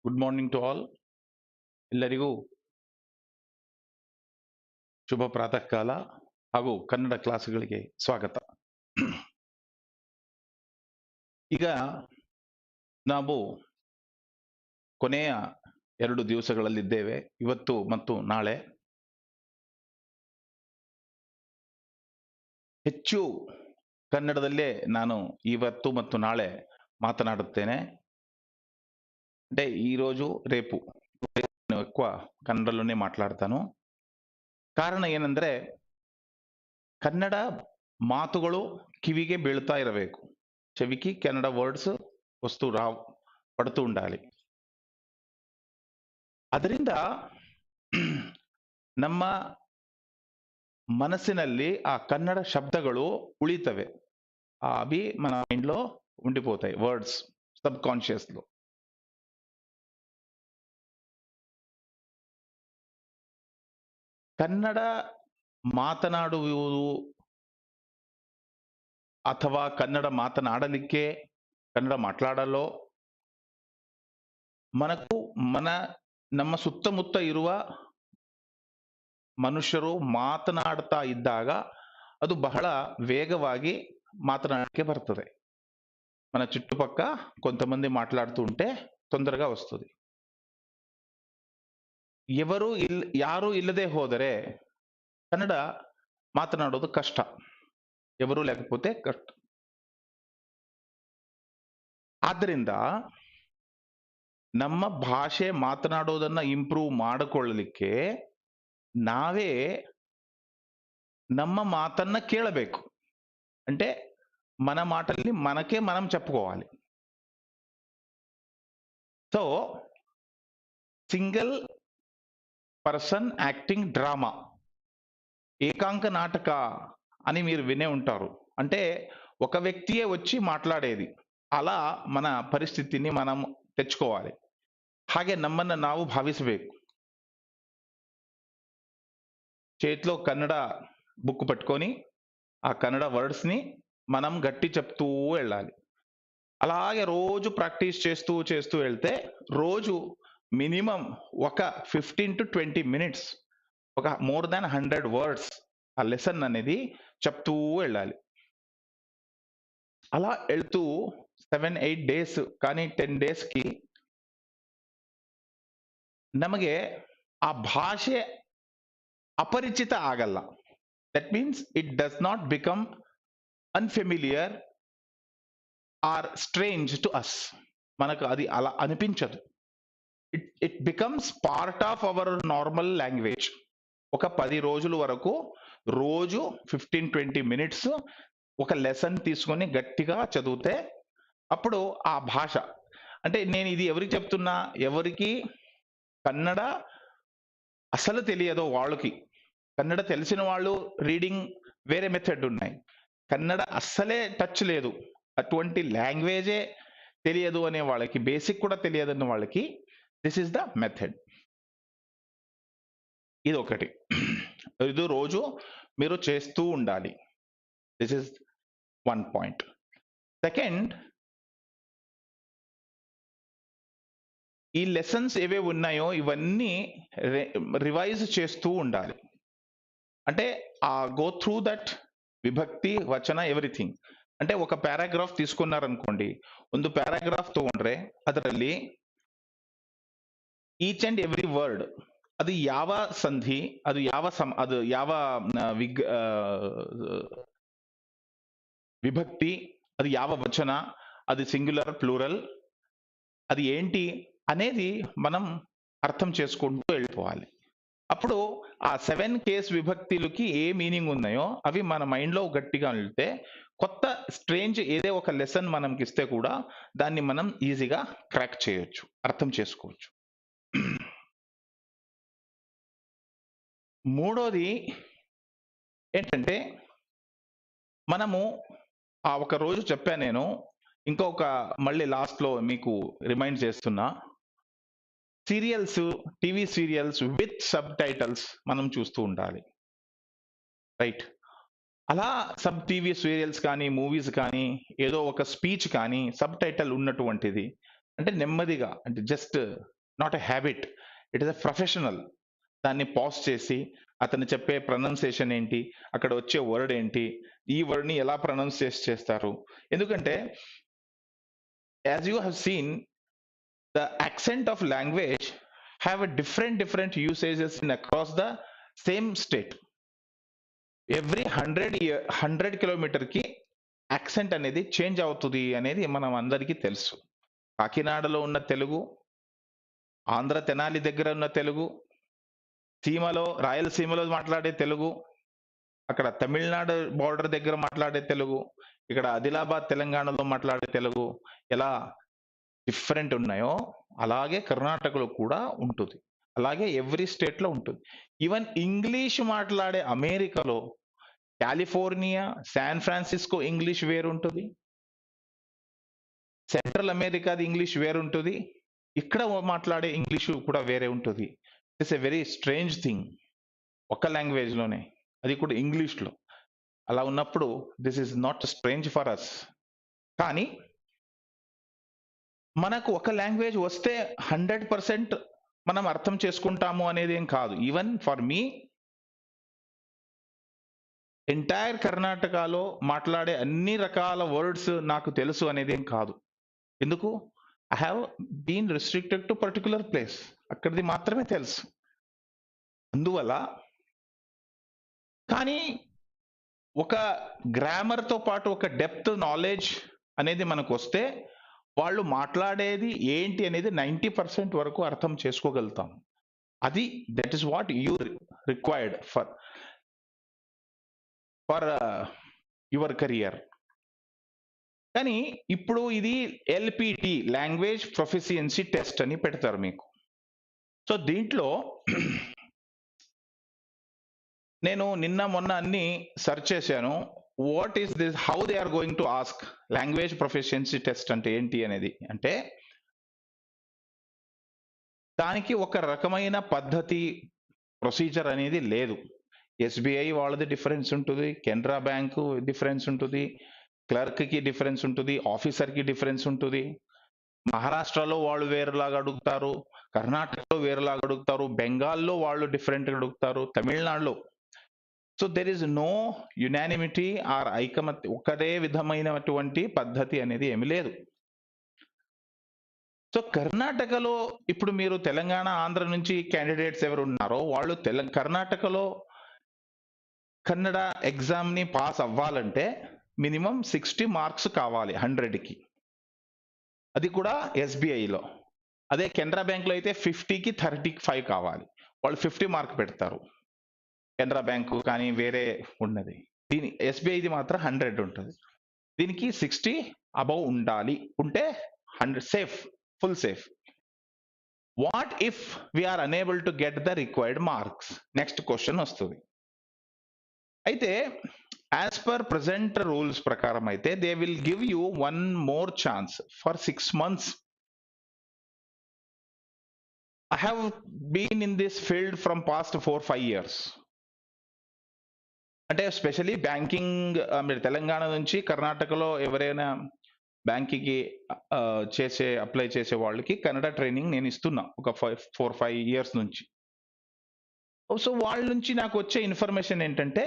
Good morning to all. ಎಲ್ಲರಿಗೂ ಶುಭ ಪ್ರಾತಃ ಕಾಲ ಹಾಗೂ ಕನ್ನಡ ಕ್ಲಾಸ್ಗಳಿಗೆ ಸ್ವಾಗತ. ಈಗ ನಾವು ಕೊನೆಯ 2 ದಿವಸಗಳಲ್ಲಿದ್ದೇವೆ, ಇವತ್ತು ಮತ್ತು ನಾಳೆ. ಹೆಚ್ಚು ಕನ್ನಡದಲ್ಲೇ ನಾನು ಇವತ್ತು ಮತ್ತು ನಾಳೆ మాట్లాడుతేనే. అంటే ఈరోజు రేపు ఎక్కువ కన్నడలోనే మాట్లాడతాను. ಕಾರಣ ಏನಂದ್ರೆ ಕನ್ನಡ ಮಾತುಗಳು ಕಿವಿಗೆ ಬೀಳ್ತಾ ಇರಬೇಕು. చెవికి కన్నడ వర్డ్స్ వస్తూ పడుతూ ఉండాలి. ಅದರಿಂದ ನಮ್ಮ మనసిನಲ್ಲಿ ఆ కన్నడ శబ్దಗಳು ఉಳಿతವೆ. అవి మన మైండ్ లో ఉండిపోతాయి, వర్డ్స్ సబ్ కాన్షియస్ లో. కన్నడ మాతనాಡುವುದು ಅಥವಾ కన్నడ మాతనాడಲಿಕ್ಕೆ, కన్నడ మాట్లాడలో మనకు ನಮ್ಮ ಸುತ್ತಮುತ್ತ ಇರುವ ಮನುಷ್ಯರು ಮಾತನಾಡ್ತಾ ಇದ್ದಾಗ ಅದು ಬಹಳ ವೇಗವಾಗಿ మాట్లాడಕ್ಕೆ ಬರ್ತದೆ. మన చుట్టుపక్క కొంతమంది మాట్లాడుతూ ఉంటే తొందరగా వస్తుంది. ಯಾರು ಇಲ್ಲದೆ ಹೋದರೆ ಕನ್ನಡ ಮಾತನಾಡೋದು ಕಷ್ಟ. ఎవరు లేకపోతే కಷ್ಟ. ಆದ್ದರಿಂದ ನಮ್ಮ ಭಾಷೆ ಮಾತನಾಡೋದನ್ನ ಇಂಪ್ರೂವ್ ಮಾಡಿಕೊಳ್ಳಲಿಕ್ಕೆ నావే ನಮ್ಮ మాటನ್ನ ಕೇಳಬೇಕು. అంటే మన మాటల్ని మనకే మనం చెప్పుకోవాలి. So single person acting drama, ఏకాంక నాటక అని మీరు వినే ఉంటారు. అంటే ఒక వ్యక్తియే వచ్చి మాట్లాడేది. అలా మన పరిస్థితిని మనం తెచ్చుకోవాలి. ಹಾಗೆ ನಮ್ಮನ್ನ ನಾವು ಭಾವಿಸಬೇಕು. చేతిలో కన్నడ బుక్ పట్టుకొని ఆ కన్నడ వర్డ్స్ ని మనం గట్టి చెప్తూ వెళ్ళాలి. అలాగే రోజు ప్రాక్టీస్ చేస్తూ చేస్తూ వెళ్తే రోజు మినిమం ఒక 15 to 20 మినిట్స్, ఒక మోర్ దాన్ 100 వర్డ్స్ ఆ లెసన్ అనేది చెప్తూ వెళ్ళాలి. అలా వెళ్తూ 7-8 డేస్ కానీ 10 days కి ನಮಗೆ ಆ ಭಾಷೆ ಅಪರಿಚಿತ ಆಗಲ್ಲ. That means it does not become unfamiliar or strange to us. మనకు అది అలా అనిపించదు. It becomes part of our normal language. ఒక 10 రోజుల వరకు రోజు 15-20 మినిట్స్ ఒక లెసన్ తీసుకొని గట్టిగా చదివితే అప్పుడు ఆ భాష, అంటే నేను ఇది ఎవరికి చెప్తున్నా, ఎవరికి కన్నడ అసలు తెలియదో వాళ్ళకి. కన్నడ తెలిసిన వాళ్ళు రీడింగ్ వేరే మెథడ్ ఉన్నాయి. కన్నడ అస్సలే టచ్ లేదు, అటువంటి లాంగ్వేజే తెలియదు అనే వాళ్ళకి, బేసిక్ కూడా తెలియదన్న వాళ్ళకి దిస్ ఇస్ ద మెథడ్. ఇది ఒకటి. ఇది రోజు మీరు చేస్తూ ఉండాలి. This is 1 point. సెకండ్, ఈ లెసన్స్ ఏవే ఉన్నాయో ఇవన్నీ రివైజ్ చేస్తూ ఉండాలి. అంటే గో త్రూ దట్ ವಿಭಕ್ತಿ ವಚನ ಎವ್ರಿಥಿಂಗ್. అంటే ఒక ಪ್ಯಾರಾಗ್ರಾಫ್ తీసుకున్నారనుకోండి, ಒಂದು ಪ್ಯಾರಾಗ್ರಾಫ್ ತಗೊಂಡ್ರೆ ಅದರಲ್ಲಿ ಈಚ್ ಅಂಡ್ ಎವ್ರಿ ವರ್ಡ್, ಅದು ಯಾವ ಸಂಧಿ, ಅದು ಯಾವ విభక్తి, అది ಯಾವ వచన, అది సింగులర్ ప్లూరల్, అది ఏంటి అనేది మనం అర్థం చేసుకుంటూ వెళ్ళిపోవాలి. అప్పుడు ఆ 7 కేస్ విభక్తులకి ఏ మీనింగ్ ఉన్నాయో అవి మన మైండ్ లో గట్టిగా వెళ్తే కొత్త స్ట్రేంజ్ ఏదే ఒక లెసన్ మనకి ఇస్తే కూడా దాన్ని మనం ఈజీగా క్రాక్ చేయొచ్చు, అర్థం చేసుకోవచ్చు. మూడోది ఏంటంటే, మనము ఆ ఒక రోజు చెప్పాను నేను, ఇంకొక మళ్ళీ లాస్ట్ లో మీకు రిమైండ్ చేస్తున్నా, serials, TV serials with sub titles మనం చూస్తూ ఉండాలి. రైట్. అలా సబ్ టీవీ సీరియల్స్ కానీ, మూవీస్ కానీ, ఏదో ఒక స్పీచ్ కానీ సబ్ టైటిల్ ఉన్నటువంటిది. అంటే నెమ్మదిగా అంటే just not a habit. It is a professional. దాన్ని పాజ్ చేసి, అతను చెప్పే ప్రొనౌన్సియేషన్ ఏంటి? అక్కడ వచ్చే వర్డ్ ఏంటి? ఈ వర్డ్‌ని ఎలా చేస్తారు? ఎందుకంటే as you have seen the accent of language have a different usages in across the same state. Every 100 కిలోమీటర్‌కి యాక్సెంట్ అనేది చేంజ్ అవుతది అనేది మనం అందరికీ తెలుసు. కాకినాడలో ఉన్న తెలుగు, ఆంధ్ర తెనాలి దగ్గర ఉన్న తెలుగు, రాయలసీమలో మాట్లాడే తెలుగు, అక్కడ తమిళనాడు బోర్డర్ దగ్గర మాట్లాడే తెలుగు, ఇక్కడ ఆదిలాబాద్ తెలంగాణలో మాట్లాడే తెలుగు ఎలా డిఫరెంట్ ఉన్నాయో అలాగే కర్ణాటకలో కూడా ఉంటుంది. అలాగే ఎవ్రీ స్టేట్‌లో ఉంటుంది. ఈవెన్ ఇంగ్లీష్ మాట్లాడే అమెరికాలో కాలిఫోర్నియా, శాన్ ఫ్రాన్సిస్కో ఇంగ్లీష్ వేరుంటది. సెంట్రల్ అమెరికాది ఇంగ్లీష్ వేరుంటది. ఇక్కడ మాట్లాడే ఇంగ్లీషు కూడా వేరే ఉంటది. It's a very strange thing. ఒక్క లాంగ్వేజ్‌లోనే. అది కూడా ఇంగ్లీష్‌లో. అలా ఉన్నప్పుడు this is not strange for us. కానీ మనకు ఒక లాంగ్వేజ్ వస్తే 100% మనం అర్థం చేసుకుంటాము అనేది ఏం కాదు. ఈవెన్ ఫర్ మీ ఎంటైర్ కర్ణాటకలో మాట్లాడే అన్ని రకాల వర్డ్స్ నాకు తెలుసు అనేది ఏం కాదు. ఎందుకు? I have been restricted to particular place. అక్కడిది మాత్రమే తెలుసు. అందువల్ల కానీ ఒక గ్రామర్‌తో పాటు ఒక డెప్త్ నాలెడ్జ్ అనేది మనకొస్తే వాళ్ళు మాట్లాడేది ఏంటి అనేది 90% వరకు అర్థం చేసుకోగలుగుతాం. అది that is what you required for your career. కానీ ఇప్పుడు ఇది ఎల్‌పిటి లాంగ్వేజ్ ప్రొఫిషియన్సీ టెస్ట్ అని పెడతారు మీకు. సో దీంట్లో నేను నిన్న మొన్న అన్ని సెర్చ్ చేశాను. What is this? How they are going to ask language proficiency test అంటే ఏంటి అనేది. అంటే దానికి ఒక రకమైన పద్ధతి, ప్రొసీజర్ అనేది లేదు. ఎస్‌బిఐ వాళ్ళది డిఫరెన్స్ ఉంటది. కెనరా బ్యాంకు డిఫరెన్స్ ఉంటది. క్లర్క్‌కి డిఫరెన్స్ ఉంటది. ఆఫీసర్‌కి డిఫరెన్స్ ఉంటది. మహారాష్ట్రలో వాళ్ళు వేరేలాగా అడుగుతారు. కర్ణాటకలో వేరేలాగా అడుగుతారు. బెంగాల్‌లో వాళ్ళు డిఫరెంట్‌గా అడుగుతారు. తమిళనాడులో. So there is no unanimity or ఐకమత్య. ఒకటే విధమైనటువంటి పద్ధతి అనేది ఏమీ లేదు. సో కర్ణాటకలో ఇప్పుడు మీరు తెలంగాణ, ఆంధ్ర నుంచి క్యాండిడేట్స్ ఎవరు ఉన్నారో వాళ్ళు కర్ణాటకలో కన్నడ ఎగ్జామ్ ని పాస్ అవ్వాలంటే మినిమం 60 మార్క్స్ కావాలి 100కి. అది కూడా ఎస్‌బిఐలో. అదే కెనరా బ్యాంక్ లో అయితే 50కి 35 కావాలి. వాళ్ళు 50 మార్క్ పెడతారు. కెనరా బ్యాంకు కానీ వేరే ఉన్నది. దీని ఎస్‌బిఐది మాత్రం 100 ఉంటుంది. దీనికి 60 అబౌవ్ ఉండాలి. ఉంటే 100 safe, full safe. What if we are unable to get the required marks? Next question వస్తుంది. అయితే యాజ్ పర్ ప్రెసెంట్ రూల్స్ ప్రకారం అయితే they will give you one more chance for 6 months. I have been in this field from past 4-5 years. అంటే especially banking మీరు తెలంగాణ నుంచి కర్ణాటకలో ఎవరైనా బ్యాంకింగ్‌కి apply చేసే వాళ్ళకి కన్నడ ట్రైనింగ్ నేను ఇస్తున్నా. ఒక 4-5 ఇయర్స్ నుంచి. సో వాళ్ళ నుంచి నాకు వచ్చే ఇన్ఫర్మేషన్ ఏంటంటే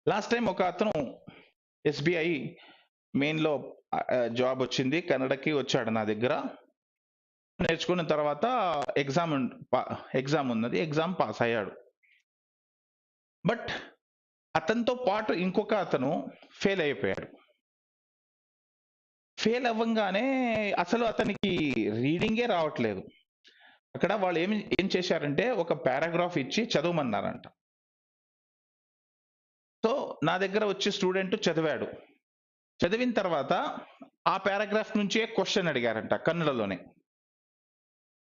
లాస్ట్ టైం ఒక అతను ఎస్‌బిఐ మెయిన్‌లో జాబ్ వచ్చింది. కన్నడకి వచ్చాడు నా దగ్గర. నేర్చుకున్న తర్వాత ఎగ్జామ్ ఉన్నది. ఎగ్జామ్ పాస్ అయ్యాడు. బట్ అతనితో పాటు ఇంకొక అతను ఫెయిల్ అయిపోయాడు. ఫెయిల్ అవ్వంగానే అసలు అతనికి రీడింగే రావట్లేదు. అక్కడ వాళ్ళు ఏం చేశారంటే ఒక పారాగ్రాఫ్ ఇచ్చి చదవమన్నారంట. సో నా దగ్గర వచ్చి స్టూడెంట్ చదివాడు. చదివిన తర్వాత ఆ పారాగ్రాఫ్ నుంచే క్వశ్చన్ అడిగారంట కన్నడలోనే.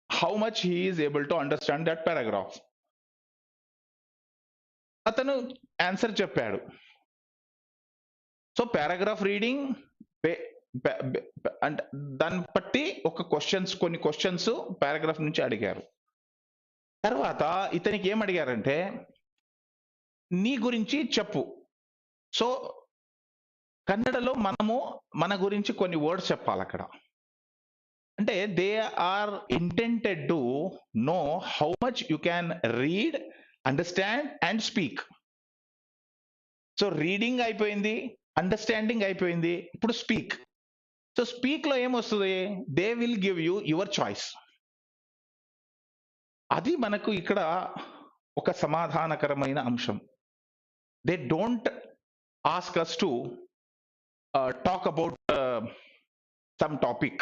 How much he is able to understand that paragraph? అతను ఆన్సర్ చెప్పాడు. సో పారాగ్రాఫ్ రీడింగ్ అంటే దాన్ని బట్టి కొన్ని క్వశ్చన్స్ పారాగ్రాఫ్ నుంచి అడిగారు. తర్వాత ఇతనికి ఏం అడిగారంటే నీ గురించి చెప్పు. సో కన్నడలో మనము మన గురించి కొన్ని వర్డ్స్ చెప్పాలి అక్కడ. అంటే they are intended to know how much you can read, understand and speak. So reading అయిపోయింది, అండర్స్టాండింగ్ అయిపోయింది, ఇప్పుడు స్పీక్. సో స్పీక్ లో ఏమొస్తుంది? They will give you your choice. అది మనకు ఇక్కడ ఒక సమాధానకరమైన అంశం. They don't ask us to talk about some topic,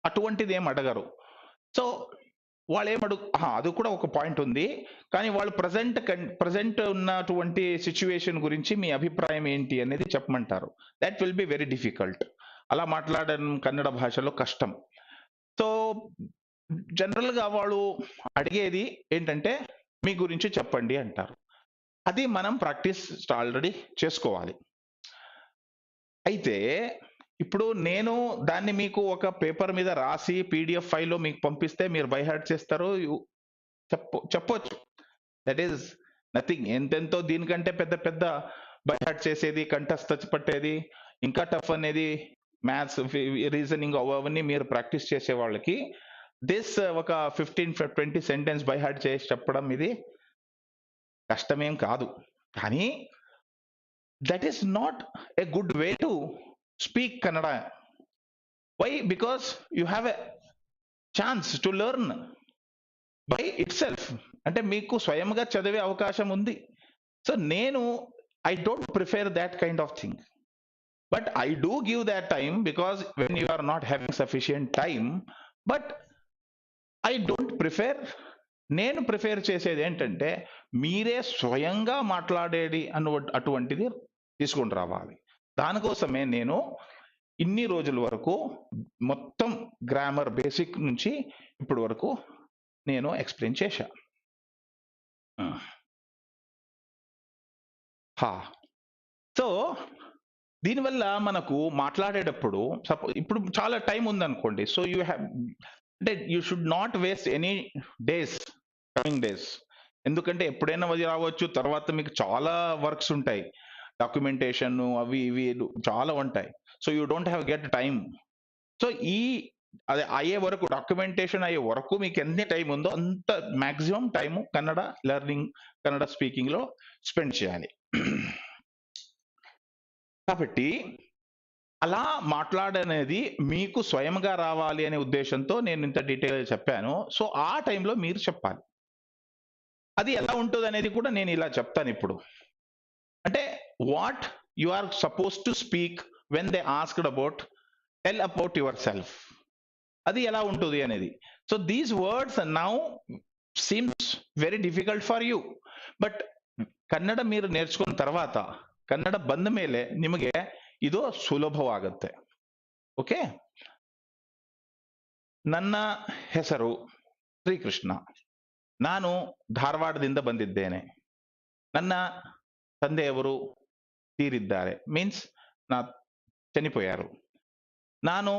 అటువంటిది ఏం అడగరు. సో వాళ్ళు అది కూడా ఒక పాయింట్ ఉంది, కానీ వాళ్ళు ప్రజెంట్ ఉన్నటువంటి సిచ్యువేషన్ గురించి మీ అభిప్రాయం ఏంటి అనేది చెప్పమంటారు. That will be very difficult. అలా మాట్లాడడం కన్నడ భాషలో కష్టం. సో జనరల్ గా వాళ్ళు అడిగేది ఏంటంటే మీ గురించి చెప్పండి అంటారు. అది మనం ప్రాక్టీస్ ఆల్రెడీ చేసుకోవాలి. అయితే ఇప్పుడు నేను దాన్ని మీకు ఒక పేపర్ మీద రాసి పీడిఎఫ్ ఫైల్లో మీకు పంపిస్తే మీరు బై హార్ట్ చేస్తారు, చెప్పొచ్చు. That is nothing. ఎంతెంతో దీనికంటే పెద్ద పెద్ద బై హార్ట్ చేసేది, కంఠస్థ పట్టేది, ఇంకా టఫ్ అనేది మ్యాథ్స్, రీజనింగ్ అవన్నీ మీరు ప్రాక్టీస్ చేసే వాళ్ళకి దిస్ ఒక 15-20 సెంటెన్స్ బై హార్ట్ చేసి చెప్పడం ఇది కష్టమేం కాదు. కానీ that is not a good way to speak Kannada. Why? Because you have a chance to learn by itself. అంటే మీకు స్వయంగా చదివే అవకాశం ఉంది. సో నేను I don't prefer that kind of thing, but I do give that time because when you are not having sufficient time. But I don't prefer. నేను prefer చేసేది ఏంటంటే మీరే స్వయంగా మాట్లాడేది అటువంటిది తీసుకొని రావాలి. దానికోసమే నేను ఇన్ని రోజుల వరకు మొత్తం గ్రామర్ బేసిక్ నుంచి ఇప్పటి వరకు నేను ఎక్స్ప్లెయిన్ చేశా. సో దీనివల్ల మనకు మాట్లాడేటప్పుడు ఇప్పుడు చాలా టైం ఉందనుకోండి, సో యూ హ్యావ్ అంటే you should not waste any days, coming days. ఎందుకంటే ఎప్పుడైనా రావచ్చు, తర్వాత మీకు చాలా వర్క్స్ ఉంటాయి, డాక్యుమెంటేషన్ అవి ఇవి చాలా ఉంటాయి. So you don't have get time. So అది అయ్యే వరకు, డాక్యుమెంటేషన్ అయ్యే వరకు మీకు ఎన్ని టైం ఉందో అంత maximum time Kannada learning, Kannada speaking లో స్పెండ్ చేయాలి. కాబట్టి అలా మాట్లాడనేది మీకు స్వయంగా రావాలి అనే ఉద్దేశంతో నేను ఇంత డీటెయిల్ చెప్పాను. సో ఆ టైంలో మీరు చెప్పాలి. అది ఎలా ఉంటుంది అనేది కూడా నేను ఇలా చెప్తాను ఇప్పుడు. అంటే what you are suppose to speak when they asked about tell about yourself, అది ఎలా ఉంటుంది అనేది. So these words now seems very difficult for you, but Kannada మీరు నేర్చుకున్న తర్వాత ಕನ್ನಡ ಬಂದ ಮೇಲೆ ನಿಮಗೆ ಇದು ಸುಲಭವಾಗುತ್ತೆ. ಓಕೆ. ನನ್ನ ಹೆಸರು ಶ್ರೀಕೃಷ್ಣ. ನಾನು ಧಾರವಾಡದಿಂದ ಬಂದಿದ್ದೇನೆ. ನನ್ನ ತಂದೆಯವರು ತೀರಿದ್ದಾರೆ, ಮೀನ್ಸ್ ನಾ ಚನಿపోయారు. ನಾನು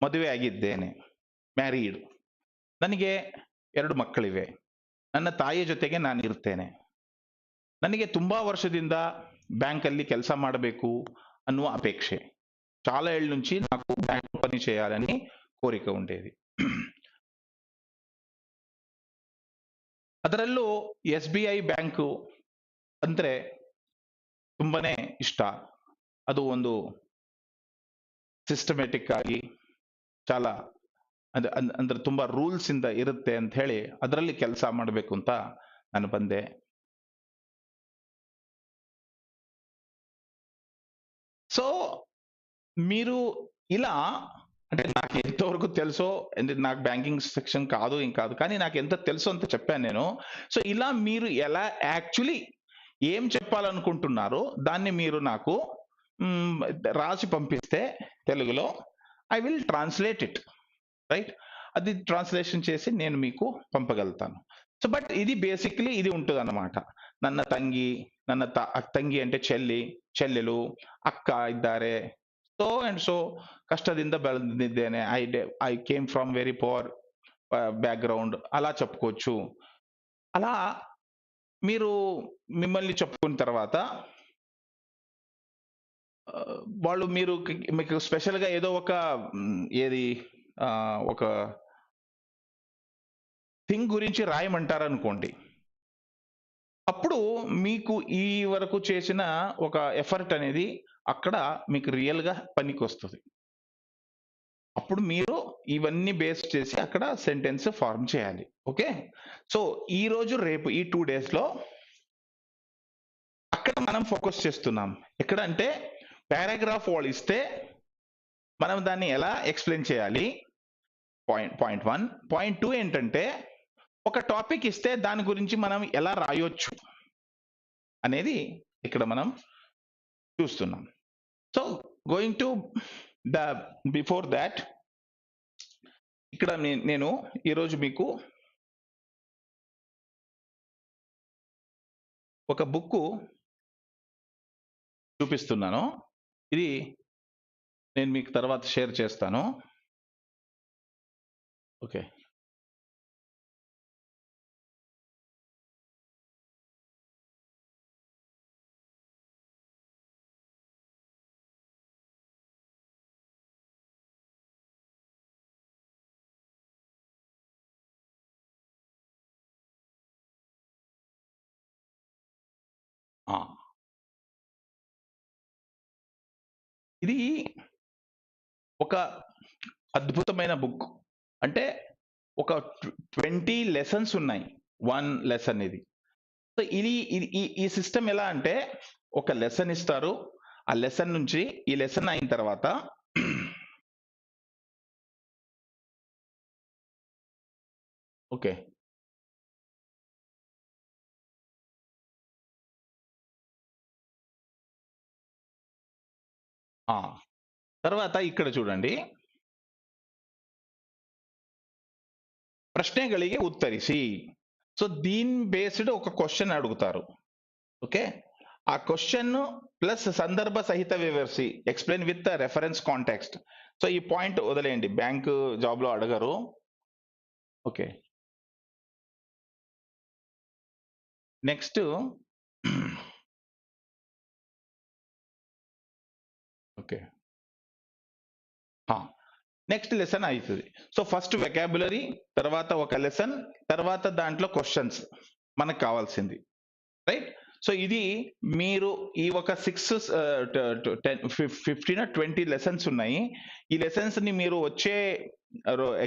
ಮದುವೆ ಆಗಿದ್ದೇನೆ, ಮ್ಯಾರೀಡ್. ನನಗೆ 2 ಮಕ್ಕಳಿವೆ. ನನ್ನ ತಾಯಿಯ ಜೊತೆಗೆ ನಾನು ಇರ್ತೇನೆ. ನನಗೆ ತುಂಬಾ ವರ್ಷದಿಂದ బ్యాంకಲ್ಲಿ ಕೆಲಸ ಮಾಡಬೇಕು ಅನ್ನುವ అపేక్షೆ. చాలా ఏళ్ళ నుంచి నాకు బ్యాంక్ పని చేయాలని కోరిక ఉండేది. ಅದರಲ್ಲೂ SBI ಬ್ಯಾಂಕು ಅಂದ್ರೆ ತುಂಬಾನೇ ಇಷ್ಟ. ಅದು ಒಂದು ಸಿಸ್ಟಮ್ಯಾಟಿಕ್ ಆಗಿ చాలా ಅಂದ್ರೆ ತುಂಬಾ ರೂಲ್ಸ್ ಇಂದ ಇರುತ್ತೆ ಅಂತ ಹೇಳಿ ಅದರಲ್ಲಿ ಕೆಲಸ ಮಾಡಬೇಕು ಅಂತ ನಾನು ಬಂದೆ. సో మీరు ఇలా, అంటే నాకు ఎంతవరకు తెలుసో, నాకు బ్యాంకింగ్ సెక్షన్ కాదు ఏం కాదు, కానీ నాకు ఎంత తెలుసో అంత చెప్పాను నేను. సో ఇలా మీరు ఎలా యాక్చువల్లీ ఏం చెప్పాలనుకుంటున్నారో దాన్ని మీరు నాకు రాసి పంపిస్తే తెలుగులో I will translate it, right. అది ట్రాన్స్లేషన్ చేసి నేను మీకు పంపగలుగుతాను. సో బట్ ఇది బేసిక్లీ ఇది ఉంటుంది అన్నమాట. ನನ್ನ ತಂಗಿ అంటే చెల్లెలు, అక్క ఇದ್ದಾರೆ. సో అండ్ సో కష్టದಿಂದ ಬೆಳೆದಿದ್ದೇನೆ, I came from very poor background, అలా చెప్పుకోవచ్చు. అలా మీరు మిమ్మల్ని చెప్పుకున్న తర్వాత వాళ్ళు మీకు స్పెషల్ గా ఏదో ఒక ఏది ఒక థింగ్ గురించి రాయమంటారు అనుకోండి. అప్పుడు మీకు ఈ వరకు చేసిన ఒక ఎఫర్ట్ అనేది అక్కడ మీకు రియల్ గా పనికి వస్తుంది. అప్పుడు మీరు ఇవన్నీ బేస్ చేసి అక్కడ సెంటెన్స్ ఫార్మ్ చేయాలి. ఓకే, సో ఈ రోజు రేపు ఈ 2 days లో అక్కడ మనం ఫోకస్ చేస్తున్నాం. ఎక్కడ అంటే పారాగ్రాఫ్ వాళ్ళు ఇస్తే మనం దాన్ని ఎలా ఎక్స్ప్లెయిన్ చేయాలి, పాయింట్ 1. పాయింట్ 2 ఏంటంటే ఒక టాపిక్ ఇస్తే దాని గురించి మనం ఎలా రాయొచ్చు అనేది ఇక్కడ మనం చూస్తున్నాం. So going to the before that, ఇక్కడ నేను ఈరోజు మీకు ఒక బుక్ చూపిస్తున్నాను. ఇది నేను మీకు తర్వాత షేర్ చేస్తాను. ఓకే, ఇది ఒక అద్భుతమైన బుక్. అంటే ఒక 20 లెసన్స్ ఉన్నాయి 1 లెసన్ ఇది. సో ఈ సిస్టమ్ ఎలా అంటే ఒక లెసన్ ఇస్తారు, ఆ లెసన్ నుంచి ఈ లెసన్ అయిన తర్వాత ఓకే తర్వాత ఇక్కడ చూడండి, ಪ್ರಶ್ನೆಗಳಿಗೆ ಉತ್ತರಿಸಿ. సో దీని బేస్డ్ ఒక క్వశ్చన్ అడుగుతారు. ఓకే, ఆ క్వశ్చన్ ప్లస్ సందర్భ సహిత వివరిసి, explain with reference context. So ఈ పాయింట్ వదిలేయండి, బ్యాంక్ జాబ్ లో అడగరు. Okay, next okay next lesson అవుతుంది. సో ఫస్ట్ వెకాబులరీ, తర్వాత ఒక లెసన్, తర్వాత దాంట్లో క్వశ్చన్స్ మనకు కావాల్సింది, రైట్. సో ఇది మీరు ఈ ఒక 6 15 20 లెసన్స్ ఉన్నాయి. ఈ లెసన్స్ ని మీరు వచ్చే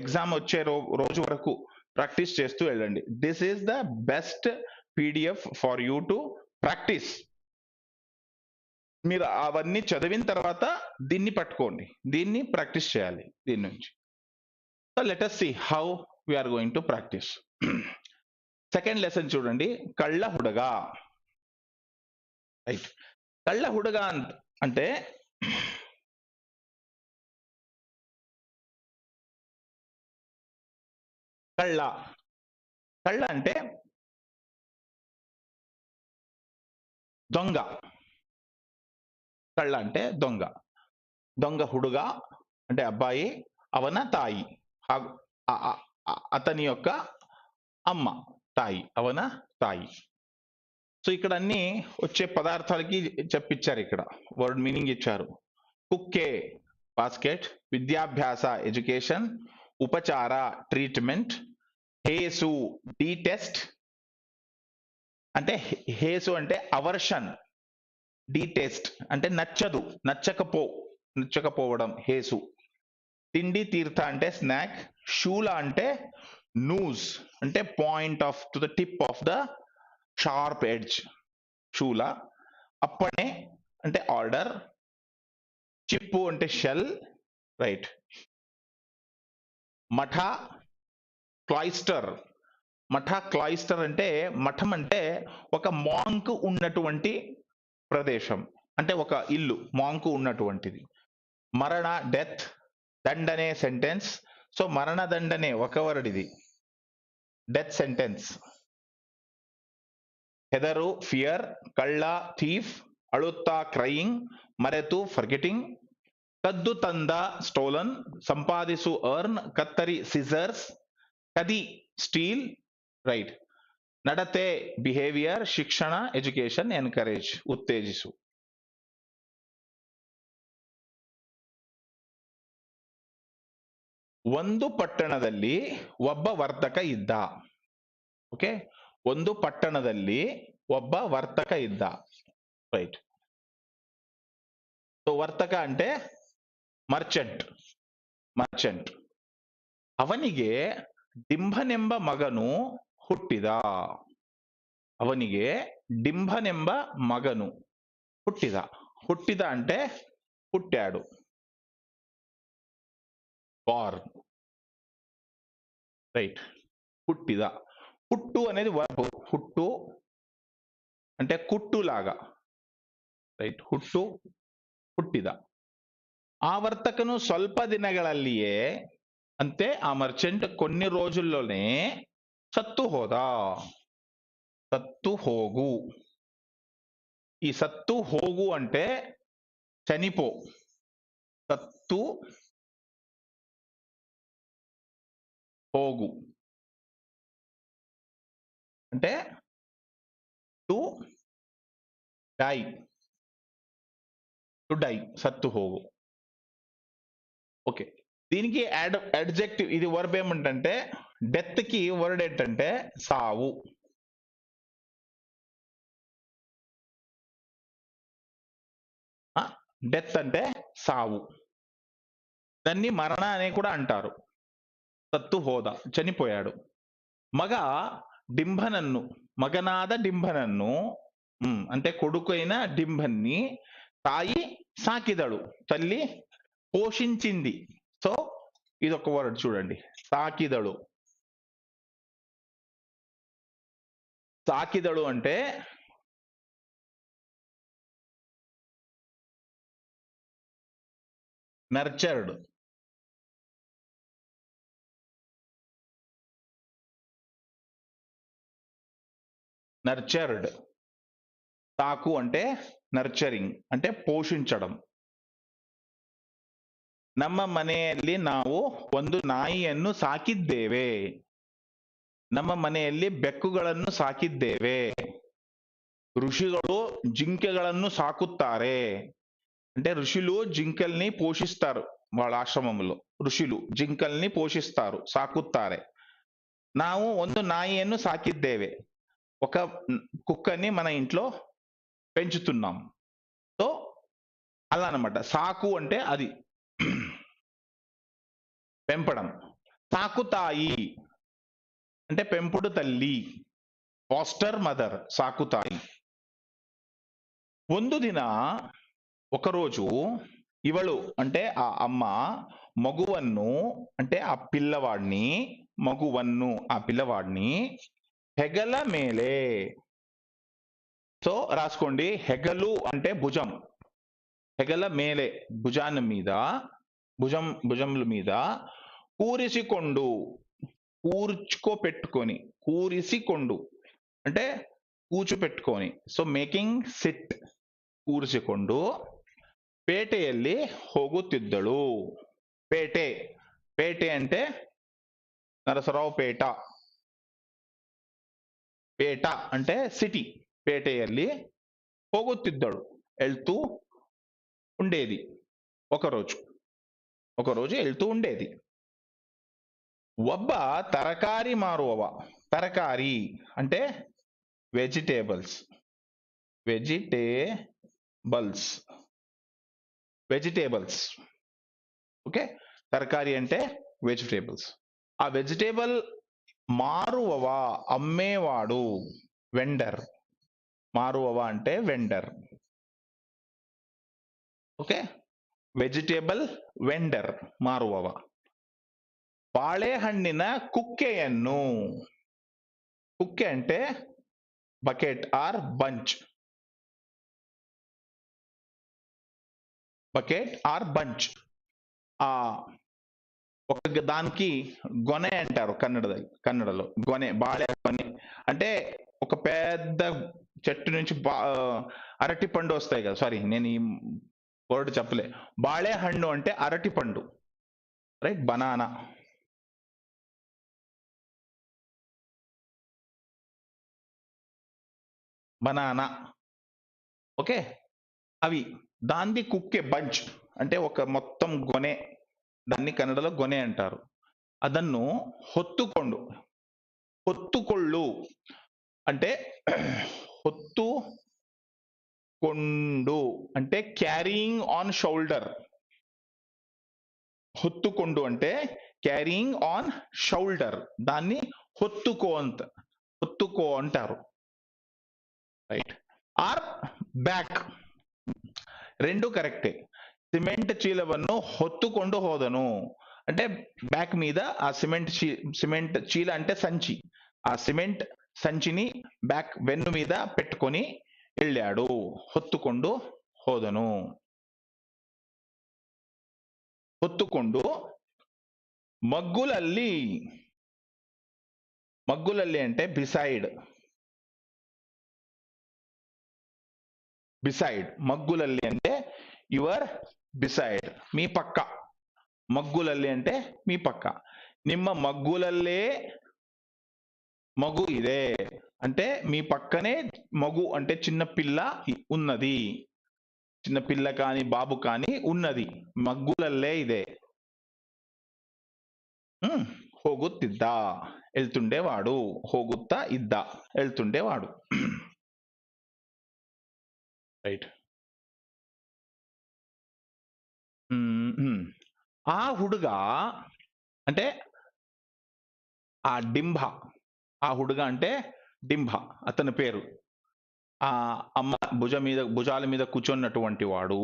ఎగ్జామ్ వచ్చే రోజు వరకు ప్రాక్టీస్ చేస్తూ వెళ్ళండి. This is the best PDF for you to practice. మీరు అవన్నీ చదివిన తర్వాత దీన్ని పట్టుకోండి, దీన్ని ప్రాక్టీస్ చేయాలి దీని నుంచి. So let us see how we are going to practice. Second lesson చూడండి, కళ్ళ హుడగా. రైట్, కళ్ళ హుడగా అంటే కళ్ళ కళ్ళ అంటే దొంగ. కళ్ళ అంటే దొంగ. దొంగ హుడుగా అంటే అబ్బాయి, అవన తాయి, అతని యొక్క అమ్మ, తాయి, అవన తాయి. సో ఇక్కడ అన్ని వచ్చే పదార్థాలకి చెప్పించారు, ఇక్కడ వర్డ్ మీనింగ్ ఇచ్చారు. కుక్కే బాస్కెట్, విద్యాభ్యాస ఎడ్యుకేషన్, ఉపచార ట్రీట్మెంట్, హేసు డీటెస్ట్ అంటే హేసు అంటే అవర్షన్, డీటెస్ట్ అంటే నచ్చదు, నచ్చకపోవడం హేసు. తిండి తీర్థ అంటే స్నాక్, షూల అంటే నూస్ అంటే point of to the tip of the sharp edge, షూల. అప్పనే అంటే ఆర్డర్, చిప్పు అంటే షెల్, రైట్. మఠ క్లాయిస్టర్, క్లాయిస్టర్ అంటే మఠం అంటే ఒక మాంక్ ఉన్నటువంటి ప్రదేశం, అంటే ఒక ఇల్లు మాంకు ఉన్నటువంటిది. మరణ డెత్, దండనే సెంటెన్స్. సో మరణ దండనే ఒక వర్డ్ ఇది, డెత్ సెంటెన్స్. ಹೆದರು ఫియర్, కళ్ళ థీఫ్, అಳುತ್ತಾ క్రయింగ్, మరెతు ఫర్గెటింగ్, కద్దు ತಂದ స్టోలన్, సంపాదిసు ఎర్న్, కత్తరి సిజర్స్, కది స్టీల్, రైట్. ನಡತೆ ಬಿಹೇವಿಯರ್, ಶಿಕ್ಷಣ, ಎಜುಕೇಶನ್, ಎನ್ಕರೇಜ್ ಉತ್ತೇಜಿಸು. ಒಂದು ಪಟ್ಟಣದಲ್ಲಿ ಒಬ್ಬ ವರ್ತಕ ಇದ್ದ. ಓಕೆ, ಒಂದು ಪಟ್ಟಣದಲ್ಲಿ ಒಬ್ಬ వర్తక ఇద్ద. రైట్. సో వర్తక అంటే మర్చెంట్. మర్చెంట్. ಅವನಿಗೆ ಡಿಂಭನೆಂಬ ಮಗನು ಹುಟ್ಟಿದ. ಅವನಿಗೆ ಡಿಂಭನೆಂಬ ಮಗನು ಹುಟ್ಟಿದ. ಹುಟ್ಟಿದ అంటే పుట్టాడు. బార్న్. రైట్. ಹುಟ್ಟಿದ. ಹುಟ್ಟು అనేది వర్బ్. ಹುಟ್ಟು అంటే కుట్టులాగా. రైట్. ಹುಟ್ಟು, ಹುಟ್ಟಿದ. ఆ వర్తకను స్వల్ప దినಗಳಲ್ಲಿಯೇ, అంతే ఆ మర్చెంట్ కొన్ని రోజుల్లోనే సత్తు హోదా. సత్తు హోగు. ఈ సత్తు హోగు అంటే చనిపో. సత్తు హోగు అంటే టు డై. To die. సత్తు హోగు. ఓకే, దీనికి అడ్జెక్టివ్, ఇది వర్బ్ ఏమంటే డెత్ కి వర్డ్ ఏంటంటే సావు. డెత్ అంటే సావు. దాన్ని మరణ అని కూడా అంటారు. సత్తు హోదా, చనిపోయాడు. మగ డింభనన్ను, మగనాద డింభనన్ను అంటే కొడుకైన డింభన్ని తాయి సాకిదడు, తల్లి పోషించింది. సో ఇదొక వర్డ్ చూడండి, సాకిదడు. సాకిదడు అంటే నర్చర్డ్. నర్చర్డ్. సాకు అంటే నర్చరింగ్, అంటే పోషించడం. ನಮ್ಮ ಮನೆಯಲ್ಲಿ ನಾವು ಒಂದು ನಾಯಿಯನ್ನು ಸಾಕಿದ್ದೇವೆ. ನಮ್ಮ ಮನೆಯಲ್ಲಿ ಬೆಕ್ಕುಗಳನ್ನು ಸಾಕಿದ್ದೇವೆ. ఋషిಗಳು జింకెಗಳನ್ನು సాకుతారే. అంటే ఋషులు జింకల్ని పోషిస్తారు. వాళ్ళ ఆశ్రమంలో ఋషులు జింకల్ని పోషిస్తారు, సాకుతారే. ನಾವು ಒಂದು ನಾಯಿಯನ್ನು సాకిದ್ದೇವೆ. ఒక కుక్కని మన ఇంట్లో పెంచుతున్నాం. సో అలా అన్నమాట. సాకు అంటే అది పెంపడం. సాకుతాయి అంటే పెంపుడు తల్లి, ఫాస్టర్ మదర్, సాకుతాయి. ಒಂದು ದಿನ, ఒకరోజు, ಇವಳು అంటే ఆ అమ్మ మగువన్ను అంటే ఆ పిల్లవాడిని, మగువన్ను ఆ పిల్లవాడిని హెగల మేలే. సో రాసుకోండి, హెగలు అంటే భుజం, హెగల మేలే భుజాన్ని మీద, భుజముల మీద కూరిసికొండు, కూర్చుకోపెట్టుకొని, కూరిసికొండు అంటే కూర్చోపెట్టుకొని. సో మేకింగ్ సిట్, ಕೂರಿಸಿಕೊಂಡು ಪೇಟೆಯಲ್ಲಿ ಹೋಗುತ್ತಿದ್ದಳು. ಪೇಟೆ, ಪೇಟೆ అంటే నరసరావు పేట. పేట అంటే సిటీ. పేటೆಯಲ್ಲಿ ಹೋಗುತ್ತಿದ್ದಳು, వెళ్తూ ఉండేది. ఒకరోజు వెళ్తూ ఉండేది. ಒಬ್ಬ తరకారి మారువవ. తరకారి అంటే వెజిటేబుల్స్. వెజిటేబుల్స్. ఓకే, తరకారి అంటే వెజిటేబుల్స్. ఆ వెజిటేబుల్ మారువవ అమ్మేవాడు, వెండర్. మారువవ అంటే వెండర్. ఓకే, వెజిటేబుల్ వెండర్ మారువవ. ಬಾಳೆಹಣ್ಣಿನ ಕುಕ್ಕೆಯನ್ನು, కుక్కె అంటే bucket or bunch. Bucket or bunch. ఆ ఒక దానికి గొనె అంటారు కన్నడలో. గొనె, బాళె గొనె అంటే ఒక పెద్ద చెట్టు నుంచి అరటి పండు వస్తాయి కదా. సారీ, నేను ఈ వర్డ్ చెప్పలే. బాళెహಣ್ಣు అంటే అరటి పండు, రైట్, బనానా. బనానా. ఓకే, అవి. దాన్ని కుక్కే బంచ్ అంటే ఒక మొత్తం గొనె, దాన్ని కన్నడలో గొనె అంటారు. ಅದನ್ನು ಹೊತ್ತುಕೊಂಡು, ಹೊತ್ತುಕೊಳ್ಳು అంటే ಹೊತ್ತುಕೊಂಡು అంటే క్యారీయింగ్ ఆన్ షోల్డర్. ಹೊತ್ತುಕೊಂಡು అంటే క్యారీయింగ్ ఆన్ షోల్డర్, దాన్ని ಹೊತ್ತುಕೋ అంటారు. రైట్. ఆర్ ಬ್ಯಾಕ್, రెండు కరెక్టే. సిమెంట్ చీలವನ್ನು ಹೊತ್ತುಕೊಂಡು ಹೋದನು అంటే బ్యాక్ మీద ఆ సిమెంట్ చీల అంటే సంచి, ఆ సిమెంట్ సంచిని బ్యాక్ వెన్ను మీద పెట్టుకొని వెళ్ళాడు. ಹೊತ್ತುಕೊಂಡು ಹೋದನು. ಹೊತ್ತುಕೊಂಡು మగ్గులల్లి, మగ్గులల్లి అంటే బిసైడ్, బిసైడ్. మగ్గులల్లి అంటే యువర్ బిసైడ్, మీ పక్క. మగ్గులల్లి అంటే మీ పక్క. ನಿಮ್ಮ మగ్గులల్లే మగు ఇదే అంటే మీ పక్కనే మగు అంటే చిన్న పిల్ల ఉన్నది, చిన్న పిల్ల కాని బాబు కాని ఉన్నది. మగ్గులల్లే ఇదే. ಹೋಗುತ್ತಿದ್ದ, వెళ్తుండేవాడు. ಹೋಗುತ್ತಾ ಇದ್ದ, వెళ్తుండేవాడు. రైట్. ఆ ಹುಡುಗ అంటే ఆ డింభ, ఆ ಹುಡುಗ అంటే డింభ అతని పేరు. ఆ అమ్మ భుజాల మీద కూర్చున్నటువంటి వాడు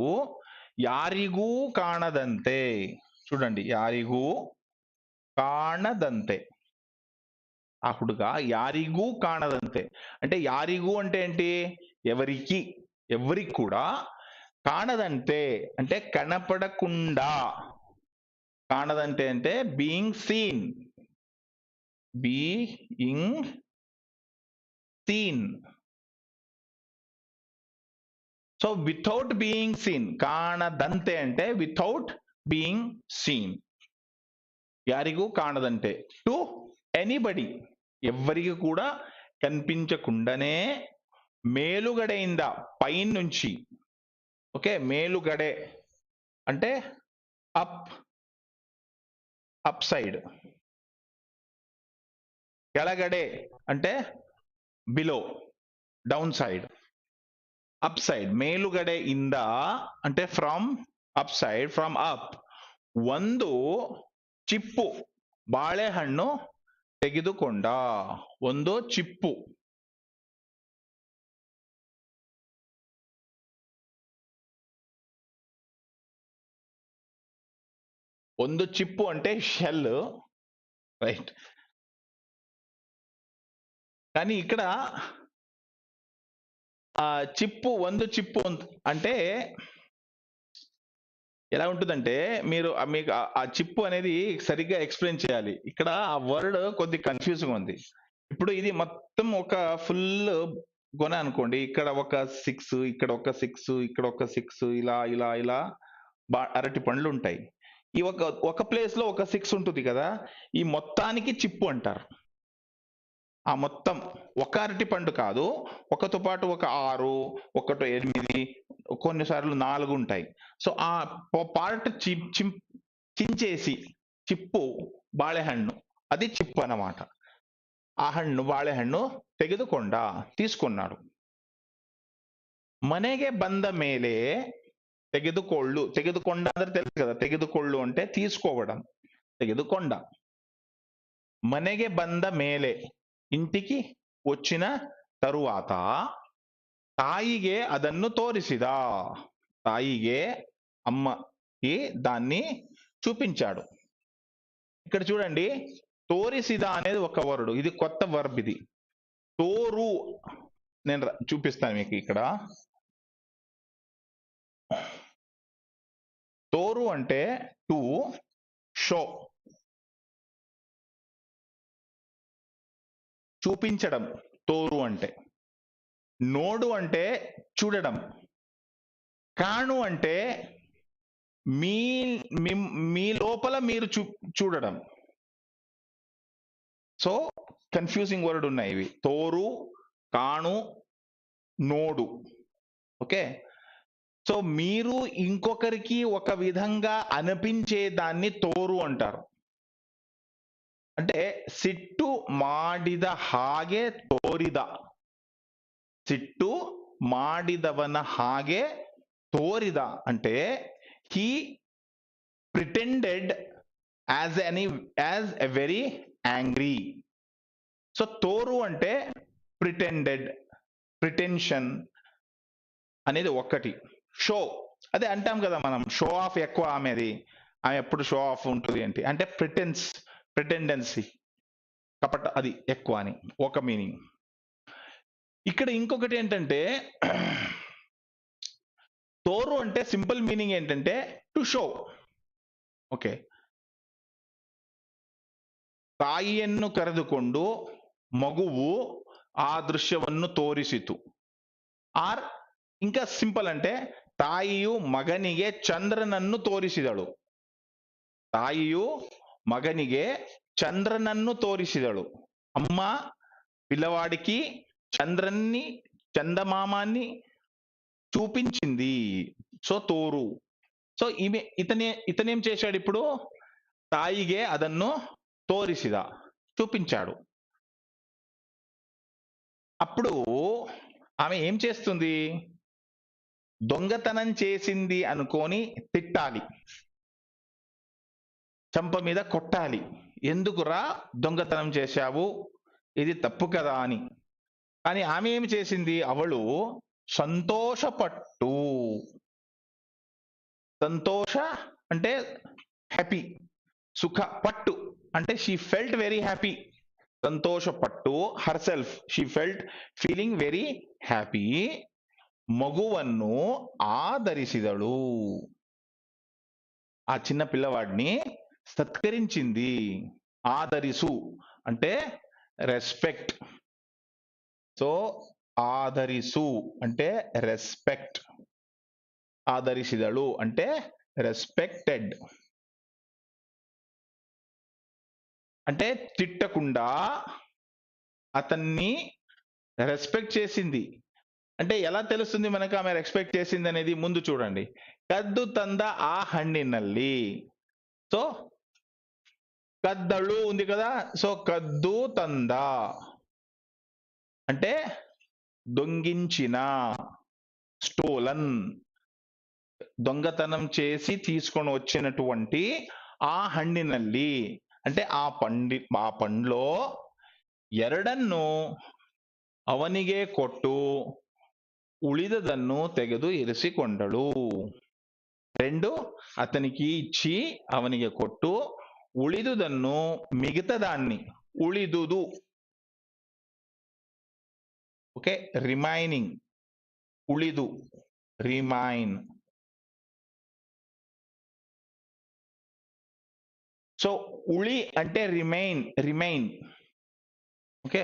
యారిಗೂ కాణదంతే. చూడండి, యారిಗೂ కాణదంతే. ఆ ಹುಡುಗ యారిಗೂ కాణదంతే అంటే యారిಗೂ అంటే ఏంటి? ఎవరికి, ఎవరికి కూడా. కాణదంతే అంటే కనపడకుండా. కాణదంతే అంటే being seen, being seen. So without being seen. కాణదంతే అంటే వితౌట్ బీయింగ్ సీన్. యారిಗೂ కాణదంటే టు ఎనీబడి, ఎవ్వరికి కూడా కనిపించకుండానే. మేలుగడైంద, పైన నుంచి. ఓకే, మేలుగడే అంటే అప్, అప్ సైడ్. ಕೆಳಗಡೆ అంటే below, down side. Up side, మేలుగಡೆ ఇంದ అంటే from up side, from up. ಒಂದು ಚಿಪ್ಪು ಬಾಳೆಹಣ್ಣು ತೆಗೆದುಕೊಂಡ. ಒಂದು ಚಿಪ್ಪು. ಒಂದು ಚಿಪ್ಪು అంటే షెల్, రైట్. కానీ ఇక్కడ ఆ చిప్పు, వందు చిప్పు అంటే ఎలా ఉంటుందంటే, మీరు మీకు ఆ చిప్పు అనేది సరిగ్గా ఎక్స్ప్లెయిన్ చేయాలి. ఇక్కడ ఆ వర్డ్ కొద్ది కన్ఫ్యూజింగ్ ఉంది. ఇప్పుడు ఇది మొత్తం ఒక ఫుల్ గొన అనుకోండి. ఇక్కడ ఒక 6, ఇక్కడ ఒక 6, ఇక్కడ ఒక 6, ఇలా ఇలా ఇలా అరటి పండ్లు ఉంటాయి. ఈ ఒక ప్లేస్ లో ఒక 6 ఉంటుంది కదా, ఈ మొత్తానికి చిప్పు అంటారు. ఆ మొత్తం ఒక అరటి పండు కాదు, ఒకతో పాటు ఒక 6, ఒకటో 8, కొన్నిసార్లు 4 ఉంటాయి. సో ఆ పార్ట్ చించేసి చిప్పు బాಳೆಹಣ್ಣು, అది చిప్పు అన్నమాట. ఆ హಣ್ಣు, బాಳೆಹಣ್ಣು ತೆಗೆದುಕೊಂಡ, తీసుకున్నాడు. ಮನೆಗೆ ಬಂದ ಮೇಲೆ, ತೆಗೆದುಕೊಳ್ಳು, ತೆಗೆದುಕೊಂಡ ಅಂದ್ರೆ తెలుసు కదా, ತೆಗೆದುಕೊಳ್ಳು అంటే తీసుకోవడం, ತೆಗೆದುಕೊಂಡ. ಮನೆಗೆ ಬಂದ ಮೇಲೆ, ఇంటికి వచ్చిన తరువాత, తాయిಗೆ ಅದನ್ನು తోరిసిದ, తాయిಗೆ అమ్మకి దాన్ని చూపించాడు. ఇక్కడ చూడండి, తోరిసిద అనేది ఒక వర్డ్, ఇది కొత్త వర్బ్. ఇది తోరు. నేను చూపిస్తాను మీకు ఇక్కడ. తోరు అంటే టు షో, చూపించడం. తోరు అంటే. నోడు అంటే చూడడం. కాణు అంటే మీ లోపల మీరు చూడడం. సో కన్ఫ్యూజింగ్ వర్డ్ ఉన్నాయి ఇవి. తోరు, కాణు, నోడు. ఓకే, సో మీరు ఇంకొకరికి ఒక విధంగా అనిపించే దాన్ని తోరు అంటారు. అంటే సిట్టు మాడిద ಹಾಗೆ ತೋರಿದ, సిట్టు మాడిదవన ಹಾಗೆ తోరిద అంటే he pretended as a very angry. So తోరు అంటే ప్రిటెండెడ్, ప్రిటెన్షన్ అనేది ఒక్కటి. షో అదే అంటాం కదా మనం, షో ఆఫ్ ఎక్కువ ఆమెది, ఆమె ఎప్పుడు షో ఆఫ్ ఉంటుంది ఏంటి అంటే ప్రిటెండెన్సీ, కపట, అది ఎక్కువ అని ఒక మీనింగ్. ఇక్కడ ఇంకొకటి ఏంటంటే తోరు అంటే సింపుల్ మీనింగ్ ఏంటంటే టు షో. ఓకే, ತಾಯಿಯನ್ನು ಕರೆದುಕೊಂಡು ಮಗುವು ಆ ದೃಶ್ಯವನ್ನು ತೋರಿಸಿತು. ಆರ್ ఇంకా సింపుల్ అంటే ತಾಯಿಯು ಮಗನಿಗೆ ಚಂದ್ರನನ್ನು ತೋರಿಸಿದಳು. ತಾಯಿಯು మగనిగే చంద్రనన్ను తోరిసిదಳು. అమ్మ పిల్లవాడికి చంద్రన్ని, చందమామాన్ని చూపించింది. సో తోరు. సో ఇతనేం చేశాడు ఇప్పుడు, తాయిగే అదన్ను తోరిసిద, చూపించాడు. అప్పుడు ఆమె ఏం చేస్తుంది, దొంగతనం చేసింది అనుకొని తిట్టాలి, చంప మీద కొట్టాలి, ఎందుకురా దొంగతనం చేశావు, ఇది తప్పు కదా అని. కానీ ఆమె ఏమి చేసింది, అవಳು సంతోషపట్టు. సంతోష అంటే హ్యాపీ, సుఖ, పట్టు అంటే షీ ఫెల్ట్ వెరీ హ్యాపీ. సంతోషపట్టు, herself, she felt feeling very happy. మగుವನ್ನು ఆదరిసిదಳು, ఆ చిన్న పిల్లవాడిని సత్కరించింది. ఆదరిసు అంటే రెస్పెక్ట్. సో ఆదరిసు అంటే రెస్పెక్ట్, ఆదరిసిదಳು అంటే రెస్పెక్టెడ్. అంటే తిట్టకుండా అతన్ని రెస్పెక్ట్ చేసింది. అంటే ఎలా తెలుస్తుంది మనకు ఆమె రెస్పెక్ట్ చేసింది అనేది, ముందు చూడండి. కద్దు తంద ఆ హಣ್ಣಿನಲ್ಲಿ, సో కద్దಳು ఉంది కదా, సో కద్దు తంద అంటే దొంగించిన, స్టోలన్, దొంగతనం చేసి తీసుకొని వచ్చినటువంటి ఆ హಣ್ಣಿನಲ್ಲಿ అంటే ఆ పండ్లో ಎರಡನ್ನು ಅವನಿಗೆ ಕೊಟ್ಟು ఉಳಿదదನ್ನು తెగదు ఇరిసికొండಳು. రెండు అతనికి ఇచ్చి అవనికి కొట్టు, ఉಳಿದುದನ್ನು మిగతాదాన్ని, ఉಳಿದುದು, ఓకే, రిమైనింగ్, ఉಳಿದು, రిమైన్. సో ఉళి అంటే రిమైన్. ఓకే,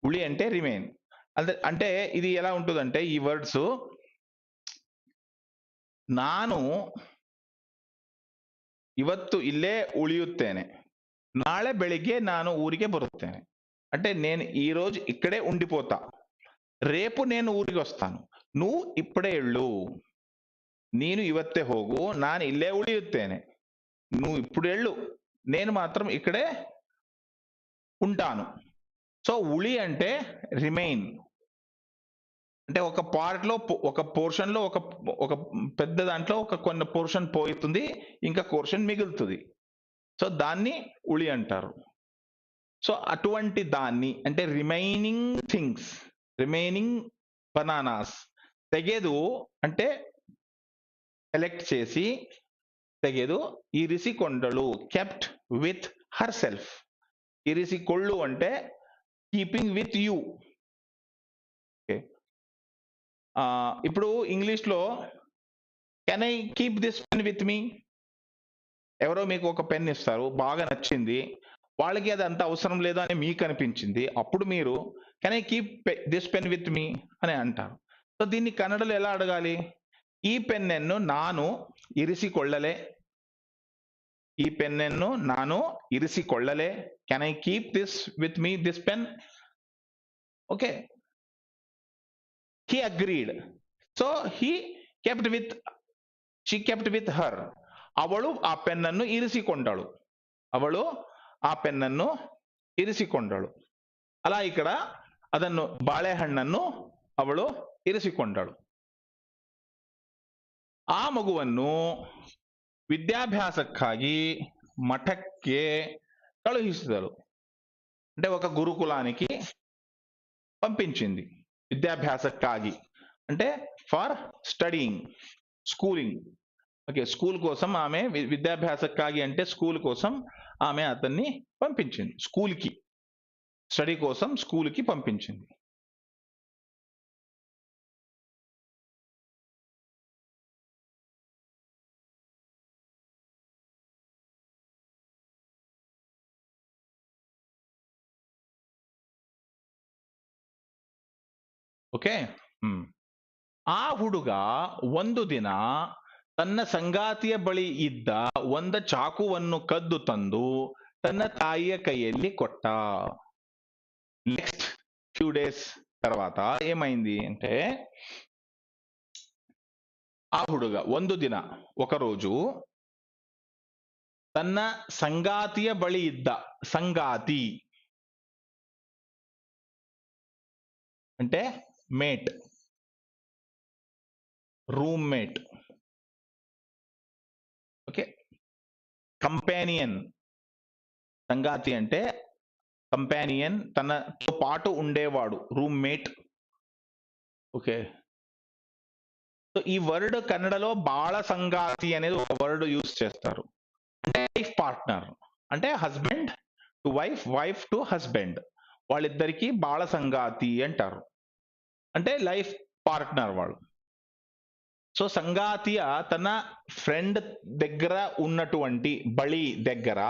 ఉళి అంటే రిమైన్. అంటే ఇది ఎలా ఉంటుందంటే ఈ వర్డ్స్, ನಾನು ಇವತ್ತು ಇಲ್ಲೇ ಉಳಿಯುತ್ತೇನೆ, ನಾಳೆ ಬೆಳಿಗ್ಗೆ ನಾನು ಊರಿಗೆ ಬರುತ್ತೇನೆ. అంటే నేను ఈ రోజు ఇక్కడే ఉండిపోతా, రేపు నేను ఊరికి వస్తాను, నువ్వు ఇప్పుడే వెళ్ళు. ನೀನು ಇವತ್ತೇ ಹೋಗು, ನಾನು ಇಲ್ಲೇ ಉಳಿಯುತ್ತೇನೆ, నువ్వు ఇప్పుడు వెళ్ళు, నేను మాత్రం ఇక్కడే ఉంటాను. సో ఉళి అంటే రిమైన్, అంటే ఒక పార్ట్ లో, ఒక పోర్షన్ లో, ఒక పెద్ద దాంట్లో ఒక కొన్ని పోర్షన్ పోతుంది, ఇంకా పోర్షన్ మిగులుతుంది. సో దాన్ని ఉళి అంటారు. సో అటువంటి దాన్ని అంటే రిమైనింగ్ థింగ్స్, రిమైనింగ్ బనానాస్. తెగేదు అంటే సెలెక్ట్ చేసి, తెగేదు. ఇరిసికొండಳು kept with herself. ఇరిసికొళ్ళు అంటే కీపింగ్ విత్ యూ. ఇప్పుడు ఇంగ్లీష్ లో can I keep this pen with me, ఎవరో మీకు ఒక పెన్ ఇస్తారు, బాగా నచ్చింది, వాళ్ళకి అది అంత అవసరం లేదు అని మీకు అనిపించింది, అప్పుడు మీరు can I keep this pen with me అని అంటారు. సో దీన్ని కన్నడలో ఎలా అడగాలి, ఈ పెన్నెన్ను నాను ఇరిసికొಳ್ಳలే, ఈ పెన్నెన్ను నాను ఇరిసికొಳ್ಳలే, can I keep this with me, this pen. Okay, he agreed, so she kept with her. ಅವಳು ಆ ಪೆನ್ನನ್ನು ಇರಿಸಿಕೊಂಡಳು, ಅವಳು ಆ ಪೆನ್ನನ್ನು ಇರಿಸಿಕೊಂಡಳು. ಅಲ್ಲ, ಈ ಕಡೆ ಅದನ್ನು ಬಾಳೆಹಣ್ಣನ್ನು ಅವಳು ಇರಿಸಿಕೊಂಡಳು. ఆ మగుವನ್ನು విద్యాభ్యాసక్కాಗಿ మఠಕ್ಕೆ కಳುహిಸಿದಳು. అంటే ఒక గురుకులానికి పంపించింది విద్యాభ్యాసక్కాగి, అంటే for studying, schooling. Okay, school కోసం ఆమె, విద్యాభ్యాసక్కాగి అంటే స్కూల్ కోసం ఆమె అతన్ని పంపించింది, స్కూల్కి, స్టడీ కోసం స్కూల్కి పంపించింది. ಓಕೆ. ಆ ಹುಡುಗ ಒಂದು ದಿನ ತನ್ನ ಸಂಗಾತಿಯ ಬಳಿ ಇದ್ದ ಒಂದು ಚಾಕುವನ್ನು ಕದ್ದು ತಂದು ತನ್ನ ತಾಯಿಯ ಕೈಯಲ್ಲಿ ಕೊಟ್ಟ. నెక్స్ట్ ఫ్యూ డేస్ తర్వాత ఏమైంది అంటే, ఆ ಹುಡುಗ ಒಂದು ದಿನ, ఒకరోజు, తన సంగాతియ బಳಿ ఇద్ద, సంగాతి అంటే మేట్, రూమ్మేట్. Okay, companion. సంగాతి అంటే కంపానియన్, తనతో పాటు ఉండేవాడు, రూమ్మేట్. ఓకే, సో ఈ వర్డ్ కన్నడలో బాల సంగాతి అనేది ఒక వర్డ్ యూస్ చేస్తారు. అంటే లైఫ్ పార్ట్నర్, అంటే husband to wife, wife to husband, వాళ్ళిద్దరికి బాల సంగాతి అంటారు, అంటే లైఫ్ పార్ట్నర్ వాళ్ళు. సో సంగాతియ తన ఫ్రెండ్ దగ్గర ఉన్నటువంటి, బళి దగ్గర,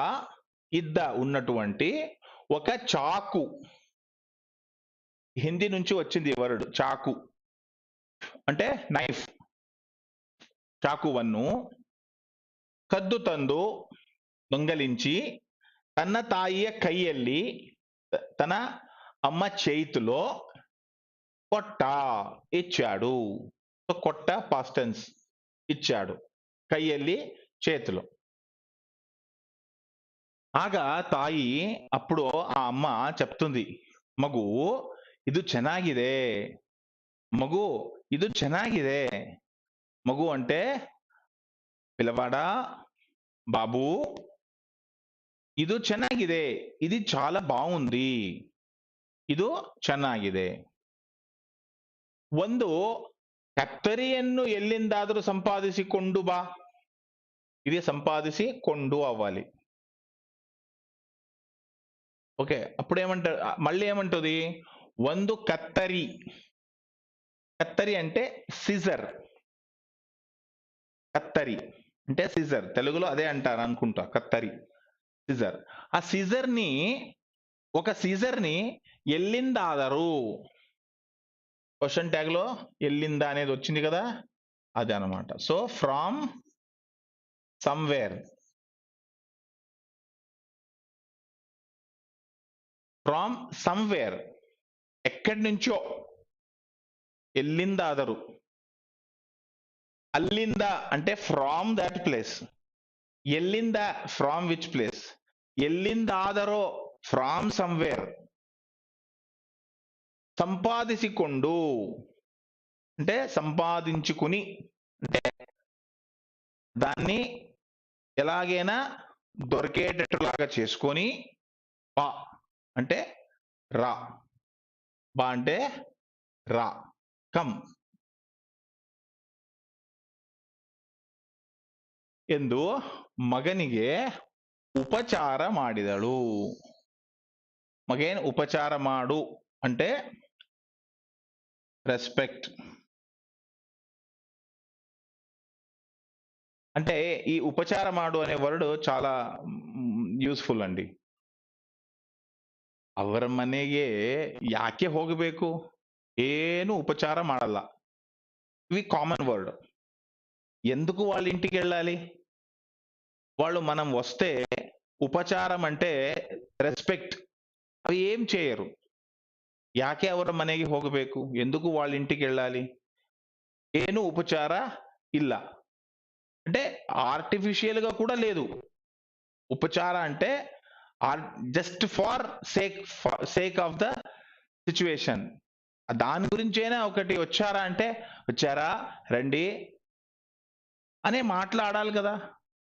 ఇద్ద ఉన్నటువంటి ఒక చాకు, హిందీ నుంచి వచ్చింది ఈ వర్డ్ చాకు అంటే నైఫ్, చాకుವನ್ನು కద్దు ತಂದು, దొంగలించి, తన తాయియ కైಯಲ್ಲಿ, తన అమ్మ చేతిలో, కొట్ట, ఇచ్చాడు. కొట్ట పాస్ట్ టెన్స్, ఇచ్చాడు, కైಯಲ್ಲಿ, చేతిలో. ఆಗ తాయి, అప్పుడు ఆ అమ్మ చెప్తుంది, మగు ಇದು ಚೆನ್ನಾಗಿದೆ, మగు ಇದು ಚೆನ್ನಾಗಿದೆ. మగు అంటే పిల్లవాడా, బాబు, ಇದು ಚೆನ್ನಾಗಿದೆ, ఇది చాలా బాగుంది, ಇದು ಚೆನ್ನಾಗಿದೆ. ಒಂದು ಕತ್ತರಿಯನ್ನು ఎల్లిందాದರೂ సంపాదిಸಿಕೊಂಡು బా, ఇది సంపాదిసికొండు అవ్వాలి. ఓకే, అప్పుడు ఏమంటారు, మళ్ళీ ఏమంటుంది, ಒಂದು కత్తరి. కత్తరి అంటే సిజర్, కత్తరి అంటే సిజర్, తెలుగులో అదే అంటారు అనుకుంటా, కత్తరి, సిజర్. ఆ సిజర్ ని, ఒక సిజర్ ని ఎల్లిందాదరు, క్వశ్చన్ ట్యాగ్ లో ఎల్లిందా అనేది వచ్చింది కదా, అదే అనమాట. So from somewhere, from somewhere, ఎక్కడి నుంచో, ఎల్లిందాదరు. అల్లింద అంటే ఫ్రామ్ దట్ ప్లేస్, ఎల్లింద ఫ్రామ్ విచ్ ప్లేస్, ఎల్లిందాదరో ఫ్రామ్ సమ్వేర్. సంపాదిసికొండు అంటే సంపాదించుకుని, అంటే దాన్ని ఎలాగైనా దొరికేటట్టులాగా చేసుకొని, బా అంటే రా, బా అంటే రా, కమ్ ಎಂದು ಮಗನಿಗೆ ಉಪಚಾರ ಮಾಡಿದಳು. ಮಗೇನ್ ಉಪಚಾರ ಮಾಡು అంటే రెస్పెక్ట్. అంటే ఈ ఉపచార మాడు అనే వర్డ్ చాలా ಯೂಸ್ಫುಲ್ ಅಂడి. ಅವರ ಮನೆಗೆ ಯಾಕೆ ಹೋಗಬೇಕು, ಏನು ఉపచాರ ಮಾಡಲ್ಲ, ఇవి కామన్ వర్డ్. ఎందుకు వాళ్ళ ఇంటికి వెళ్ళాలి, వాళ్ళు మనం వస్తే ఉపచారం అంటే రెస్పెక్ట్, అవి ఏం చేయరు. ಯಾಕೆ ಅವರ ಮನೆಗೆ ಹೋಗಬೇಕು, ఎందుకు వాళ్ళ ఇంటికి వెళ్ళాలి, ಏನು ఉపచార ಇಲ್ಲ, అంటే ఆర్టిఫిషియల్ గా కూడా లేదు. ఉపచార అంటే just for sake of the situation. దాని గురించైనా ఒకటి వచ్చారా అంటే వచ్చారా రండి అనే మాట్లాడాలి కదా.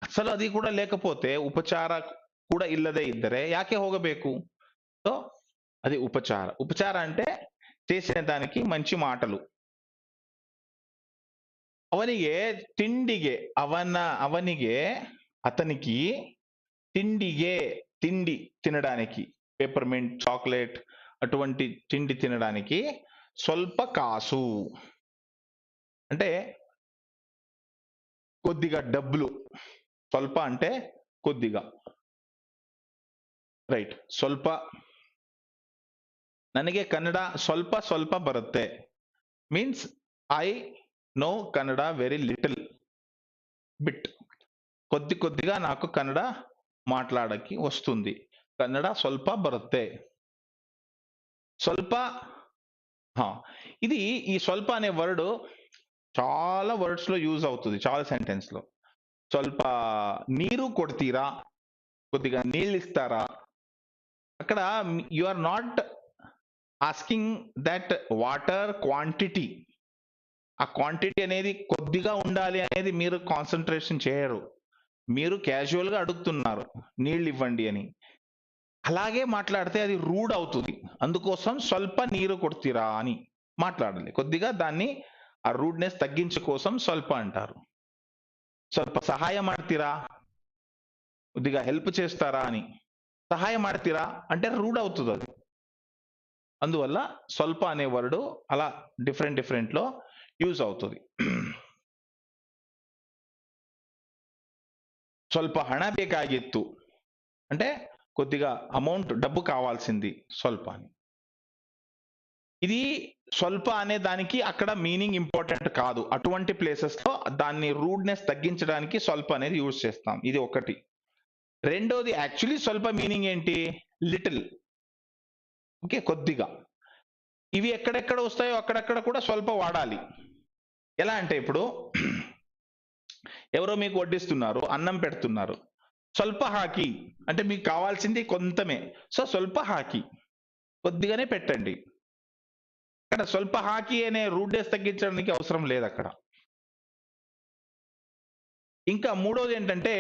అసలు అది కూడా లేకపోతే ఉపచార కూడా ఇಲ್ಲದೆ ఇద్దరే ಯಾಕೆ ಹೋಗಬೇಕು. సో అది ఉపచార. ఉపచార అంటే చేసిన దానికి మంచి మాటలు. ಅವನಿಗೆ ತಿಂಡಿಗೆ ಅವನಿಗೆ అతనికి తిండిగే తిండి తినడానికి పేపర్మెంట్ చాక్లెట్ అటువంటి తిండి తినడానికి స్వల్ప కాసు అంటే కొద్దిగా డబ్బులు. స్వల్ప అంటే కొద్దిగా, రైట్. స్వల్ప, ನನಗೆ ಕನ್ನಡ ಸ್ವಲ್ಪ ಸ್ವಲ್ಪ ಬರುತ್ತೆ means I know Kannada very little bit. కొద్దిగా నాకు కన్నడ మాట్లాడకి వస్తుంది. కన్నడ స్వల్ప బರುತ್ತೆ. స్వల్ప, ఇది ఈ స్వల్ప అనే వర్డ్ చాలా వర్డ్స్ లో యూజ్ అవుతుంది, చాలా సెంటెన్స్ లో. స్వల్ప నీరు కొడతీరా, కొద్దిగా నీళ్ళు ఇస్తారా. అక్కడ you are not asking that water quantity. ఆ క్వాంటిటీ అనేది కొద్దిగా ఉండాలి అనేది మీరు కాన్సన్ట్రేషన్ చేయరు. మీరు క్యాజువల్ గా అడుగుతున్నారు నీళ్ళు ఇవ్వండి అని. అలాగే మాట్లాడితే అది రూడ్ అవుతుంది. అందుకోసం స్వల్ప నీరు కొడతీరా అని మాట్లాడాలి. కొద్దిగా దాన్ని ఆ రూడ్నెస్ తగ్గించే కోసం స్వల్ప అంటారు. స్వల్ప సహాయం ಮಾಡ್ತೀರಾ, కొద్దిగా హెల్ప్ చేస్తారా అని. సహాయం ಮಾಡ್ತೀರಾ అంటే రూడ్ అవుతుంది అది. అందువల్ల స్వల్ప అనే వర్డ్ అలా డిఫరెంట్ లో యూజ్ అవుతుంది. స్వల్ప హణ ಬೇಕಾಗಿತ್ತು అంటే కొద్దిగా అమౌంట్ డబ్బు కావాల్సింది స్వల్ప అని. ఇది స్వల్ప అనే దానికి అక్కడ మీనింగ్ ఇంపార్టెంట్ కాదు. అటువంటి ప్లేసెస్ లో దాన్ని రూడ్నెస్ తగ్గించడానికి స్వల్ప అనేది యూజ్ చేస్తాం. ఇది ఒకటి. రెండోది యాక్చువల్లీ స్వల్ప మీనింగ్ ఏంటి, లిటిల్. ఓకే, కొద్దిగా. ఇవి ఎక్కడెక్కడ వస్తాయో అక్కడక్కడ కూడా స్వల్ప వాడాలి. ఎలా అంటే ఇప్పుడు ఎవరో మీకు వడ్డిస్తున్నారు, అన్నం పెడుతున్నారు, స్వల్ప హాకి అంటే మీకు కావాల్సింది కొంతమే, సో స్వల్ప హాకి కొద్దిగానే పెట్టండి. అక్కడ స్వల్ప హాకి అనే రూడ్నెస్ తగ్గించడానికి అవసరం లేదు అక్కడ. ఇంకా మూడోది ఏంటంటే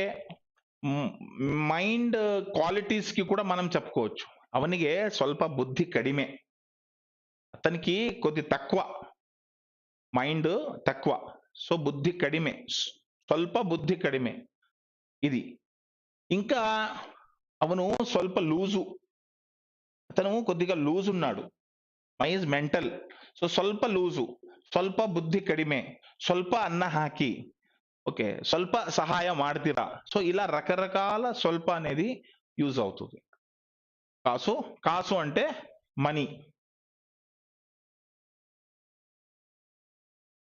మైండ్ క్వాలిటీస్ కి కూడా మనం చెప్పుకోవచ్చు. అవనిಗೆ స్వల్ప బుద్ధి కడిమే, అతనికి కొద్ది తక్కువ, మైండ్ తక్కువ, సో బుద్ధి కడిమే, స్వల్ప బుద్ధి కడిమే ఇది. ఇంకా అవను స్వల్ప లూజు, అతను కొద్దిగా లూజ్ ఉన్నాడు, మైజ్ మెంటల్, సో స్వల్ప లూజు, స్వల్ప బుద్ధి కడిమే, స్వల్ప అన్న ಹಾಕಿ, ఓకే స్వల్ప సహాయం ಮಾಡ್ತೀರಾ. సో ఇలా రకరకాల స్వల్ప అనేది యూజ్ అవుతుంది. కాసు, కాసు అంటే మనీ,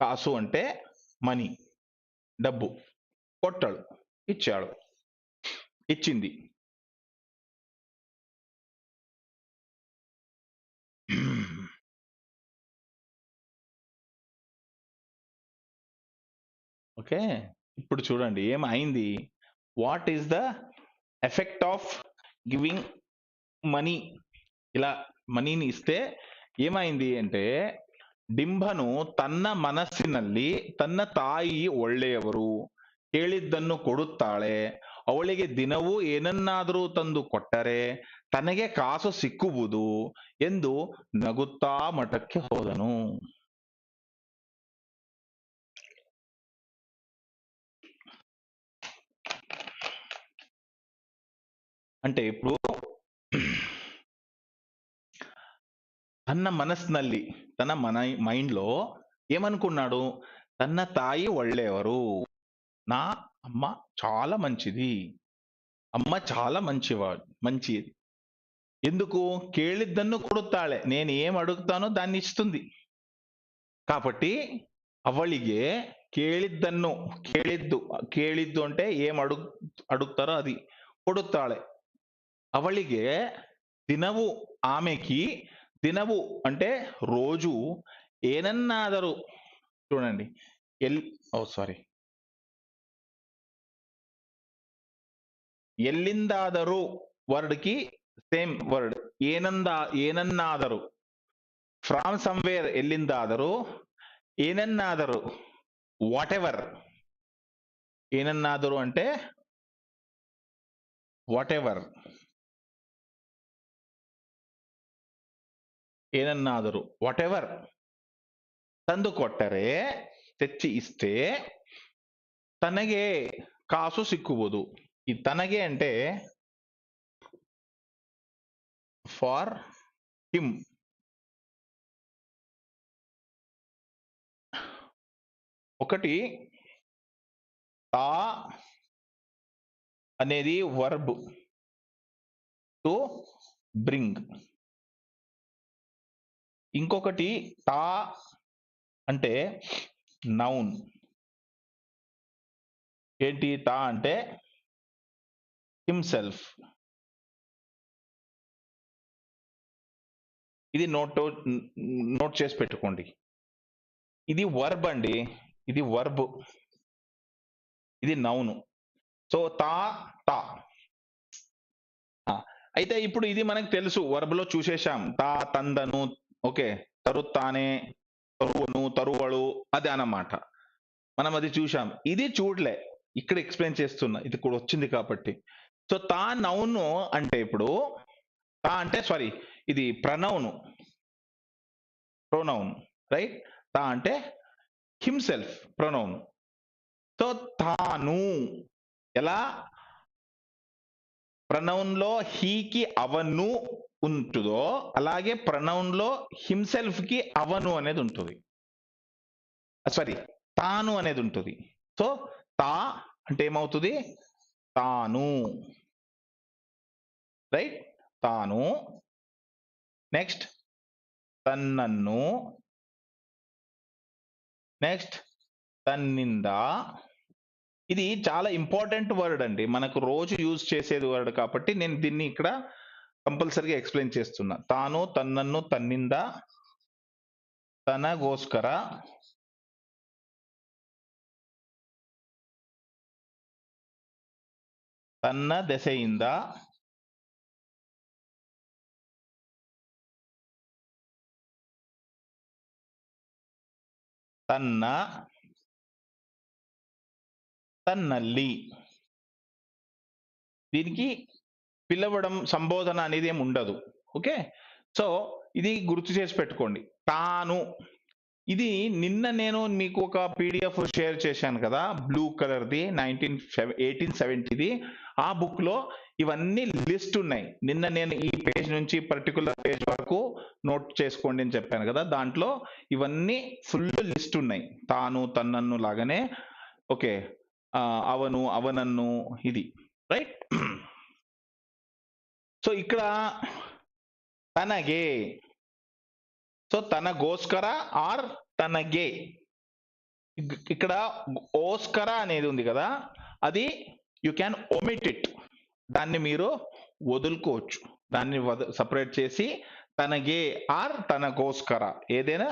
కాసు అంటే మనీ డబ్బు. కొట్టాడు, ఇచ్చాడు, ఇచ్చింది. ఓకే, ఇప్పుడు చూడండి ఏమైంది. What is the effect of giving money. ఇలా మనీని ఇస్తే ఏమైంది అంటే ಡಿಂಬನು ತನ್ನ ಮನಸ್ಸಿನಲ್ಲಿ ತನ್ನ ತಾಯಿ ಒಳ್ಳೆಯವರು, ಕೇಳಿದ್ದನ್ನು ಕೊಡುತ್ತಾಳೆ, ಅವಳಿಗೆ ದಿನವೂ ಏನನ್ನಾದರೂ ತಂದು ಕೊಟ್ಟರೆ ತನಗೆ ಕಾಸು ಸಿಕ್ಕುವುದು ಎಂದು ನಗುತ್ತಾ ಮಠಕ್ಕೆ ಹೋದನು. అంటే ఇప్పుడు తన మనస్సుನಲ್ಲಿ తన మైండ్ లో ఏమనుకున్నాడు, తన తాయి ఒళ్ళేవారు, నా అమ్మ చాలా మంచిది, అమ్మ చాలా మంచిది. ఎందుకు, కేಳಿದ್ದನ್ನು ಕೊಡುತ್ತಾಳೆ, నేను ఏం అడుగుతానో దాన్ని ఇస్తుంది. కాబట్టి ಅವಳಿಗೆ ಕೇಳಿದ್ದನ್ನು, ಕೇಳಿದ್ದು అంటే ఏం అడుగుతారో అది, కొడుతాಳೆ. అవళిగే దినవు, ఆమెకి దినవు అంటే రోజు, ఏనన్నాదరు చూడండి సారీ, ఎల్లిందాదరు వర్డ్ కి సేమ్ వర్డ్, ఏనన్నాదరు, ఫ్రామ్ సమ్వేర్ ఎల్లిందాదరు, ఏనన్నాదరు వాట్ ఎవర్. ఏనన్నాదరు అంటే వాట్ ఎవర్, ಏನನ್ನಾದರೂ ವಾಟ್ ఎవర్ ತಂದು ಕೊಟ್ಟರೆ, తెచ్చి ఇస్తే, తనగే కాసు సిక్కుವುದು. ఈ తనగే అంటే ఫార్ హిమ్. ఒకటి తా అనేది వర్బ్ టు బ్రింగ్, ఇంకొకటి తా అంటే నౌన్. ఏంటి తా అంటే హిమ్సెల్ఫ్. ఇది నోట్ చేసి పెట్టుకోండి. ఇది వర్బ్ అండి, ఇది వర్బ్, ఇది నౌను. సో తా తా. అయితే ఇప్పుడు ఇది మనకు తెలుసు, వర్బ్ లో చూసేశాం. తా తందను, ఓకే, తరుత్తానే, తరువును, తరువಳು, అది అన్నమాట. మనం అది చూసాం. ఇది చూడలే, ఇక్కడ ఎక్స్ప్లెయిన్ చేస్తున్నా, ఇది కూడా వచ్చింది కాబట్టి. సో తా నౌను అంటే ఇప్పుడు తా అంటే సారీ, ఇది ప్రొనౌన్, రైట్. తా అంటే హిమ్సెల్ఫ్, ప్రొనౌన్. సో తాను ఎలా ప్రొనౌన్ లో హీకి అవను ఉంటుందో, అలాగే ప్రొనౌన్ లో హిమ్సెల్ఫ్ కి అవను అనేది ఉంటుంది, సారీ తాను అనేది ఉంటుంది. సో తా అంటే ఏమవుతుంది, తాను, రైట్, తాను. నెక్స్ట్ తన్నన్ను, నెక్స్ట్ తన్నింద. ఇది చాలా ఇంపార్టెంట్ వర్డ్ అండి, మనకు రోజు యూజ్ చేసేది వర్డ్ కాబట్టి నేను దీన్ని ఇక్కడ కంపల్సరీగా ఎక్స్ప్లెయిన్ చేస్తున్నా. తాను, తన్నన్ను, తన్నింద, తనಗೋಸ್ಕರ, ತನ್ನ ದೆಸೆಯಿಂದ, తన్న, తన్నల్లి. దీనికి పిలవడం, సంబోధన అనేది ఏమి ఉండదు. ఓకే, సో ఇది గుర్తు చేసి పెట్టుకోండి. తాను, ఇది నిన్న నేను మీకు ఒక పీడిఎఫ్ షేర్ చేశాను కదా, బ్లూ కలర్ది, 1870ది. ఆ బుక్ లో ఇవన్నీ లిస్ట్ ఉన్నాయి. నిన్న నేను ఈ పేజ్ నుంచి పర్టికులర్ పేజ్ వరకు నోట్ చేసుకోండి అని చెప్పాను కదా, దాంట్లో ఇవన్నీ ఫుల్ లిస్ట్ ఉన్నాయి. తాను, తన్నన్ను లాగానే, ఓకే, అవను, అవనన్ను, ఇది రైట్. సో ఇక్కడ తనగే, సో తనಗೋಸ್ಕರ ఆర్ తనగే. ఇక్కడ ఓస్కర అనేది ఉంది కదా, అది యు క్యాన్ ఒమిట్ ఇట్, దాన్ని మీరు వదులుకోవచ్చు, దాన్ని సపరేట్ చేసి తనగే ఆర్ తనಗೋಸ್ಕರ, ఏదైనా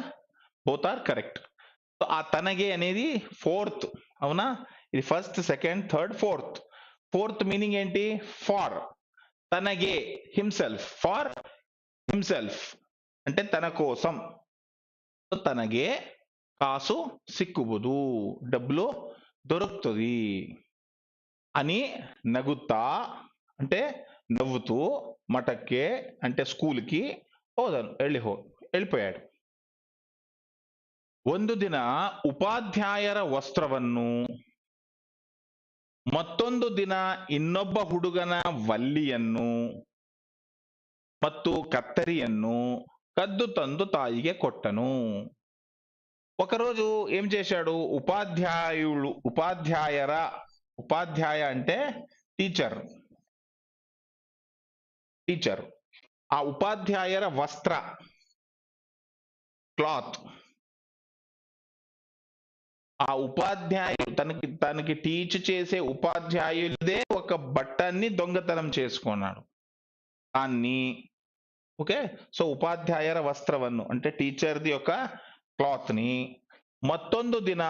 బోత్ ఆర్ కరెక్ట్. సో ఆ తనగే అనేది ఫోర్త్, అవునా, ఇది first, second, third, fourth. Fourth meaning ఏంటి, ఫార్. తనగే హిమ్సెల్ఫ్, ఫార్ హిమ్సెల్ఫ్ అంటే తన కోసం. తనగే కాసు సిక్కుವುದು, డబ్బులు దొరుకుతుంది అని, నగుత్తా అంటే నవ్వుతూ, మటక్కే అంటే స్కూల్కి ಹೋದನು, వెళ్ళిపోయాడు. ಒಂದು ದಿನ ಉಪಾಧ್ಯಾಯರ ವಸ್ತ್ರವನ್ನು, ಮತ್ತೊಂದು ದಿನ ಇನ್ನೊಬ್ಬ ಹುಡುಗನ ವಲ್ಲಿಯನ್ನು ಮತ್ತು ಕತ್ತರಿಯನ್ನು కద్దు ತಂದು తాయిಗೆ కొట్టను. ఒకరోజు ఏం చేశాడు, ఉపాధ్యాయ అంటే టీచర్, ఆ ఉపాధ్యాయర వస్త్ర, క్లాత్, ఆ ఉపాధ్యాయులు తనకి టీచ్ చేసే ఉపాధ్యాయులదే ఒక బట్టని దొంగతనం చేసుకున్నాడు. దాన్ని ఓకే. సో ಉಪಾಧ್ಯಾಯರ ವಸ್ತ್ರವನ್ನು అంటే టీచర్ది యొక్క క్లాత్ ని మತ್ತొంದು ದಿನ,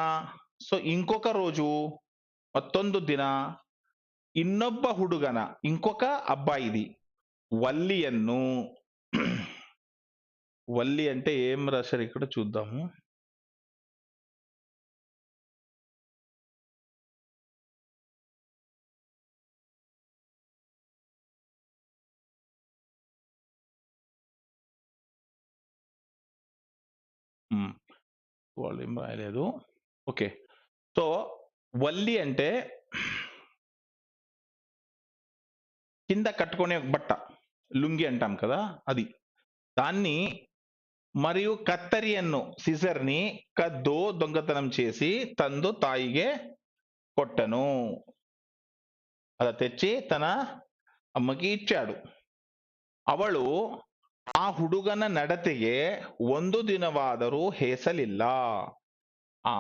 సో ఇంకొక రోజు, మತ್ತొంದು ದಿನ ಇನ್ನೊಬ್ಬ ಹುಡುಗನ, ఇంకొక అబ్బాయిది వల్లిಯನ್ನು వల్లి అంటే ఏం రాశారు ఇక్కడ చూద్దాము. వాళ్ళు ఏం రాయలేదు. ఓకే. సో వల్లి అంటే కింద కట్టుకునే బట్ట, లుంగి అంటాం కదా అది. దాన్ని మరియు కత్తరిಯನ್ನು సిజర్ ని కద్దు దొంగతనం చేసి ತಂದು ತಾಯಿಗೆ కొట్టను. అలా తెచ్చి తన అమ్మకి ఇచ్చాడు. ಅವಳು ಆ ಹುಡುಗನ ನಡತೆಗೆ ಒಂದು ದಿನವಾದರೂ ಹೇಸಲಿಲ್ಲ. ಆ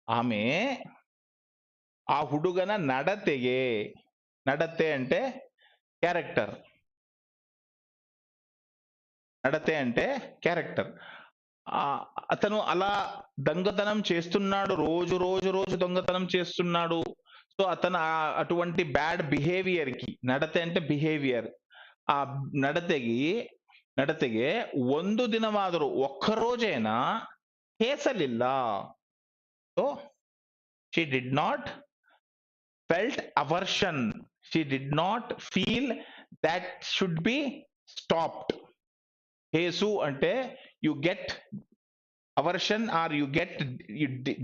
ఆమె ఆ ಹುಡುಗನ నడತೆಗೆ, నడತೆ అంటే క్యారెక్టర్, నడతే అంటే క్యారెక్టర్. అతను అలా దొంగతనం చేస్తున్నాడు, రోజు రోజు రోజు దొంగతనం చేస్తున్నాడు. సో అతను అటువంటి బ్యాడ్ బిహేవియర్ కి, నడతే అంటే బిహేవియర్, ఆ నడತೆಗೆ ಒಂದು ದಿನವಾದರೂ, ఒక్క రోజైనా ಹೇಸಲಿಲ್ಲ. So she did not felt aversion, she did not feel that should be stopped. హేసు అంటే you get aversion or you get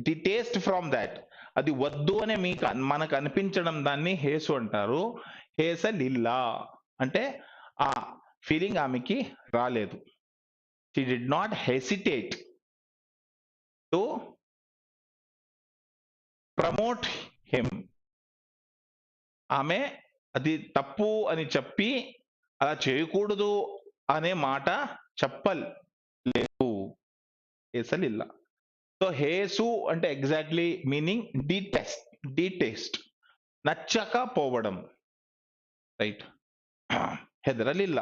detached from that. అది వద్దు అనే మనకు అనిపించడం దాన్ని హేసు అంటారు. హేసలిల్లా అంటే ఆ ఫీలింగ్ ఆమెకి రాలేదు. she did not hesitate to promote him. ఆమె అది తప్పు అని చెప్పి అలా చేయకూడదు అనే మాట చెప్పలేదు. హేసలిల్లా. సో హేసు అంటే ఎగ్జాక్ట్లీ మీనింగ్ డిటెస్ట్, నచ్చకపోవడం, రైట్. హెదరలిల్ల,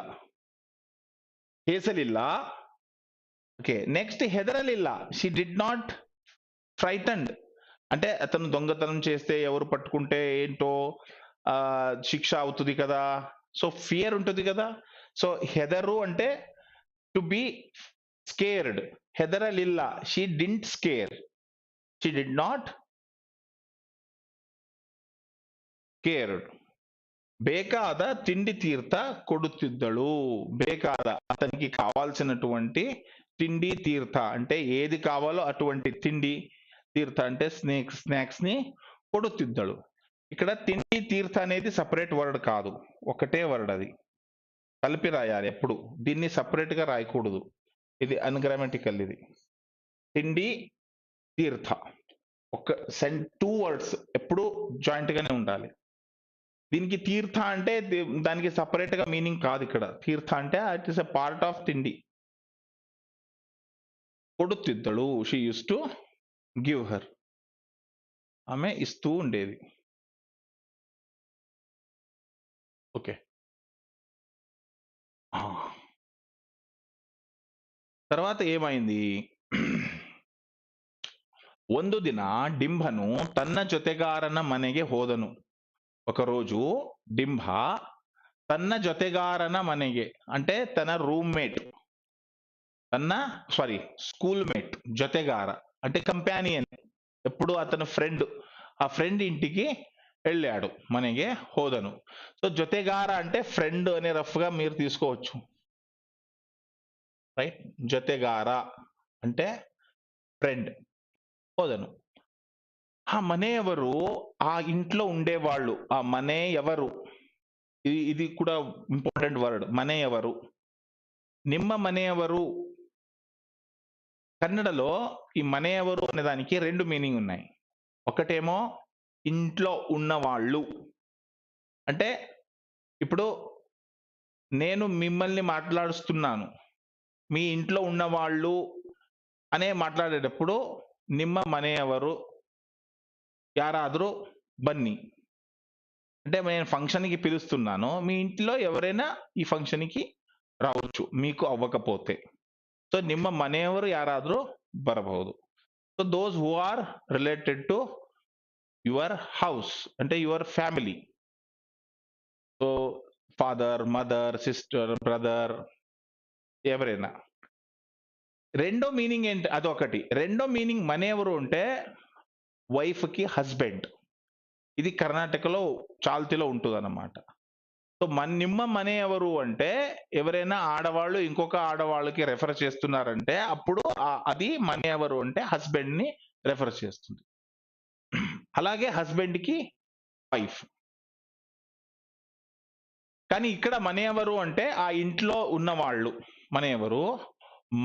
హేసలిల్ల. ఓకే, నెక్స్ట్ హెదరలిల్ల. షీ డిడ్ నాట్ ఫ్రైటన్డ్ అంటే అతను దొంగతనం చేస్తే ఎవరు పట్టుకుంటే ఏంటో శిక్ష అవుతుంది కదా, సో ఫియర్ ఉంటుంది కదా. సో హెదరు అంటే టు బి స్కేర్డ్. హెదరలిల్ల, she didn't scare, she did not scared. ಬೇಕಾದ తిండి తీర్థ కొడుతిద్దಳು. ಬೇಕಾದ అతనికి కావాల్సినటువంటి తిండి తీర్థ అంటే ఏది కావాలో అటువంటి తిండి, తీర్థ అంటే స్నాక్స్ ని కొడుతిద్దಳು. ఇక్కడ తిండి తీర్థ అనేది సపరేట్ వర్డ్ కాదు, ఒకటే వర్డ్, అది కలిపి రాయాలి ఎప్పుడు. దీన్ని సపరేట్ గా రాయకూడదు, ఇది అన్గ్రామటికల్. ఇది తిండి తీర్థ ఒక టూ వర్డ్స్ ఎప్పుడు జాయింట్ గానే ఉండాలి. దీనికి తీర్థ అంటే దానికి సపరేట్ గా మీనింగ్ కాదు. ఇక్కడ తీర్థ అంటే it is a part of తిండి. కొడుతిద్దಳು, she use to give her, ఆమె ఇస్తూ ఉండేది. ఓకే. తర్వాత ఏమైంది? ಒಂದು ದಿನ డింభను తన జೊತೆಗಾರನ ಮನೆಗೆ ಹೋದನು. ఒకరోజు డింభ తన జೊತೆಗಾರನ మನೆಗೆ అంటే తన రూమ్మేట్, స్కూల్ మేట్, జొతెగార అంటే కంపానియన్, ఎప్పుడు అతను ఫ్రెండ్, ఆ ఫ్రెండ్ ఇంటికి వెళ్ళాడు. మనకి హోదను. సో జొతెగార అంటే ఫ్రెండ్ అనే రఫ్ గా మీరు తీసుకోవచ్చు, రైట్. జొతెగార అంటే ఫ్రెండ్. హోదను. ఆ మನೆಯವರು, ఆ ఇంట్లో ఉండేవాళ్ళు, ఆ మನೆಯವರು, ఇది కూడా ఇంపార్టెంట్ వర్డ్, మನೆಯವರು. ನಿಮ್ಮ ಮನೆಯವರು, కన్నడలో ఈ మನೆయವರು అనే దానికి రెండు మీనింగ్ ఉన్నాయి. ఒకటేమో ఇంట్లో ఉన్నవాళ్ళు, అంటే ఇప్పుడు నేను మిమ్మల్ని మాట్లాడుస్తున్నాను, మీ ఇంట్లో ఉన్నవాళ్ళు అనే మాట్లాడేటప్పుడు ನಿಮ್ಮ ಮನೆಯವರು యారాದರೂ బన్నీ అంటే నేను ఫంక్షన్కి పిలుస్తున్నాను, మీ ఇంట్లో ఎవరైనా ఈ ఫంక్షన్కి ರಾవచ్చు మీకు ಅవ్వకపోతే. ಸೊ ನಿಮ್ಮ ಮನೆಯವರು ಯಾರಾದರೂ ಬರಬಹುದು. So those who are related to your house అంటే your family. So father, mother, sister, brother ఎవరైనా. రెండో మీనింగ్ ఏంటి, అదొకటి. రెండో మీనింగ్ మನೆಯವರು అంటే వైఫ్ కి హస్బెండ్. ఇది కర్ణాటకలో చాల్తిలో ఉంటుందన్నమాట. సో ನಿಮ್ಮ మನೆయವರು అంటే ఎవరైనా ఆడవాళ్ళు ఇంకొక ఆడవాళ్ళకి రెఫర్ చేస్తున్నారంటే అప్పుడు అది మನೆయವರು అంటే హస్బెండ్ ని రెఫర్ చేస్తుంది. అలాగే హస్బెండ్ కి వైఫ్. కానీ ఇక్కడ ಮನೆಯವರು అంటే ఆ ఇంట్లో ఉన్నవాళ్ళు ಮನೆಯವರು.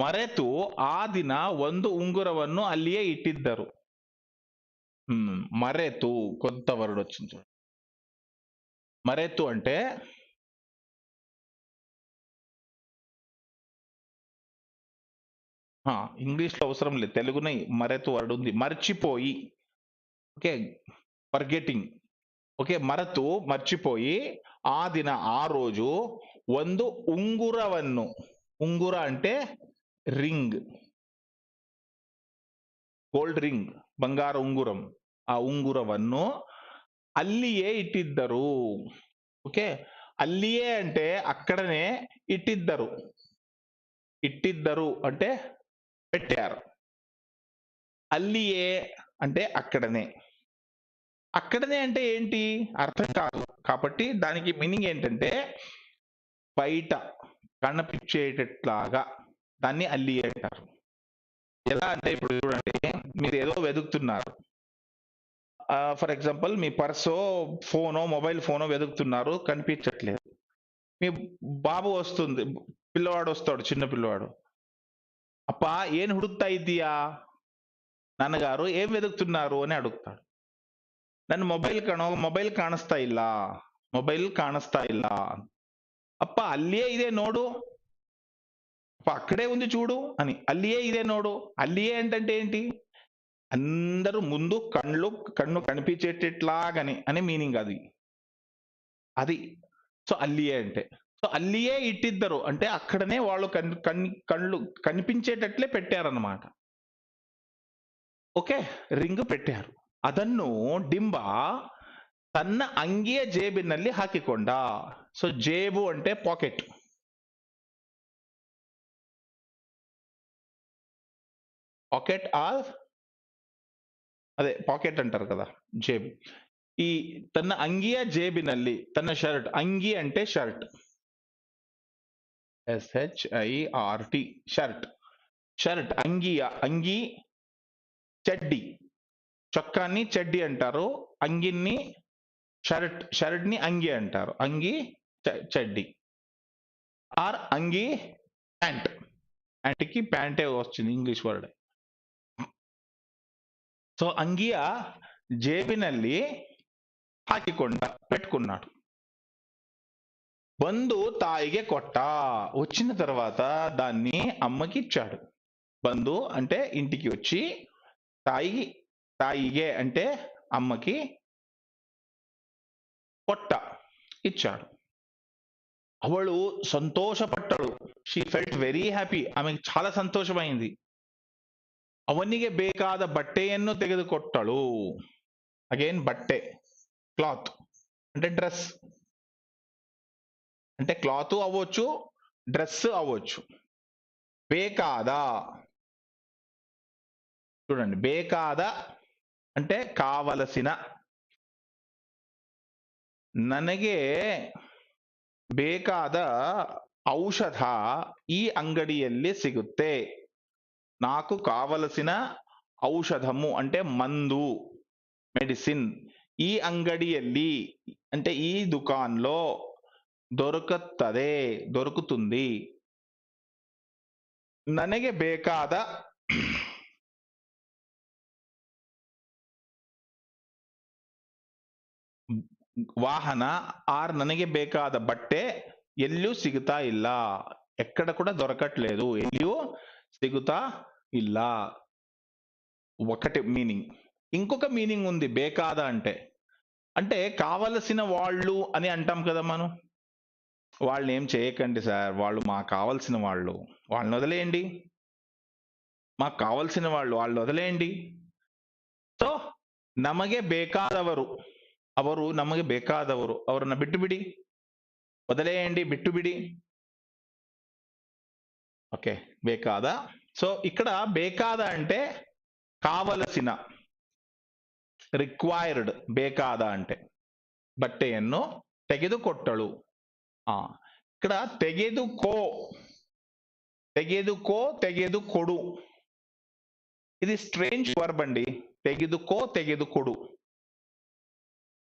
ಮರೆತು ಆ ದಿನ ಒಂದು ఉంగురವನ್ನು అಲ್ಲಿయే ఇట్టిద్దరు. మరెతు కొత్త వర్డ్ వచ్చింది చూడండి. మరెతు అంటే ఇంగ్లీష్ లో అవసరం లేదు, తెలుగునే మరెతు వర్డ్ ఉంది. మర్చిపోయి, ఓకే, ఫర్గెటింగ్. ఓకే, మరತು మర్చిపోయి ఆ దిన ఆ రోజు ಒಂದು ఉంగురವನ್ನು, ఉంగుర అంటే రింగ్, గోల్డ్ రింగ్, బంగారు ఉంగురం. ఆ ఉంగురವನ್ನು అಲ್ಲಿయే ఇట్టిద్దరు. ఓకే, అಲ್ಲಿయే అంటే అక్కడనే, ఇట్టిద్దరు, ఇట్టిద్దరు అంటే పెట్టారు. అల్లియే అంటే అక్కడనే. అక్కడనే అంటే ఏంటి అర్థం కాదు, కాబట్టి దానికి మీనింగ్ ఏంటంటే బయట కనిపించేటట్లాగా దాన్ని అల్లి అంటారు. ఎలా అంటే ఇప్పుడు చూడండి, మీరు ఏదో వెతుకుతున్నారు. ఫర్ ఎగ్జాంపుల్ మీ పర్సో, ఫోనో, మొబైల్ ఫోనో వెతుకుతున్నారు, కనిపించట్లేదు. మీ బాబు వస్తుంది, పిల్లవాడు వస్తాడు, చిన్న పిల్లవాడు. అప్ప ఏం ಹುಡುಕ್ತಾ ಇದ್ದೀಯಾ, నాన్నగారు ఏం వెతుకుతున్నారు అని అడుగుతాడు. నన్ను మొబైల్ కాಣಿಸ್ತಾ ಇಲ್ಲ, మొబైల్ కాಣಿಸ್ತಾ ಇಲ್ಲ. అప్ప అల్లియే ఇదే నోడు, అప్ప అక్కడే ఉంది చూడు అని. అల్లియే ఇదే నోడు. అల్లియే అంటే ఏంటి, అందరూ ముందు కన్ను కనిపించేటట్లాగని అని మీనింగ్ అది. అది సో అల్లియే అంటే. సో అల్లియే ఇట్టిద్దరు అంటే అక్కడనే వాళ్ళు కళ్ళు కనిపించేటట్లే పెట్టారన్నమాట. ఓకే, రింగ్ పెట్టారు. ಅದನ್ನು ಡಿಂಬ ತನ್ನ ಅಂಗಿಯ ಜೇಬಿನಲ್ಲಿ ಹಾಕಿಕೊಂಡ. సో జేబు అంటే పాకెట్. పాకెట్ ఆర్ అదే పాకెట్ అంటారు కదా, జేబు. ఈ తన అంగియ జేబిನಲ್ಲಿ, తన షర్ట్, అంగి అంటే షర్ట్, SHIRT, షర్ట్. షర్ట్ అంగియ, అంగి చెడ్డి, చొక్కాని చెడ్డి అంటారు, అంగిని షర్ట్ ని అంగి అంటారు. అంగి చెడ్డి ఆర్ అంగి ప్యాంట్. ప్యాంట్కి ప్యాంటే వచ్చింది ఇంగ్లీష్ వర్డ్. సో అంగియ జేబిನಲ್ಲಿ ಹಾಕಿಕೊಂಡ, పెట్టుకున్నాడు. బంధు తాయిగే కొట్ట, వచ్చిన తర్వాత దాన్ని అమ్మకి ఇచ్చాడు. బంధు అంటే ఇంటికి వచ్చి, తాయిగే అంటే అమ్మకి, కొట్ట ఇచ్చాడు. అవಳು సంతోషపట్టాడు. She felt very happy. ఆమెకి చాలా సంతోషమైంది. ಅವನಿಗೆ ಬೇಕಾದ ಬಟ್ಟೆಯನ್ನು ತೆಗೆದುಕೊಟ್ಟಳು. అగైన్ బట్టే, క్లాత్ అంటే డ్రెస్, అంటే క్లాత్ అవ్వచ్చు, డ్రెస్ అవ్వచ్చు. ಬೇಕಾದ చూడండి, ಬೇಕಾದ అంటే కావలసిన. ನನಗೆ ಬೇಕಾದ ಔಷಧ ఈ అంగడిಯಲ್ಲಿ సిగుతే. నాకు కావలసిన ఔషధము అంటే మందు, మెడిసిన్. ఈ అంగడిಯಲ್ಲಿ అంటే ఈ దుకాన్లో, దొరుకుతుంది, దొరుకుతుంది. ನನಗೆ ಬೇಕಾದ వాహన ఆర్ ನನಗೆ ಬೇಕಾದ బట్టే ఎల్లు సిగుతా ಇಲ್ಲ, ఎక్కడ కూడా దొరకట్లేదు, ఎల్లు సిగుతా ಇಲ್ಲ. ఒకటి మీనింగ్. ఇంకొక మీనింగ్ ఉంది ಬೇಕಾದ అంటే, అంటే కావలసిన వాళ్ళు అని అంటాం కదా మనం. వాళ్ళని ఏం చేయకండి సార్, వాళ్ళు మాకు కావాల్సిన వాళ్ళు, వాళ్ళని వదిలేయండి, మాకు కావాల్సిన వాళ్ళు వదిలేయండి. ಸೊ ನಮಗೆ ಬೇಕಾದವರು, ಅವರು ನಮಗೆ ಬೇಕಾದವರು, ಅವರನ್ನ ಬಿಟ್ಟು ಬಿಡಿ, వదిలేయండి, బిట్టు బిడి. ఓకే, ಬೇಕಾದ. సో ఇక్కడ ಬೇಕಾದ అంటే కావలసిన, ರಿಕ್ವೈರ್ಡ್. ಬೇಕಾದ అంటే బట్టೆಯನ್ನು ತೆಗೆದುಕೊಟ್ಟಳು. ఇక్కడ ತೆಗೆದುಕೋ, ತೆಗೆದುಕೋ, ತೆಗೆದುಕೊಡು, ఇది స్ట్రేంజ్ వర్బ్ అండి. తెగిదుకో, తెగిదుకొడు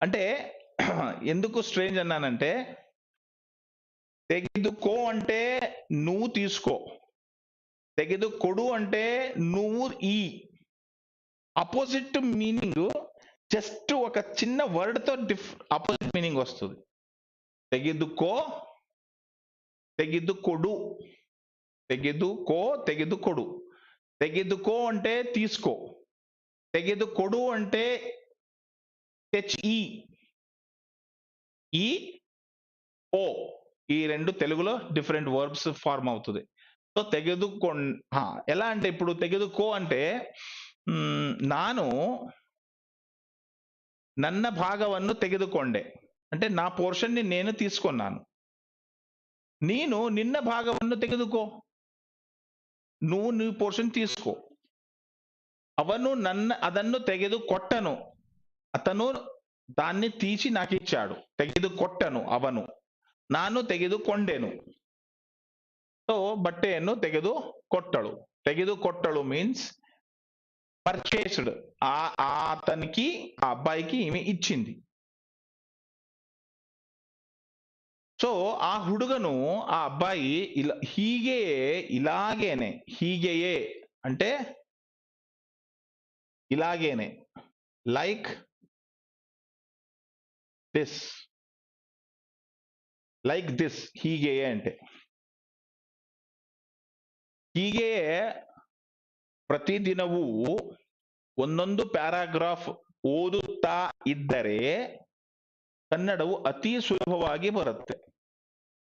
అంటే ఎందుకు స్ట్రేంజ్ అన్నానంటే, తెగిదుకో అంటే నువ్వు తీసుకో, తెగిదుకొడు అంటే నువ్వు ఈ. అపోజిట్ మీనింగ్, జస్ట్ ఒక చిన్న వర్డ్ తో అపోజిట్ మీనింగ్ వస్తుంది. తెగిదుకో, తెగిదుకొడు, తెగిదుకో, తెగిదుకొడు. తెగిదుకో అంటే తీసుకో, తెగిదుకొడు అంటే తెచ్ ఈ ఓ, ఈ రెండు తెలుగులో డిఫరెంట్ వర్బ్స్ ఫార్మ్ అవుతుంది. సో తెగదుకో ఎలా అంటే, ఇప్పుడు తెగదుకో అంటే ನಾನು ನನ್ನ భాగವನ್ನು ತೆಗೆದುಕೊಂಡೆ అంటే నా పోర్షన్ ని నేను తీసుకున్నాను. ನೀನು ನಿನ್ನ భాగವನ್ನು ತೆಗೆದುಕೋ, నువ్వు నీ పోర్షన్ తీసుకో. ಅವನು ಅದನ್ನು ತೆಗೆದುಕೊಟ್ಟನು, అతను దాన్ని తీసి నాకు ఇచ్చాడు. ತೆಗೆದುಕೊಟ್ಟನು ಅವನು, ನಾನು ತೆಗೆದುಕೊಂಡೆನು. సో బట్టೆಯನ್ನು ತೆಗೆದುಕೊಟ್ಟಳು. ತೆಗೆದುಕೊಟ್ಟಳು మీన్స్ పర్చేస్డ్. అతనికి, ఆ అబ్బాయికి ఈమె ఇచ్చింది. సో ఆ ಹುಡುಗను, ఆ అబ్బాయి హీగేయే, ఇలాగేనే, హీగేయే అంటే ఇలాగేనే, లైక్ దిస్, లైక్ దిస్, హీగేయే అంటే. ಹೀಗೆಯೇ ಪ್ರತಿದಿನವೂ ಒಂದೊಂದು ಪ್ಯಾರಾಗ್ರಾಫ್ ಓದುತ್ತಾ ಇದ್ದರೆ ಕನ್ನಡವು ಅತಿ ಸುಲಭವಾಗಿ ಬರುತ್ತೆ.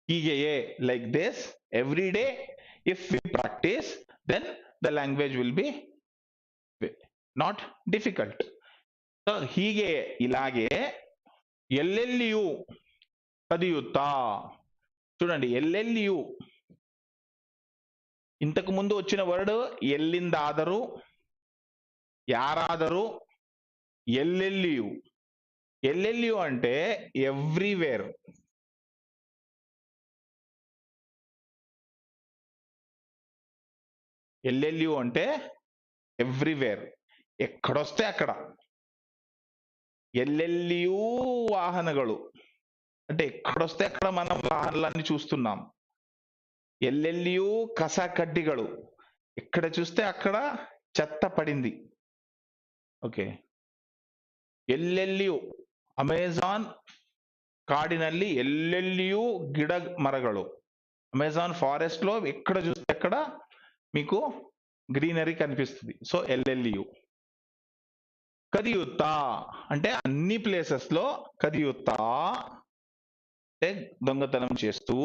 ಹೀಗೆಯೇ, like this, every day if we practice, then the language will be not difficult. So ಹೀಗೆ, ಇಲಾಗೆ, ಎಲ್ಲೆಲ್ಲಿಯೂ కదియుతా. చూడండి, ఎల్లెల్లియు, ఇంతకు ముందు వచ్చిన వర్డ్ ఎల్లిందాదరు, యారాదరు, ఎల్లెల్లియు. ఎల్లెల్లియు అంటే ఎవ్రీవేర్. ఎల్లెల్లియు అంటే ఎవ్రీవేర్, ఎక్కడొస్తే అక్కడ. ఎల్లెల్లియూ వాహనಗಳು అంటే ఎక్కడొస్తే అక్కడ మనం వాహనాలన్నీ చూస్తున్నాం. ఎల్లెల్లియూ కస కడ్డిಗಳು, ఎక్కడ చూస్తే అక్కడ చెత్త పడింది. ఓకే. ಎಲ್ಲೆಲ್ಲಿಯೂ, ಅಮೆಜಾನ್ ಕಾಡಿನಲ್ಲಿ ಎಲ್ಲೆಲ್ಲಿಯೂ ಗಿಡ మరಗಳು. అమెజాన్ ఫారెస్ట్ లో ఎక్కడ చూస్తే అక్కడ మీకు గ్రీనరీ కనిపిస్తుంది. సో ఎల్లెల్లియు. కదియుత్తా అంటే అన్ని ప్లేసెస్ లో, కదియుత్తా అంటే దొంగతనం చేస్తూ.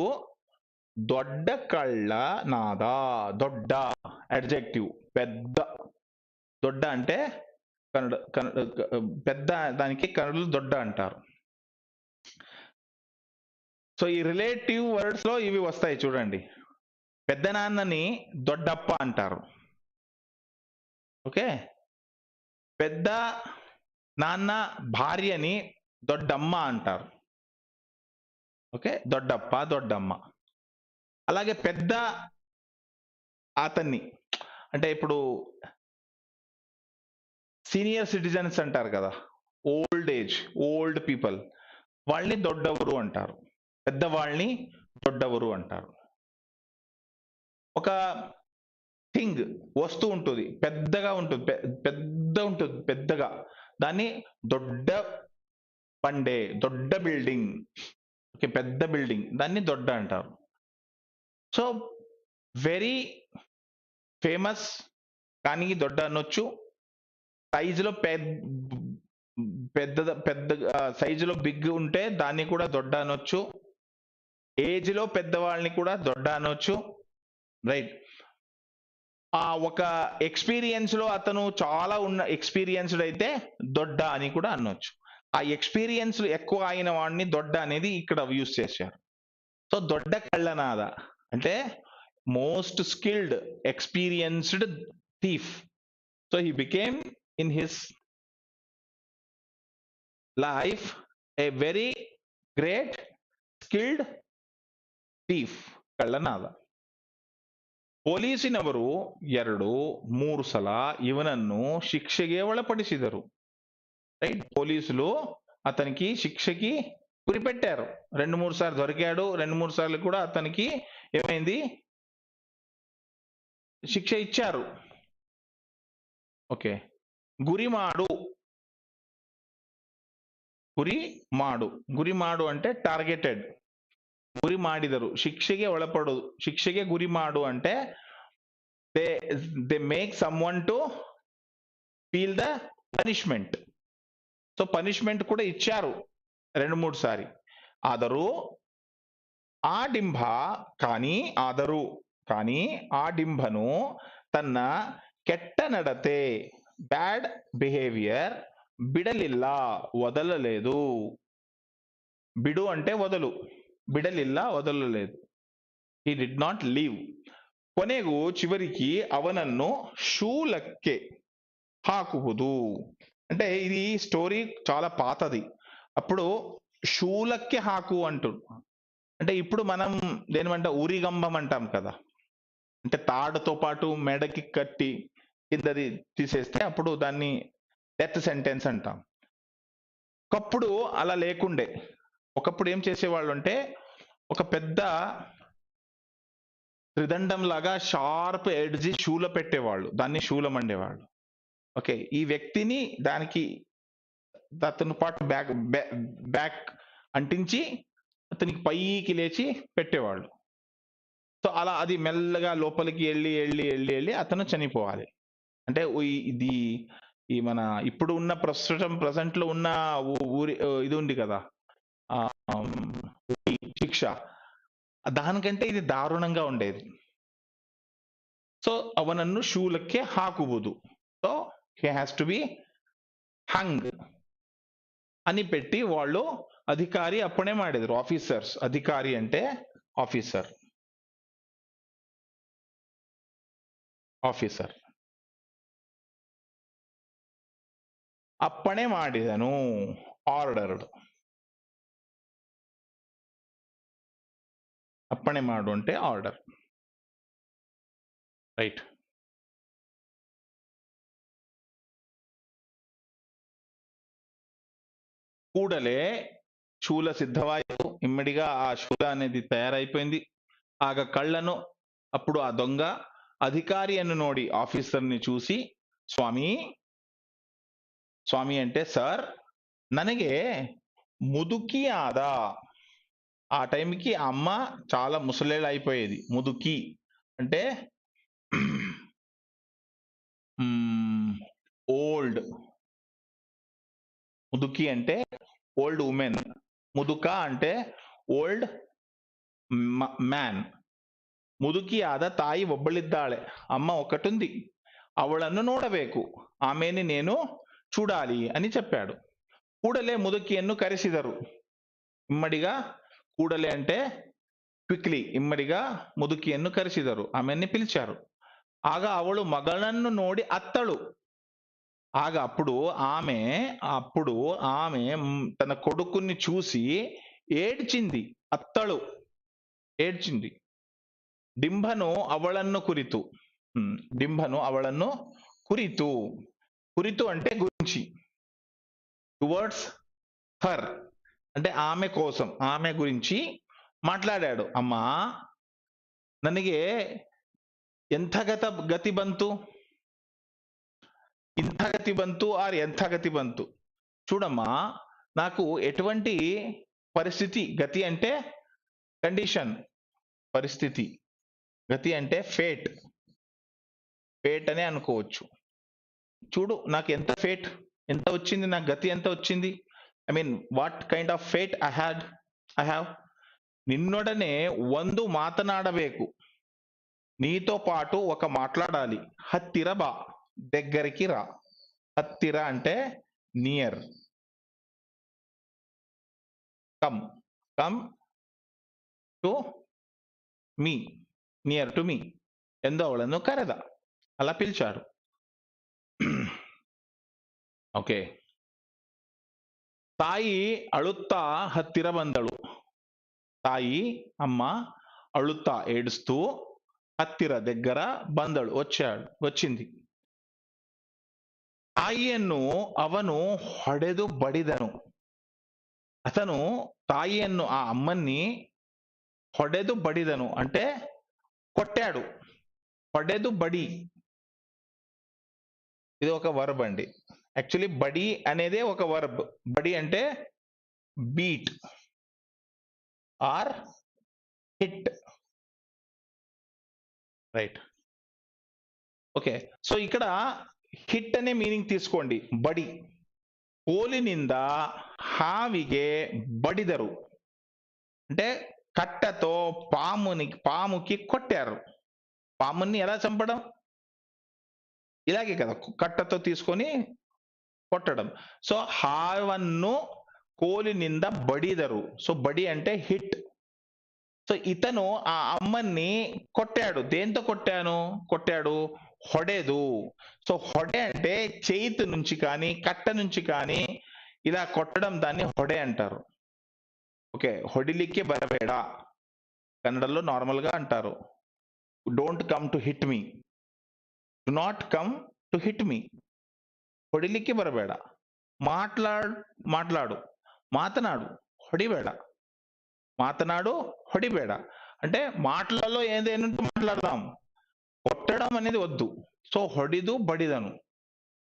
దొడ్డ కళ్ళ నాదా, దొడ్డ అడ్జెక్టివ్, పెద్ద. దొడ్డ అంటే పెద్ద, దానికి కన్నడలో దొడ్డ అంటారు. సో ఈ రిలేటివ్ వర్డ్స్ లో ఇవి వస్తాయి చూడండి. పెద్ద నాన్నని దొడ్డప్ప అంటారు. ఓకే. పెద్ద నాన్న భార్యని దొడ్డమ్మ అంటారు. ఓకే, దొడ్డప్ప, దొడ్డమ్మ. అలాగే పెద్ద అతన్ని అంటే ఇప్పుడు సీనియర్ సిటిజన్స్ అంటారు కదా, ఓల్డ్ ఏజ్, ఓల్డ్ పీపుల్, వాళ్ళని దొడ్డవరు అంటారు. పెద్దవాళ్ళని దొడ్డవరు అంటారు. ఒక థింగ్, వస్తువు ఉంటుంది, పెద్దగా ఉంటుంది, పెద్ద ఉంటుంది, పెద్దగా, దాన్ని దొడ్డ పండే, దొడ్డ బిల్డింగ్. ఓకే, పెద్ద బిల్డింగ్, దాన్ని దొడ్డ అంటారు. సో వెరీ ఫేమస్, కానీ దొడ్డ అనొచ్చు. సైజులో పెద్ద సైజులో బిగ్ ఉంటే దాన్ని కూడా దొడ్డ అనొచ్చు. ఏజ్ లో పెద్దవాళ్ళని కూడా దొడ్డ అనొచ్చు, రైట్. ఆ ఒక ఎక్స్పీరియన్స్ లో అతను చాలా ఎక్స్పీరియన్స్డ్ అయితే దొడ్డ అని కూడా అనొచ్చు. ఆ ఎక్స్పీరియన్స్ ఎక్కువ అయిన వాడిని దొడ్డ అనేది ఇక్కడ యూజ్ చేశారు. సో దొడ్డ కళ్ళనాద అంటే most skilled experienced thief. So he became in his life a very great skilled thief, ಕಳ್ಳನಾದ. ಪೊಲೀಸಿನವರು 2-3 ಸಲ ಇವನನ್ನು ಶಿಕ್ಷೆಗೆ ಒಳಪಡಿಸಿದರು. రైట్, పోలీసులు అతనికి శిక్షకి గురిపెట్టారు. 2-3 సార్లు దొరికాడు, 2-3 సార్లు కూడా అతనికి ఏమైంది, శిక్ష ఇచ్చారు. ఓకే, గురిమాడు, ಗುರಿಮಾಡು అంటే టార్గెటెడ్. ಗುರಿ ಮಾಡಿದರು, ಶಿಕ್ಷೆಗೆ ಒಳಪಡು, ಶಿಕ್ಷೆಗೆ ಗುರಿ ಮಾಡು అంటే they make someone to feel the punishment. So punishment కూడా ఇచ్చారు 2-3 సారి. ఆದರೂ కానీ ఆ డింభను తన ಕೆಟ್ಟ ನಡತೆ, ಬ್ಯಾಡ್ బిహేవియర్ బిడలిಲ್ಲ, వదలలేదు. బిడు అంటే వదలు, బిడలిಲ್ಲ వదలలేదు. He did not leave. ಕೊನೆಗೂ చివరికి ಅವನನ್ನು ಶೂಲಕ್ಕೆ ಹಾಕುವುದು. అంటే ఇది స్టోరీ చాలా పాతది. అప్పుడు శూలಕ್ಕೆ ಹಾಕು అంటే ఇప్పుడు మనం దేనిమంటే ఊరిగంబం అంటాం కదా, అంటే తాడుతో పాటు మెడకి కట్టి కిందది తీసేస్తే అప్పుడు దాన్ని డెత్ సెంటెన్స్ అంటాం. ఒకప్పుడు అలా లేకుండే. ఒకప్పుడు ఏం చేసేవాళ్ళు అంటే ఒక పెద్ద త్రిదండం లాగా షార్ప్ ఎడ్జి షూలో పెట్టేవాళ్ళు, దాన్ని శూలం అండేవాళ్ళు. ఓకే, ఈ వ్యక్తిని దానికి అతను పాటు బ్యాక్ అంటించి అతనికి పైకి లేచి పెట్టేవాళ్ళు. సో అలా అది మెల్లగా లోపలికి వెళ్ళి అతను చనిపోవాలి. అంటే ఇది ఈ మన ఇప్పుడు ఉన్న ప్రజెంట్ లో ఉన్న ఊరి ఇది ఉంది కదా శిక్ష, దానికంటే ఇది దారుణంగా ఉండేది. సో ಅವನನ್ನು ಶೂಲಕ್ಕೆ ಹಾಕುವುದು. So he has to be hung అని పెట్టి వాళ్ళు అధికారి అప్పుడే ಮಾಡಿದ್ರು. ఆఫీసర్స్, అధికారి అంటే ఆఫీసర్, అప్పనే ಮಾಡಿದನು, ఆర్డర్డ్. అప్పనే మాడు అంటే ఆర్డర్, రైట్. కూడలే శూల సిద్ధవాయువు, ఇమ్మడిగా ఆ శూల అనేది తయారైపోయింది. ఆగ కళ్ళను అప్పుడు ఆ దొంగ అధికారి అని నోడి ఆఫీసర్ని చూసి, స్వామి అంటే సార్, ನನಗೆ ముదుకి ఆదా. ఆ టైంకి ఆ అమ్మ చాలా ముసలేళ్ళు అయిపోయేది. ముదుకి అంటే ఓల్డ్, ముదుకి అంటే ఓల్డ్ ఉమెన్, ముదుక అంటే ఓల్డ్ మ్యాన్. ముదుకి ಆದ ತಾಯಿ ಒಬ್ಬಳಿದ್ದಾಳೆ, అమ్మ ఒకటుంది, ಅವಳನ್ನು ನೋಡಬೇಕು, ఆమెని నేను చూడాలి అని చెప్పాడు. కూడలే ముదుకిಯನ್ನು కರೆಸಿದರು. ఇమ్మడిగా, కూడలే అంటే క్విక్లీ, ఇమ్మడిగా ముదుకిಯನ್ನು కರೆಸಿದರು, ఆమెని పిలిచారు. ఆಗ ಅವಳು మగనನ್ನು ನೋಡಿ అత్తಳು. ఆగ అప్పుడు ఆమె తన కొడుకుని చూసి ఏడ్చింది. అత్తಳು, ఏడ్చింది. డింభను అవళನ್ನು కురితు, డింభను అవళನ್ನು కురితు, కురితు అంటే గురించి, టువర్డ్స్ హర్ అంటే ఆమె కోసం, ఆమె గురించి మాట్లాడాడు. అమ్మా, ನನಗೆ ಎಂಥ గతి బంతు, ఇంಥ గతి బంతు ఆర్ ఎంత గతి బంతు. చూడమ్మా, నాకు ఎటువంటి పరిస్థితి, గతి అంటే కండిషన్, పరిస్థితి, గతి అంటే ఫేట్ అనే అనుకోవచ్చు. చూడు నాకు ఎంత ఫేట్, ఎంత వచ్చింది, నాకు గతి ఎంత వచ్చింది. I mean what kind of fate I have. నిన్నొడనే ಒಂದು మాతనాడಬೇಕು, నీతో పాటు ఒక మాట్లాడాలి. హత్తిర బా, దగ్గరికి రా. హత్తిర అంటే near. Come, come to me, near to me ಎಂದು ಅವಳನ್ನು ಕರೆದ. అలా పిలిచాడు. ఓకే. ತಾಯಿ ಅಳುತ್ತಾ ಹತ್ತಿರ ಬಂದಳು. తాయి అమ్మ అಳುತ್ತಾ ఏడుస్తూ హత్తిర దగ్గర ಬಂದಳು వచ్చింది. ತಾಯಿಯನ್ನು ಅವನು ಹೊಡೆದು ಬಡಿದನು. అతను తాయిಯನ್ನು ఆ అమ్మని ಹೊಡೆದು బడిదను అంటే కొట్టాడు. ಹೊಡೆದು బడి ఇది ఒక వర్బ్ అండి. యాక్చువల్లీ బడి అనేదే ఒక వర్బ్. బడి అంటే beat or hit, right? Okay. So ఇక్కడ హిట్ అనే మీనింగ్ తీసుకోండి. బడి, కోలినింದ ಹಾವಿಗೆ బడిదరు అంటే కట్టతో పాముకి కొట్టారు. పాముని ఎలా చంపడం? ఇలాగే కదా, కట్టతో తీసుకొని కొట్టడం. సో హాವನ್ನು కోలినింದ బడిదరు. సో బడి అంటే హిట్. సో ఇతను ఆ అమ్మని కొట్టాడు. దేంతో కొట్టాడు? ಹೊಡೆದು. సో ಹೊಡೆ అంటే చేతి నుంచి కానీ కట్ట నుంచి కానీ ఇలా కొట్టడం, దాన్ని ಹೊಡೆ అంటారు. ఓకే. ಹೊಡಿಲಿಕ್ಕೆ ಬರಬೇಡ కన్నడలో నార్మల్ గా అంటారు. Don't come to hit me, do not come to hit me. ಹೊಡಿಲಿಕ್ಕೆ ಬರಬೇಡ, మాట్లాడు, మాతనాడు, ಹೊಡಿಬೇಡ. మాతనాడు, ಹೊడిಬೇಡ అంటే మాటలలో ఏదైనా మాట్లాడదాం, కొట్టడం అనేది వద్దు. సో ಹೊಡಿದು ಬಡಿದನು.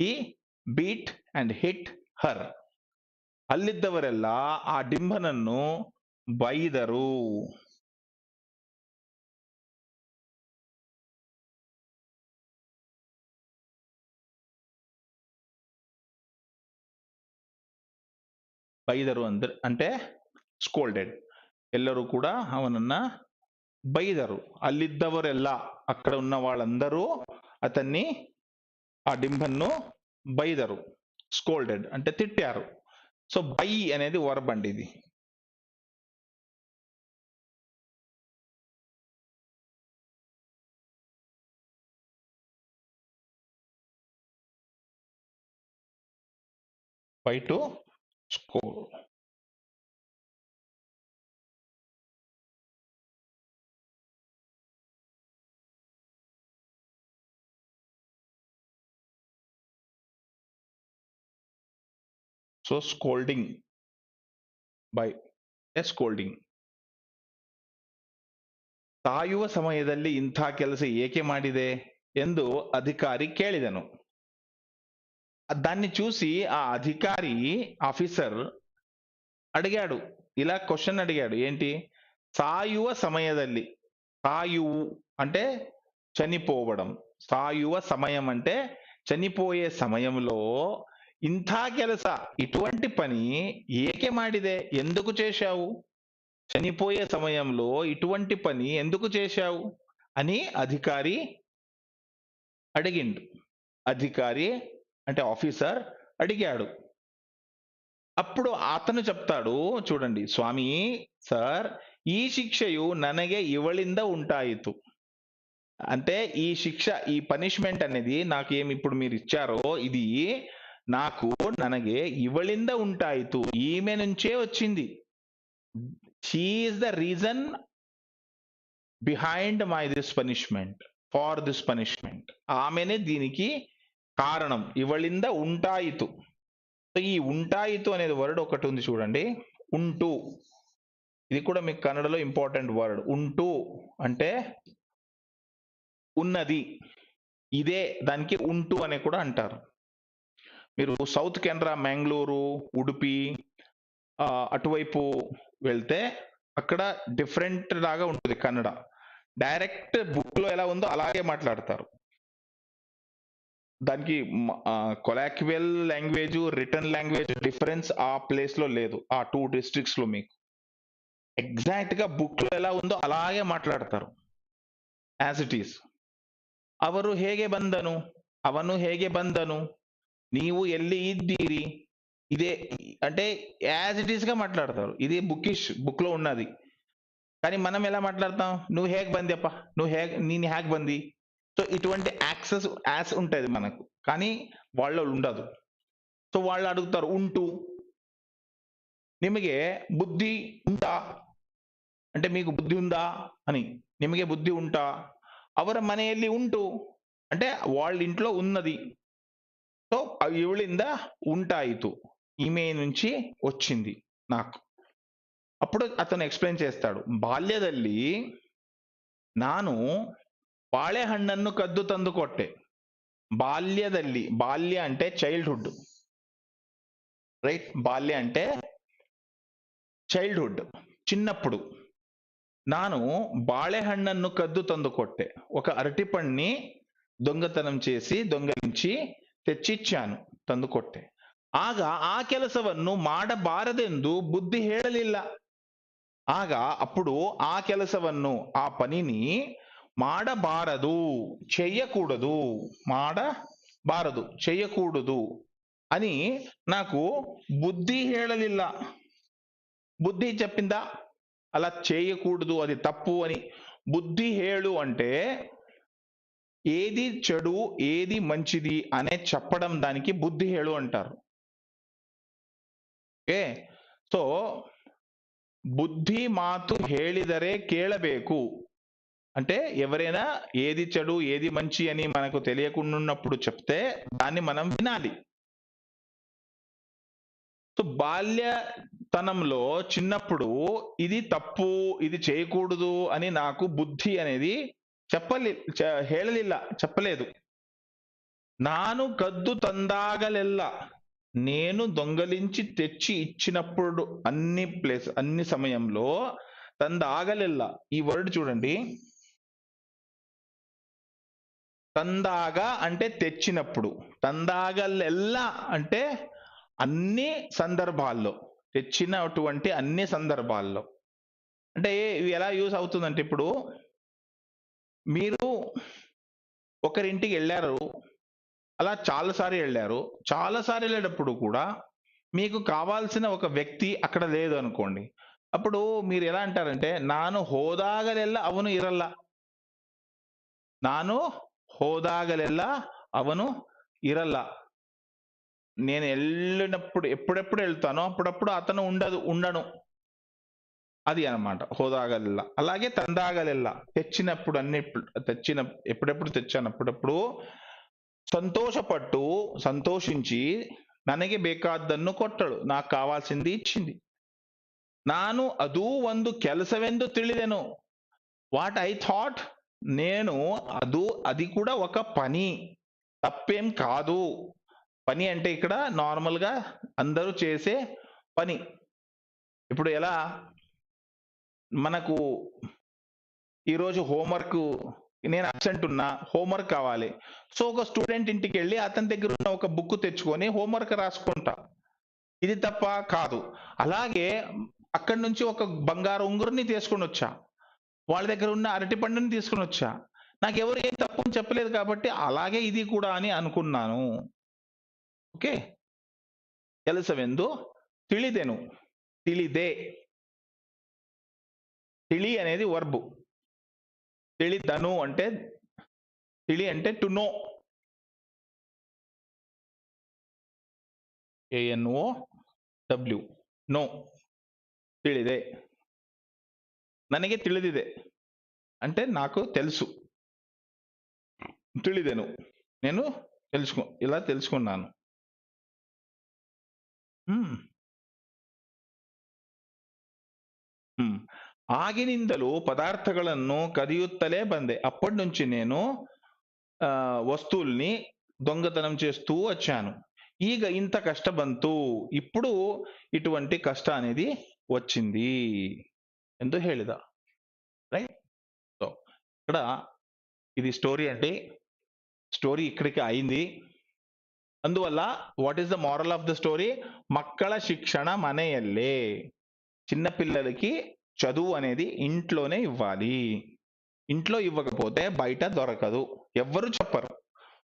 ఈ బీట్ అండ్ హిట్ హర్. ಅಲ್ಲಿದ್ದವರೆಲ್ಲ ಆ ಡಿಂಬನನ್ನು ಬೈದರು. ಬೈದರು అంటే స్కోల్డెడ్. ಎಲ್ಲರೂ ಕೂಡ ಅವನನ್ನ బైదరు. అల్లిద్దవరెల్లా, అక్కడ ఉన్న వాళ్ళందరూ అతన్ని, ఆ డింబన్ను బైదరు. స్కోల్డెడ్ అంటే తిట్టారు. సో బై అనేది వర్బ్ అండి. ఇది బై టు స్కోల్. ಸೊ ಸ್ಕೋಲ್ಡಿಂಗ್, ಬೈ ಎ ಸ್ಕೋಲ್ಡಿಂಗ್. ಸಾಯುವ ಸಮಯದಲ್ಲಿ ಇಂಥ ಕೆಲಸ ಏಕೆ ಮಾಡಿದೆ ಎಂದು ಅಧಿಕಾರಿ ಕೇಳಿದನು. దాన్ని చూసి ఆ అధికారి, ఆఫీసర్ అడిగాడు, ఇలా క్వశ్చన్ అడిగాడు. ఏంటి? సాయువ సమయದಲ್ಲಿ, సాయువు అంటే చనిపోవడం, సాయువ సమయం అంటే చనిపోయే సమయంలో, ఇంಥ ಕೆಲಸ ఇటువంటి పని ఏకే మాడిదే ఎందుకు చేశావు, చనిపోయే సమయంలో ఇటువంటి పని ఎందుకు చేశావు అని అధికారి అడిగిండు. అధికారి అంటే ఆఫీసర్ అడిగాడు. అప్పుడు అతను చెప్తాడు, చూడండి, స్వామి సార్, ఈ శిక్షయు ನನಗೆ ಇವಳಿಂದ ಉಂಟಾಯಿತು. అంటే ఈ శిక్ష, ఈ పనిష్మెంట్ అనేది నాకు ఏమి ఇప్పుడు మీరు ఇచ్చారో, ఇది ನನಗೆ ಇವಳಿಂದ ಉಂಟಾಯಿತು, ఈమె నుంచే వచ్చింది. She is the reason behind this punishment, for this punishment. ఆమెనే దీనికి కారణం. ಇವಳಿಂದ ಉಂಟಾಯಿತು. ఈ ఉంటాయితు అనేది వర్డ్ ఒకటి ఉంది చూడండి, ఉంటూ. ఇది కూడా మీకు కన్నడలో ఇంపార్టెంట్ వర్డ్. ఉంటూ అంటే ఉన్నది, ఇదే, దానికి ఉంటూ అని కూడా అంటారు. మీరు సౌత్ కెనరా, మ్యాంగ్లూరు, ఉడుపి అటువైపు వెళ్తే అక్కడ డిఫరెంట్ లాగా ఉంటుంది కన్నడ. డైరెక్ట్ బుక్ లో ఎలా ఉందో అలాగే మాట్లాడతారు. దానికి కొలాక్యువల్ లాంగ్వేజ్, రిటర్న్ లాంగ్వేజ్ డిఫరెన్స్ ఆ ప్లేస్ లో లేదు, ఆ 2 డిస్ట్రిక్ట్స్ లో మీకు. ఎగ్జాక్ట్ గా బుక్ లో ఎలా ఉందో అలాగే మాట్లాడతారు, యాజ్ ఇట్ ఈస్. ಅವನು ಹೇಗೆ ಬಂದನು, ನೀವು ಎಲ್ಲಿ ಇದ್ದೀರಿ, ఇదే అంటే యాజ్ ఇట్ ఈస్ గా మాట్లాడతారు. ఇది బుక్ లో ఉన్నది. కానీ మనం ఎలా మాట్లాడతాం, నువ్వు హేగ్ బందప్ప, నేను హేగ్ బంది. సో ఇటువంటి యాక్సెస్ ఉంటది మనకు, కానీ వాళ్ళ ఉండదు. సో వాళ్ళు అడుగుతారు ఉంటూ, ನಿಮಗೆ బుద్ధి ఉంటా అంటే మీకు బుద్ధి ఉందా అని. నిಮಗೆ బుద్ధి ఉంటా, ಅವರ ಮನೆಯಲ್ಲಿ ఉంటూ అంటే వాళ్ళ ఇంట్లో ఉన్నది. సో ಇವಳಿಂದ ఉంటాయిತು, ఈమె నుంచి వచ్చింది నాకు. అప్పుడు అతను ఎక్స్ప్లెయిన్ చేస్తాడు, బాల్యದಲ್ಲಿ ನಾನು ಬಾಳೆಹಣ್ಣನ್ನು ಕದ್ದು ತಂದು ಕೊಟ್ಟೆ. బాల్యದಲ್ಲಿ, బాల్య అంటే చైల్డ్హుడ్, రైట్? బాల్య అంటే చైల్డ్హుడ్, చిన్నప్పుడు. ನಾನು బాಳೆహಣ್ಣನ್ನು కద్దు ತಂದು కొట్టే, ఒక అరటిపండుని దొంగతనం చేసి దొంగలించి తెచ్చిచ్చాను, ತಂದು ಕೊಟ್ಟೆ. ಆಗ ಆ ಕೆಲಸವನ್ನು ಮಾಡಬಾರದೆಂದು ಬುದ್ಧಿ ಹೇಳಲಿಲ್ಲ. ಆಗ అప్పుడు ఆ ಕೆಲಸವನ್ನು, ఆ పనిని ಮಾಡಬಾರದು, చెయ్యకూడదు, ಮಾಡಬಾರದು, చెయ్యకూడదు అని నాకు బుద్ధి ಹೇಳಲಿಲ್ಲ. బుద్ధి చెప్పిందా అలా చేయకూడదు, అది తప్పు అని? బుద్ధి హేళు అంటే ఏది చెడు ఏది మంచిది అనే చెప్పడం, దానికి బుద్ధి హేళు అంటారు. ఓకే, సో బుద్ధి మాತು ಹೇಳಿದರೆ కేಳಬೇಕು అంటే ఎవరైనా ఏది చెడు ఏది మంచి అని మనకు తెలియకుండా ఉన్నప్పుడు చెప్తే దాన్ని మనం వినాలి. సో బాల్యతనంలో, చిన్నప్పుడు ఇది తప్పు ఇది చేయకూడదు అని నాకు బుద్ధి అనేది చెప్పలేదు. ನಾನು కద్దు ತಂದಾಗಲೆಲ್ಲ, నేను దొంగలించి తెచ్చి ఇచ్చినప్పుడు, అన్ని సమయంలో, ತಂದಾಗಲೆಲ್ಲ, ఈ వర్డ్ చూడండి, ತಂದಾಗ అంటే తెచ్చినప్పుడు, ತಂದಾಗಲೆಲ್ಲ అంటే అన్ని సందర్భాల్లో, తెచ్చినటువంటి అన్ని సందర్భాల్లో. అంటే ఇవి ఎలా యూస్ అవుతుందంటే, ఇప్పుడు మీరు ఒకరింటికి వెళ్ళారు, అలా చాలాసార్లు వెళ్ళారు, చాలాసార్లు వెళ్ళేటప్పుడు కూడా మీకు కావాల్సిన ఒక వ్యక్తి అక్కడ లేదు అనుకోండి, అప్పుడు మీరు ఎలా అంటారంటే, ನಾನು ಹೋದಾಗಲೆಲ್ಲ ಅವನು ಇರಲ್ಲ, ನಾನು ಹೋದಾಗಲೆಲ್ಲ ಅವನು ఇరల్ల, నేను వెళ్ళినప్పుడు ఎప్పుడెప్పుడు వెళ్తానో అప్పుడప్పుడు అతను ఉండను, అది అన్నమాట హోదాగలెల్లా. అలాగే తందాగలెల్లా, తెచ్చినప్పుడు ఎప్పుడెప్పుడు తెచ్చాను అప్పుడప్పుడు సంతోషించి ನನಗೆ ಬೇಕಾದ್ದನ್ನು ಕೊಟ್ಟಳು, నాకు కావాల్సింది ఇచ్చింది. ನಾನು ಅದು ಒಂದು ಕೆಲಸವೆಂದು ತಿಳಿದೆನು, వాట్ ఐ థాట్, నేను అది కూడా ఒక పని, తప్పేం కాదు. పని అంటే ఇక్కడ నార్మల్ గా అందరూ చేసే పని. ఇప్పుడు ఎలా మనకు ఈరోజు హోంవర్క్, నేను అబ్సెంట్ ఉన్నా, హోంవర్క్ కావాలి, సో ఒక స్టూడెంట్ ఇంటికి వెళ్ళి అతని దగ్గర ఉన్న ఒక బుక్ తెచ్చుకొని హోంవర్క్ రాసుకుంటా, ఇది తప్ప కాదు. అలాగే అక్కడి నుంచి ఒక బంగారు ఉంగురుని తీసుకొని వచ్చా, వాళ్ళ దగ్గర ఉన్న అరటి పండుని తీసుకొని వచ్చా, నాకు ఎవరు ఏం తప్పు అని చెప్పలేదు కాబట్టి అలాగే ఇది కూడా అని అనుకున్నాను. ఓకే, ಕೆಲಸವೆಂದು ತಿಳಿದೆನು, ತಿಳಿದೆ, తిಳಿ అనేది వర్బ్, ತಿಳಿದను అంటే, తిಳಿ అంటే టు నో, ANOW, నో, ತಿಳಿದೆ. ನನಗೆ ತಿಳಿದಿದೆ అంటే నాకు తెలుసు, ತಿಳಿದೆను నేను ఇలా తెలుసుకున్నాను. ಆಗಿನಿಂದಲೂ పదార్థಗಳನ್ನು కదియుత్తలే బందే, అప్పటి నుంచి నేను వస్తువుల్ని దొంగతనం చేస్తూ వచ్చాను. ಈಗ ఇంత కష్ట బంతు, ఇప్పుడు ఇటువంటి కష్ట అనేది వచ్చింది ಎಂದು ಹೇಳಿದ. రైట్? సో ఇక్కడ ఇది స్టోరీ అంటే, స్టోరీ ఇక్కడికి అయింది. అందువల్ల what is the moral of the story? మక్కಳ ಶಿಕ್ಷಣ ಮನೆಯಲ್ಲೇ, చిన్న పిల్లలకి చదువు అనేది ఇంట్లోనే ఇవ్వాలి. ఇంట్లో ఇవ్వకపోతే బయట దొరకదు. ఎవ్వరు చెప్పరు.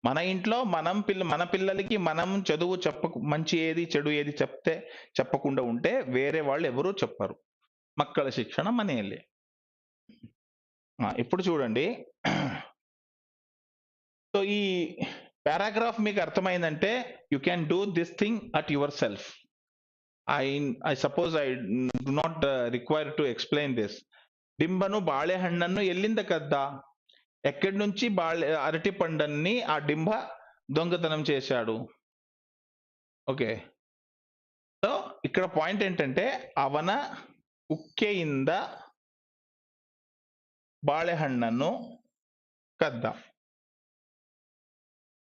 మన ఇంట్లో మన పిల్లలకి మనం చదువు మంచి ఏది చెడు ఏది చెప్పకుండా ఉంటే వేరే వాళ్ళు ఎవరూ చెప్పరు. మక్కల శిక్షణ మనేలే. ఇప్పుడు చూడండి. సో ఈ పారాగ్రాఫ్ మీకు అర్థమైందంటే you can do this thing at your self. I suppose I do not require to explain this. డింబను బాಳೆహಣ್ಣನ್ನು ఎಲ್ಲಿಂದ కద్ద? ఎక్కడి నుంచి అరటి పండన్ని ఆ డింబ దొంగతనం చేశాడు? ఓకే. సో ఇక్కడ పాయింట్ ఏంటంటే అవన కుక్ಕೆಯಿಂದ బాಳೆహಣ್ಣನ್ನು కద్ద.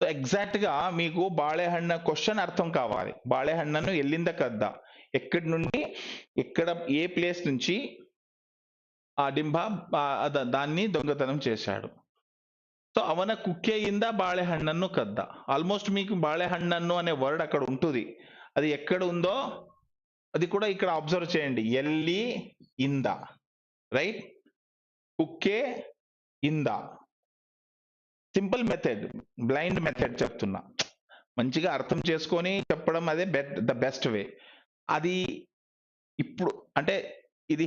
సో ఎగ్జాక్ట్ గా మీకు బాಳೆహಣ್ಣ క్వశ్చన్ అర్థం కావాలి. బాಳೆహಣ್ಣನ್ನು ఎಲ್ಲಿಂದ కద్ద, ఎక్కడి నుండి, ఏ ప్లేస్ నుంచి ఆ డింబ దాన్ని దొంగతనం చేశాడు. సో అవన కుక్ಕೆಯಿಂದ బాಳೆహಣ್ಣನ್ನು కద్ద. ఆల్మోస్ట్ మీకు బాಳೆహಣ್ಣನ್ನು అనే వర్డ్ అక్కడ ఉంటుంది. అది ఎక్కడ ఉందో అది కూడా ఇక్కడ అబ్జర్వ్ చేయండి. ఎల్లి ఇంద, రైట్? కుక్కే ఇంద. సింపుల్ మెథడ్, బ్లైండ్ మెథడ్ చెప్తున్నా. మంచిగా అర్థం చేసుకొని చెప్పడం అదే ద బెస్ట్ వే. అది ఇప్పుడు అంటే ఇది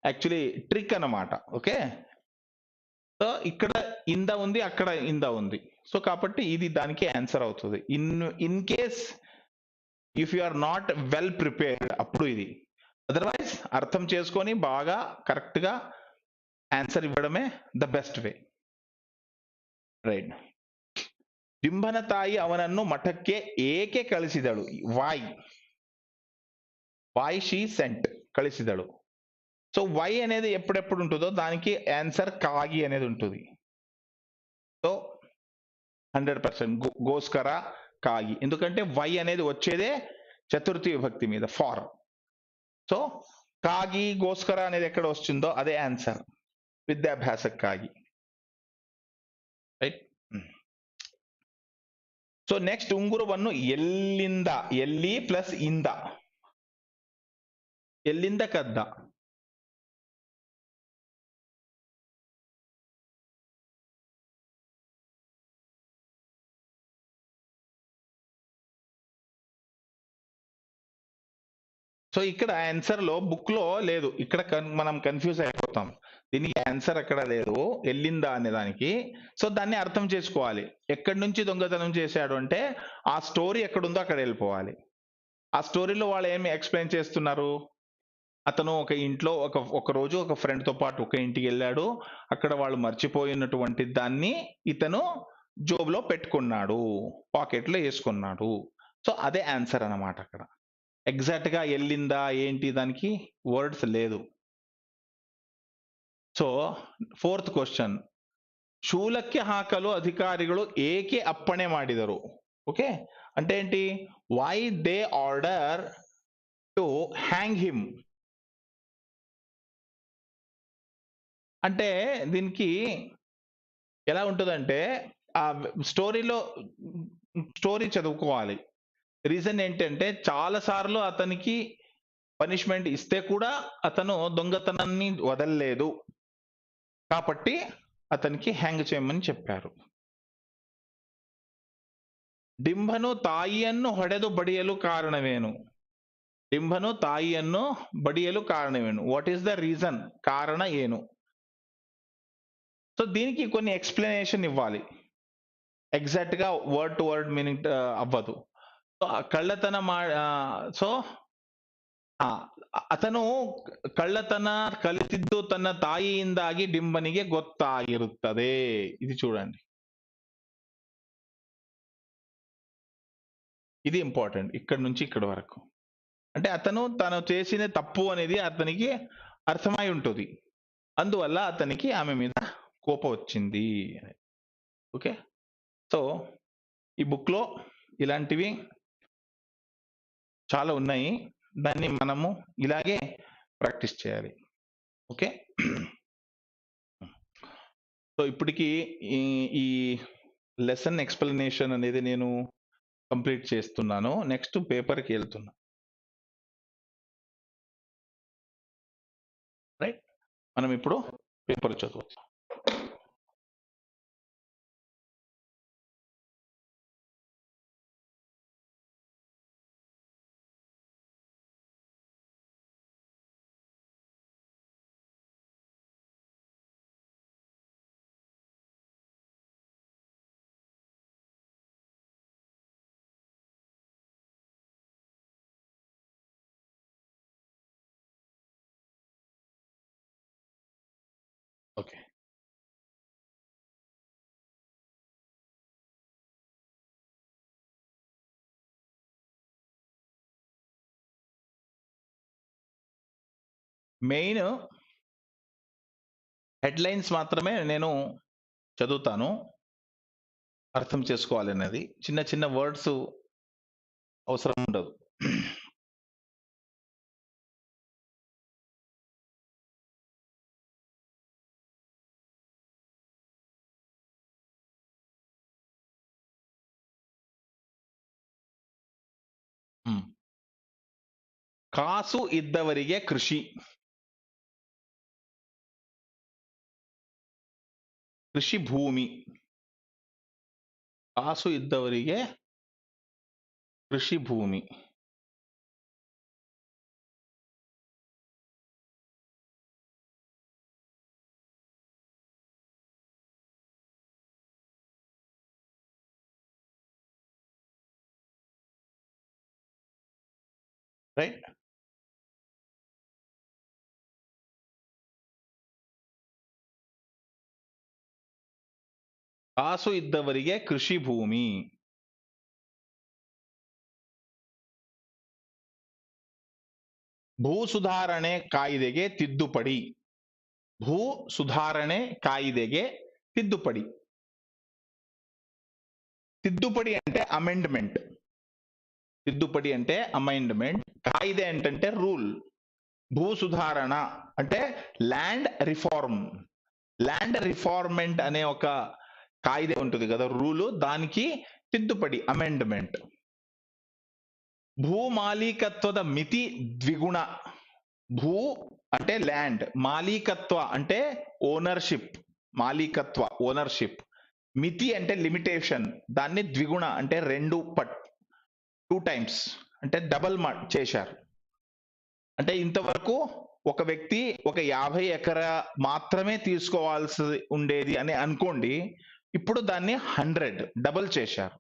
యాక్చువల్లీ ట్రిక్ అన్నమాట. ఓకే. సో ఇక్కడ ఇంద ఉంది, అక్కడ ఇంద ఉంది. సో కాబట్టి ఇది దానికి ఆన్సర్ అవుతుంది. In case if you are not well prepared అప్పుడు ఇది. అదర్వైజ్ అర్థం చేసుకొని బాగా కరెక్ట్ గా ఆన్సర్ ఇవ్వడమే ద బెస్ట్ వే, రైట్? డింబನ ತಾಯಿ ಅವನನ್ನು ಮಠಕ್ಕೆ ಏಕೆ ಕಳಿಸಿದಳು? వై షీ సెంట్, కಳಿಸಿದಳು. సో వై అనేది ఎప్పుడెప్పుడు ఉంటుందో దానికి ఆన్సర్ కాగి అనేది ఉంటుంది. సో 100% గోస్కర కాగి. ఎందుకంటే వై అనేది వచ్చేదే చతుర్థి విభక్తి మీద, ఫార్. సో కాగి గోస్కర అనేది ఎక్కడ వస్తుందో అదే ఆన్సర్, విద్యాభ్యాసక్ಕಾಗಿ, రైట్? సో నెక్స్ట్ ఉంగురವನ್ನು ಎಲ್ಲಿಂದ, ಎಲ್ಲಿ ಪ್ಲಸ್ ಇಂದ, ಎಲ್ಲಿಂದ ಕದ್ದ? సో ఇక్కడ ఆన్సర్ లో బుక్ లో లేదు. ఇక్కడ మనం కన్ఫ్యూజ్ అయిపోతాం. దీనికి ఆన్సర్ అక్కడ లేదు, ఎల్లిందా అనే దానికి. సో దాన్ని అర్థం చేసుకోవాలి. ఎక్కడి నుంచి దొంగతనం చేశాడు అంటే ఆ స్టోరీ ఎక్కడుందో అక్కడ వెళ్ళిపోవాలి. ఆ స్టోరీలో వాళ్ళు ఏమి ఎక్స్ప్లెయిన్ చేస్తున్నారు? అతను ఒక ఇంట్లో ఒక రోజు ఒక ఫ్రెండ్ తో పాటు ఒక ఇంటికి వెళ్ళాడు. అక్కడ వాళ్ళు మర్చిపోయినటువంటి దాన్ని ఇతను జోబులో పెట్టుకున్నాడు, పాకెట్ లో వేసుకున్నాడు. సో అదే ఆన్సర్ అన్నమాట. అక్కడ ఎగ్జాక్ట్ గా ఎల్లిందా ఏంటి దానికి వర్డ్స్ లేదు. సో ಫೋರ್ತ್ ಕ್ವಶನ್, ಶೂಲಕ್ಕೆ ಹಾಕಲು ಅಧಿಕಾರಿಗಳು ಏಕೆ ಅಪ್ಪಣೆ ಮಾಡಿದರು? ఓకే, అంటే ఏంటి? Why they order to hang him అంటే దీనికి ఎలా ఉంటుందంటే ఆ స్టోరీ చదువుకోవాలి. రీజన్ ఏంటంటే చాలా సార్లు అతనికి పనిష్మెంట్ ఇస్తే కూడా అతను దొంగతనాన్ని వదలలేదు కాబట్టి అతనికి హ్యాంగ్ చేయమని చెప్పారు. డింబను ತಾಯಿಯನ್ನು ಹೊಡೆದು ಬಡಿಯಲು ಕಾರಣವೇನು? డింబను ತಾಯಿಯನ್ನು ಬಡಿಯಲು ಕಾರಣವೇನು? What is the reason? కారణ ఏను? సో దీనికి కొన్ని ఎక్స్ప్లెనేషన్ ఇవ్వాలి. ఎగ్జాక్ట్ గా వర్డ్ టు వర్డ్ మీనింగ్ అవ్వదు. ಕಳ್ಳತನ ಸೊ ಅತನು ಕಳ್ಳತನ ಕಲಿತಿದ್ದು ತನ್ನ ತಾಯಿಯಿಂದಾಗಿ డింబನಿಗೆ ಗೊತ್ತಾಗಿರುತ್ತದೆ. ఇది చూడండి, ఇది ఇంపార్టెంట్. ఇక్కడ నుంచి ఇక్కడ వరకు అంటే తను చేసిన తప్పు అనేది అతనికి అర్థమై ఉంటుంది. అందువల్ల అతనికి ఆమె మీద కోపం వచ్చింది. ఓకే. సో ఈ బుక్ లో ఇలాంటివి చాలా ఉన్నాయి. దాన్ని మనము ఇలాగే ప్రాక్టీస్ చేయాలి. ఓకే. సో ఇప్పటికి ఈ లెసన్ ఎక్స్ప్లెనేషన్ అనేది నేను కంప్లీట్ చేస్తున్నాను. నెక్స్ట్ పేపర్కి వెళ్తున్నా. మనం ఇప్పుడు పేపర్ చదవచ్చు. ఓకే, మెయిన్ హెడ్లైన్స్ మాత్రమే నేను చదువుతాను, అర్థం చేసుకోవాలి అనేది. చిన్న చిన్న వర్డ్స్ అవసరం ఉండదు. ಕಾಸು ಇದ್ದವರಿಗೆ ಕೃಷಿ, ಕೃಷಿ ಭೂಮಿ. ಕಾಸು ಇದ್ದವರಿಗೆ ಕೃಷಿ ಭೂಮಿ. ರೈಟ್. ಕಾಸು ಇದ್ದವರಿಗೆ ಕೃಷಿ ಭೂಮಿ. ಭೂ ಸುಧಾರಣೆ ಕಾಯ್ದೆಗೆ ತಿದ್ದುಪಡಿ. ಭೂ ಸುಧಾರಣೆ ಕಾಯ್ದೆಗೆ ತಿದ್ದುಪಡಿ. తిద్దుపడి అంటే అమెండ్మెంట్. తిద్దుపడి అంటే అమెండ్మెంట్. కాయిదే అంటే రూల్. భూ సుధారణ అంటే ల్యాండ్ రిఫార్మ్. ల్యాండ్ రిఫార్మెంట్ అనే ఒక కాయిదే ఉంటుంది కదా, రూలు, దానికి తిద్దుపడి, అమెండ్మెంట్. భూ మాలీకత్వದ మితి ద్విగుణ. భూ అంటే ల్యాండ్, మాలీకత్వ అంటే ఓనర్షిప్, మాలీకత్వ ఓనర్షిప్, మితి అంటే లిమిటేషన్, దాన్ని ద్విగుణ అంటే 2 టైమ్స్ అంటే డబల్ చేశారు. అంటే ఇంతవరకు ఒక వ్యక్తి ఒక 50 ఎకరా మాత్రమే తీసుకోవాల్సి ఉండేది అని అనుకోండి, ఇప్పుడు దాన్ని 100 డబల్ చేశారు.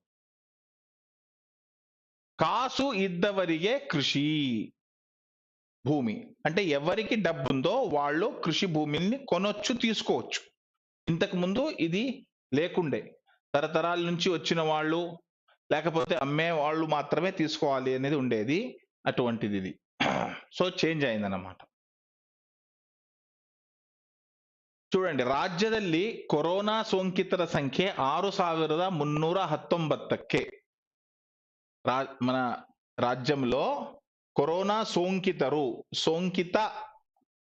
కాసు ఇద్దవరిగే కృషి భూమి అంటే ఎవరికి డబ్బు ఉందో వాళ్ళు కృషి భూమిని కొనొచ్చు, తీసుకోవచ్చు. ఇంతకు ముందు ఇది లేకుండే, తరతరాల నుంచి వచ్చిన వాళ్ళు లేకపోతే అమ్మే వాళ్ళు మాత్రమే తీసుకోవాలి అనేది ఉండేది. అటువంటిది ఇది. సో చేంజ్ అయిందన్నమాట. చూడండి, ರಾಜ್ಯದಲ್ಲಿ ಕೊರೋನಾ ಸೋಂಕಿತರ ಸಂಖ್ಯೆ 6319ಕ್ಕೆ. మన రాజ్యంలో కరోనా సోంకితరు, సోంకిత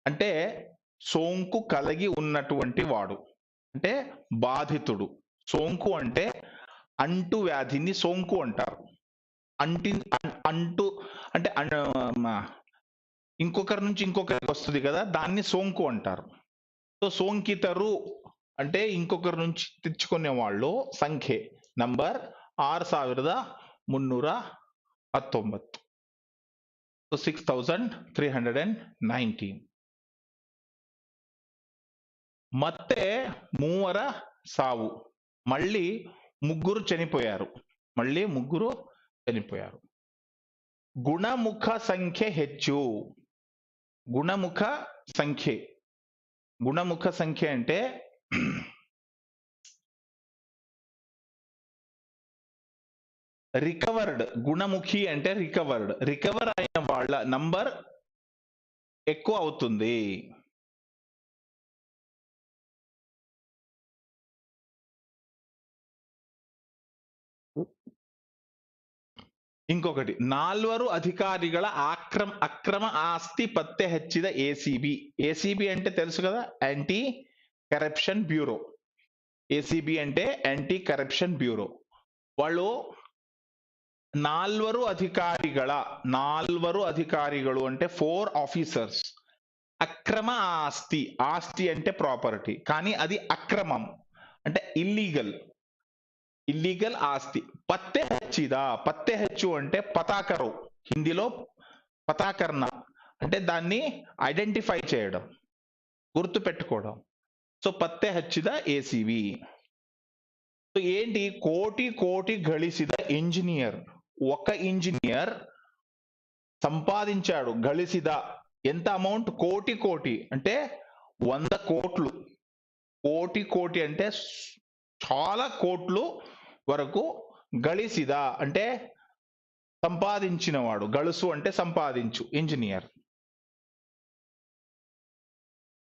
అంటే సోంకు కలిగి ఉన్నటువంటి వాడు అంటే బాధితుడు. సోంకు అంటే అంటు వ్యాధిని సోంకు అంటారు. అంటు అంటే ఇంకొకరి నుంచి ఇంకొకరికి వస్తుంది కదా, దాన్ని సోంకు అంటారు. సో సోంకితరు అంటే ఇంకొకరి నుంచి తెచ్చుకునే వాళ్ళు సంఖ్య నంబర్ 6319. సో 6319. ಮತ್ತೆ 3 సావు, మళ్ళీ 3 చనిపోయారు. గుణముఖ సంఖ్య ಹೆಚ್ಚು. గుణముఖ సంఖ్య అంటే రికవర్డ్. గుణముఖి అంటే రికవర్ అయిన వాళ్ళ నంబర్ ఎక్కువ అవుతుంది. ఇంకొకటి, 4 అధికారిಗಳ అక్రమ ఆస్తి పత్తే హెచ్చిದ ఏసీబీ. ఏసీబీ అంటే తెలుసు కదా, యాంటీ కరప్షన్ బ్యూరో. ఏసీబీ అంటే యాంటీ కరప్షన్ బ్యూరో. వాళ్ళు 4 అధికారిಗಳು అంటే 4 ఆఫీసర్స్ అక్రమ ఆస్తి, ఆస్తి అంటే ప్రాపర్టీ, కానీ అది అక్రమం అంటే ఇల్లీగల్, ఇల్లీగల్ ఆస్తి. పత్తె హచ్చిదా, పత్తె హెచ్చు అంటే పతాకరు, హిందీలో పతాకరణ అంటే దాన్ని ఐడెంటిఫై చేయడం, గుర్తు పెట్టుకోవడం. సో పత్తె హచ్చిದ ఏసీవి. సో ఏంటి, కోటి కోటి ಗಳಿಸಿದ ఇంజనీర్, ఒక ఇంజనీర్ సంపాదించాడు, ಗಳಿಸಿದ ఎంత అమౌంట్, కోటి కోటి అంటే 100 కోట్లు, కోటి కోటి అంటే చాలా కోట్లు వరకు, ಗಳಿಸಿದ అంటే సంపాదించినవాడు, గడుసు అంటే సంపాదించు, ఇంజనీర్.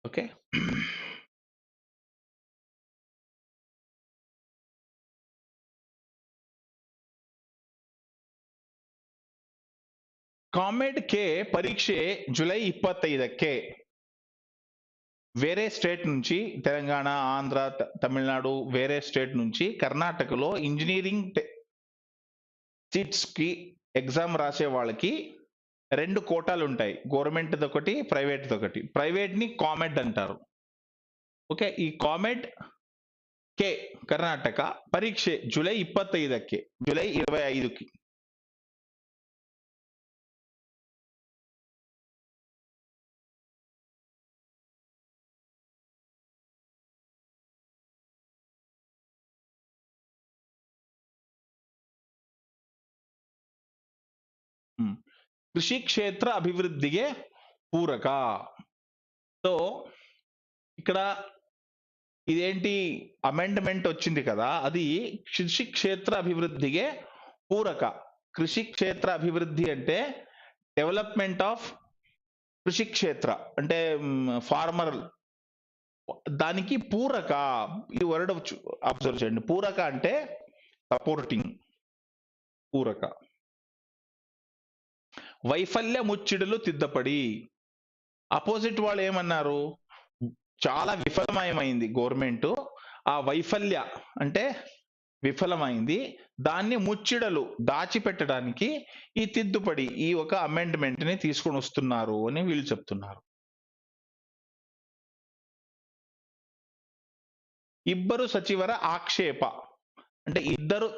ఓకే. ಕಾಮೆಡ್ ಕೆ పరీక్షೆ జూలై 25ಕ್ಕೆ వేరే స్టేట్ నుంచి, తెలంగాణ, ఆంధ్ర, తమిళనాడు, వేరే స్టేట్ నుంచి కర్ణాటకలో ఇంజనీరింగ్ సీట్స్ కి ఎగ్జామ్ రాసే వాళ్ళకి 2 కోటాలు ఉంటాయి, గవర్నమెంట్ ఒకటి, ప్రైవేట్ ఒకటి. ప్రైవేట్ ని కామెడ్ అంటారు. ఓకే. ఈ కామెడ్ కే కర్ణాటక పరీక్షೆ జూలై 25ಕ್ಕೆ, జూలై 25కి. కృషి క్షేత్ర అభివృద్ధిಗೆ పూరక. సో ఇక్కడ ఇదేంటి, అమెండ్మెంట్ వచ్చింది కదా, అది కృషి క్షేత్ర అభివృద్ధిಗೆ పూరక. కృషి క్షేత్ర అభివృద్ధి అంటే డెవలప్మెంట్ ఆఫ్ కృషి క్షేత్ర అంటే ఫార్మర్, దానికి పూరక. ఈ వర్డ్ అబ్జర్వ్ చేయండి, పూరక అంటే సపోర్టింగ్, పూరక. వైఫల్య ముచ్చిడులు తిద్దపడి, అపోజిట్ వాళ్ళు ఏమన్నారు, చాలా విఫలమయమైంది గవర్నమెంట్, ఆ వైఫల్య అంటే విఫలమైంది, దాన్ని ముచ్చిడలు దాచిపెట్టడానికి ఈ తిద్దుపడి, ఈ ఒక అమెండ్మెంట్ ని తీసుకొని వస్తున్నారు అని వీళ్ళు చెప్తున్నారు. ఇబ్బరు సచివర ఆక్షేప అంటే ఇద్దరు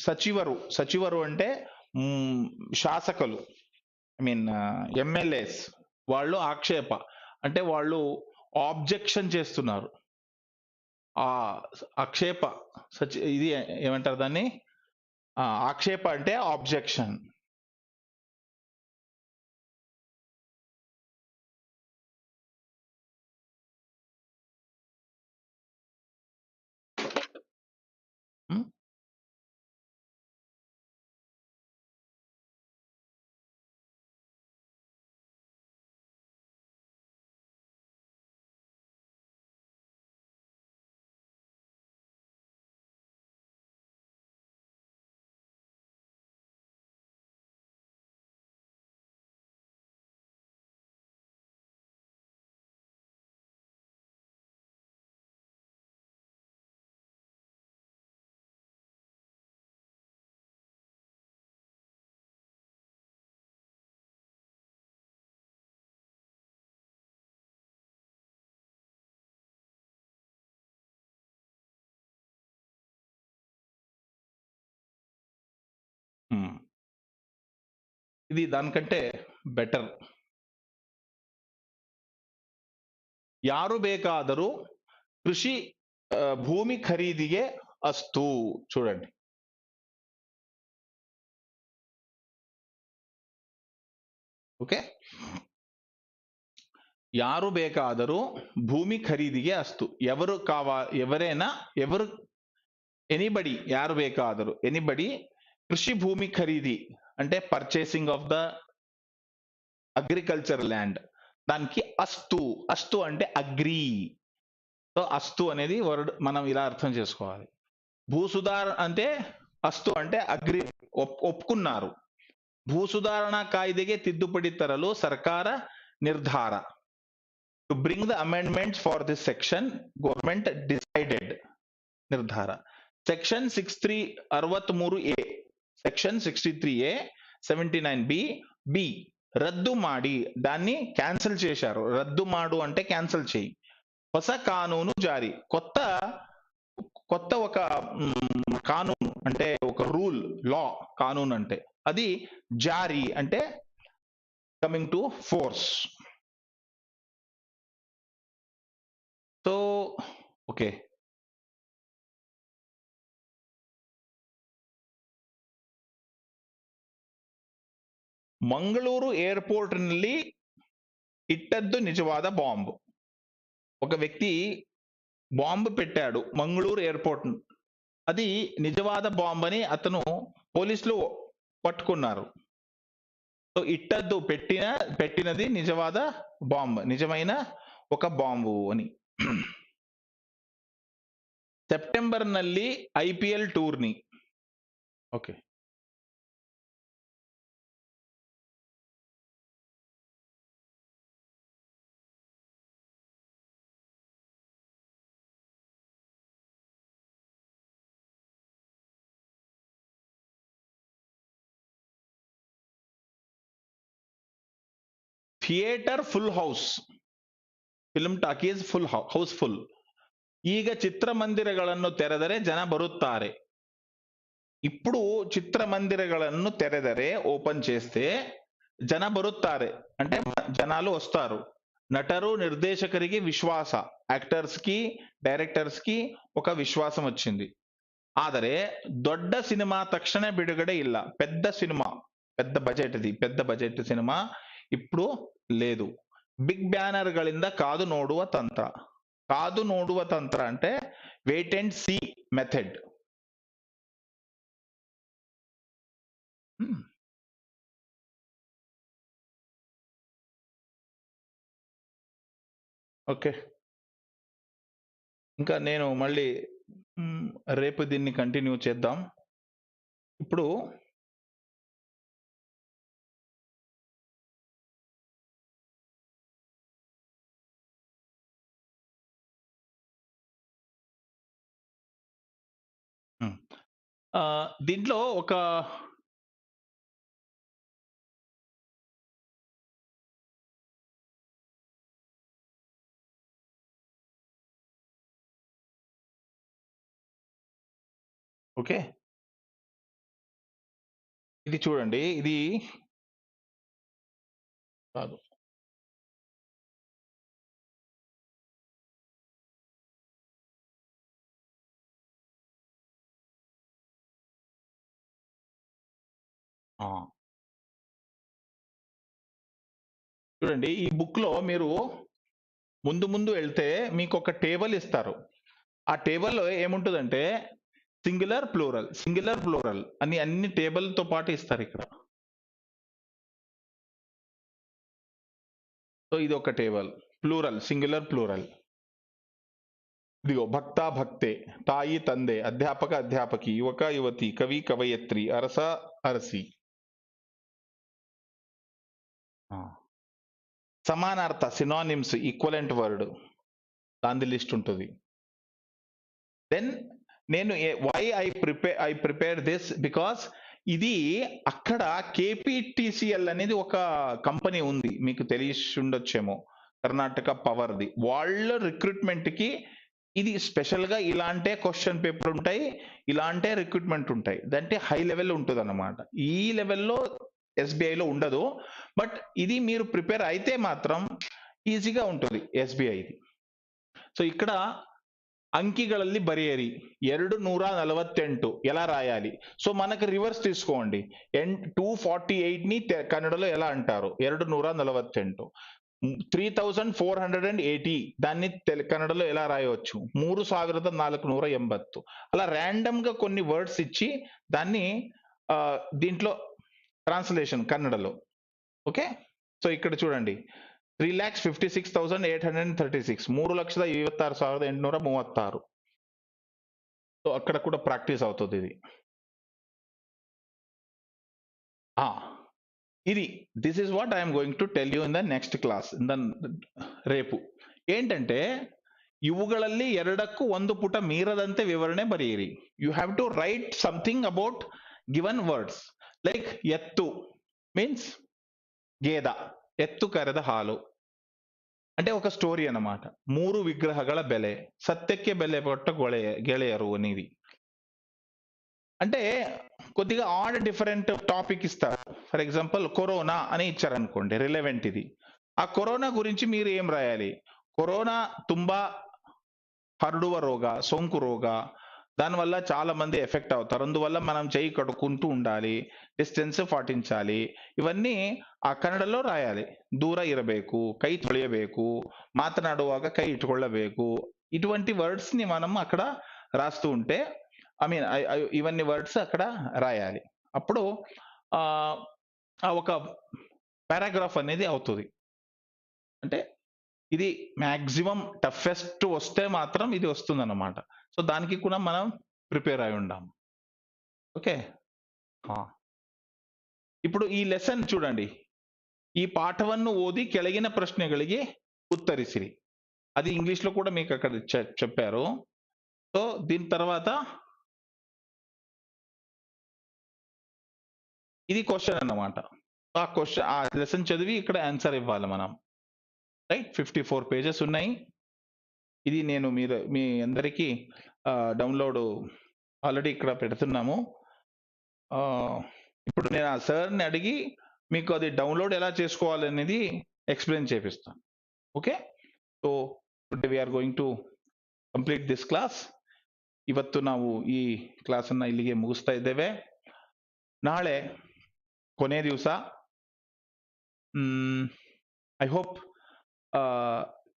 సచివరు, సచివరు అంటే శాసకులు, ఐ మీన్ ఎమ్మెల్యేస్, వాళ్ళు ఆక్షేప అంటే వాళ్ళు ఆబ్జెక్షన్ చేస్తున్నారు. ఆ ఆక్షేప ఇది ఏమంటారు దాన్ని, ఆక్షేప అంటే ఆబ్జెక్షన్. ఇది దానికంటే బెటర్. ಯಾರು ಬೇಕಾದರೂ కృషి భూమి ఖరీదిಗೆ అస్తు. చూడండి, ఓకే. ಯಾರು ಬೇಕಾದರೂ భూమి ఖరీదిಗೆ అస్తు, ఎవరు ఎవరైనా, ఎవరు, ఎనీబడి, యారు ಬೇಕಾದರೂ ఎనీబడి, కృషి భూమి ఖరీది అంటే purchasing of the agriculture land, దానికి అస్తు, అస్తు అంటే అగ్రి. సో అస్తు అనేది వర్డ్ మనం ఇలా అర్థం చేసుకోవాలి. భూసుధారణ అంటే, అస్తు అంటే అగ్రి, ఒప్పుకున్నారు. భూసుధారణ ಕಾಯ್ದೆಗೆ ತಿದ್ದುಪಡಿ ತರಲು ಸರ್ಕಾರ ನಿರ್ಧಾರ. To bring the amendments for this section, government decided, నిర్ధార. Section 63A, section 63A, 79B, B రద్దు మాడి దాన్ని క్యాన్సిల్ చేశారు. రద్దు మాడు అంటే క్యాన్సిల్ చేయి. ಹೊಸ కానూను జారీ, కొత్త కొత్త ఒక కానూన్ అంటే ఒక రూల్, లా, కానూన్ అంటే అది జారీ అంటే coming to force. So okay, Mangaluru airport ನಲ್ಲಿ ఇట్టద్దు నిజవాద బాంబు. ఒక వ్యక్తి బాంబు పెట్టాడు మంగళూరు ఎయిర్పోర్ట్. అది నిజవాద బాంబు అని అతను పోలీసులు పట్టుకున్నారు. సో ఇట్టద్దు పెట్టినది నిజవాద బాంబు, నిజమైన ఒక బాంబు అని. ಸೆಪ್ಟೆಂಬರ್ ನಲ್ಲಿ IPL ಟೂರ್ನಿ. Okay, theatre full house, film talkies full housefull. ಈಗ ಚಿತ್ರಮಂದಿರಗಳನ್ನು ತೆರೆದರೆ ಜನ ಬರುತ್ತಾರೆ. ఇప్పుడు చిత్రమందిరಗಳನ್ನು తెరెదరే, ఓపెన్ చేస్తే జన బరుత్తారే అంటే జనాలు వస్తారు. నటరు నిర్దేశకరికి విశ్వాಸ, యాక్టర్స్ కి డైరెక్టర్స్ కి ఒక విశ్వాసం వచ్చింది. ಆದರೆ ದೊಡ್ಡ ಸಿನಿಮಾ ತಕ್ಷಣ ಬಿಡುಗಡೆ ಇಲ್ಲ. పెద్ద సినిమా, పెద్ద బడ్జెట్, ఇది పెద్ద బడ్జెట్ సినిమా ఇప్పుడు లేదు. బిగ్ బ్యానర్ ಗಳಿಂದ కాదు ನೋಡುವ ತಂತ್ರ. కాదు ನೋಡುವ ತಂತ್ರ అంటే wait and see method. Okay, ఇంకా నేను మళ్ళీ రేపు దీన్ని కంటిన్యూ చేద్దాం. ఇప్పుడు దీంట్లో ఒక ఓకే, ఇది చూడండి, ఇది కాదు, చూడండి ఈ బుక్ లో మీరు ముందు ముందు వెళ్తే మీకు ఒక టేబుల్ ఇస్తారు. ఆ టేబుల్లో ఏముంటుందంటే సింగులర్ ప్లూరల్, సింగులర్ ప్లూరల్ అని అన్ని టేబుల్ తో పాటు ఇస్తారు ఇక్కడ. సో ఇది ఒక టేబుల్, ప్లూరల్, సింగులర్ ప్లూరల్. ఇదిగో భక్త భక్తే, తాయి తంದೆ, అధ్యాపక అధ్యాపకి, యువక యువతి, కవి కవయత్రి, అరస అరసి. సమానార్థ, సినానిమ్స్, ఈక్వలెంట్ వర్డ్, దాని లిస్ట్ ఉంటుంది. దెన్ నేను why I prepare this because ఇది అక్కడ KPTCL అనేది ఒక కంపెనీ ఉంది, మీకు తెలిసి ఉండొచ్చేమో, కర్ణాటక పవర్ది. వాళ్ళ రిక్రూట్మెంట్ కి ఇది స్పెషల్ గా ఇలాంటే క్వశ్చన్ పేపర్ ఉంటాయి, ఇలాంటే రిక్రూట్మెంట్ ఉంటాయి. అంటే హై లెవెల్ ఉంటుంది అన్నమాట. ఈ లెవెల్లో SBIలో ఉండదు. బట్ ఇది మీరు ప్రిపేర్ అయితే మాత్రం ఈజీగా ఉంటుంది SBIది. సో ఇక్కడ అంకిಗಳಲ್ಲಿ ಬರೆಯಿರಿ 248 ఎలా రాయాలి? సో మనకు రివర్స్ తీసుకోండి. 248 ని కన్నడలో ఎలా అంటారు? 248. 3480 దాన్ని కన్నడలో ఎలా రాయవచ్చు? 3480. అలా ర్యాండమ్ గా కొన్ని వర్డ్స్ ఇచ్చి దాన్ని దీంట్లో ట్రాన్స్లేషన్ కన్నడలో. ఓకే, సో ఇక్కడ చూడండి, 3,56,836, 3,56,836. సో అక్కడ కూడా ప్రాక్టీస్ అవుతుంది ఇది. ఇది this is what I'm going to tell you in the next class, in the రేపు. ఏంటంటే ಇವುಗಳಲ್ಲಿ ಎರಡಕ್ಕೂ ಒಂದು ಪುಟ ಮೀರದಂತೆ ವಿವರಣೆ ಬರೆಯಿರಿ. You have to write something about given words. Like ఎత్తు మీన్స్ ಗೇದ ಎತ್ತು ಕರೆದ ಹಾಲು అంటే ఒక స్టోరీ అన్నమాట. 3 విగ్రహಗಳ ಬೆಲೆ సత్యಕ್ಕೆ ಬೆಲೆ ಕೊಟ್ಟ ಗೆಳೆಯರು అనేది. అంటే కొద్దిగా ఆడ్ డిఫరెంట్ టాపిక్ ఇస్తారు. ఫర్ ఎగ్జాంపుల్ కరోనా అని ఇచ్చారనుకోండి, రిలవెంట్ ఇది. ఆ కరోనా గురించి మీరు ఏం రాయాలి? కరోనా ತುಂಬಾ హరಡುವ ರೋಗ, సోంకు ರೋಗ, దానివల్ల చాలా మంది ఎఫెక్ట్ అవుతారు. అందువల్ల మనం చేయి కడుక్కుంటూ ఉండాలి, డిస్టెన్స్ పాటించాలి. ఇవన్నీ ಆ ಕನ್ನಡలో రాయాలి. దూರ ఇರಬೇಕು, ಕೈ ತೊಳೆಯಬೇಕು, మాట్లాಡುವಾಗ కై ఇట్టుಕೊಳ್ಳಬೇಕು. ఇటువంటి వర్డ్స్ ని మనం అక్కడ రాస్తూ ఉంటే, ఐ మీన్ ఇవన్నీ వర్డ్స్ అక్కడ రాయాలి. అప్పుడు ఆ ఒక పారాగ్రాఫ్ అనేది అవుతుంది. అంటే ఇది మాక్సిమం టఫెస్ట్ వస్తే మాత్రం ఇది వస్తుంది అన్నమాట. సో దానికి కూడా మనం ప్రిపేర్ అయి ఉండాం. ఓకే. ఇప్పుడు ಈ ಲೆಸನ್ చూడండి. ఈ పాಠವನ್ನು ಓದಿ ಕೆಳಗಿನ ಪ್ರಶ್ನೆಗಳಿಗೆ ಉತ್ತರಿಸಿರಿ. అది ఇంగ్లీష్ లో కూడా మీకు అక్కడ చెప్పారు. సో దీని తర్వాత ఇది క్వశ్చన్ అన్నమాట. ఆ క్వశ్చన్, ఆ లెసన్ చదివి ఇక్కడ ఆన్సర్ ఇవ్వాలి మనం. రైట్, 54 పేజెస్ ఉన్నాయి. ఇది నేను మీ అందరికీ డౌన్లోడ్ ఆల్రెడీ ఇక్కడ పెడుతున్నాము. ఇప్పుడు నేను ఆ సార్ని అడిగి మీకు అది డౌన్లోడ్ ఎలా చేసుకోవాలనేది ఎక్స్ప్లెయిన్ చేపిస్తాను. Okay. So today we are going to complete this class. ಇವತ್ತು ನಾವು ಈ ಕ್ಲಾಸನ್ನು ಇಲ್ಲಿಗೆ ಮುಗಿಸ್ತಾ ಇದ್ದೇವೆ. ನಾಳೆ ಕೊನೆ ದಿವಸ. ಐ ಹೋಪ್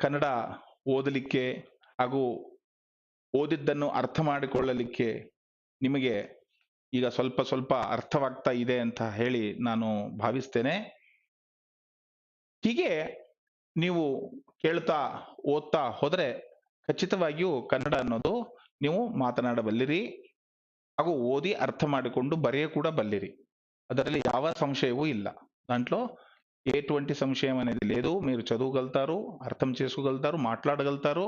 ಕನ್ನಡ ಓದಲಿಕ್ಕೆ ಹಾಗೂ ಓದಿದ್ದನ್ನು ಅರ್ಥ ಮಾಡಿಕೊಳ್ಳಲಿಕ್ಕೆ ನಿಮಗೆ ಈಗ ಸ್ವಲ್ಪ ಸ್ವಲ್ಪ ಅರ್ಥವಾಗ್ತಾ ಇದೆ ಅಂತ ಹೇಳಿ ನಾನು ಭಾವಿಸ್ತೇನೆ. ಹೀಗೆ ನೀವು ಕೇಳ್ತಾ ಓದ್ತಾ ಹೋದ್ರೆ ಖಚಿತವಾಗಿಯೂ ಕನ್ನಡ ಅನ್ನೋದು ನೀವು ಮಾತನಾಡಬಲ್ಲಿರಿ ಹಾಗೂ ಓದಿ అర్థం ಮಾಡಿಕೊಂಡು బరియ కూడా బల్లిరి. ಅದರಲ್ಲಿ ಯಾವ సంశಯವೂ ಇಲ್ಲ. దాంట్లో ఎటువంటి సంశయం అనేది లేదు. మీరు చదవగలుగుతారు, అర్థం చేసుకోగలుగుతారు, మాట్లాడగలుగుతారు.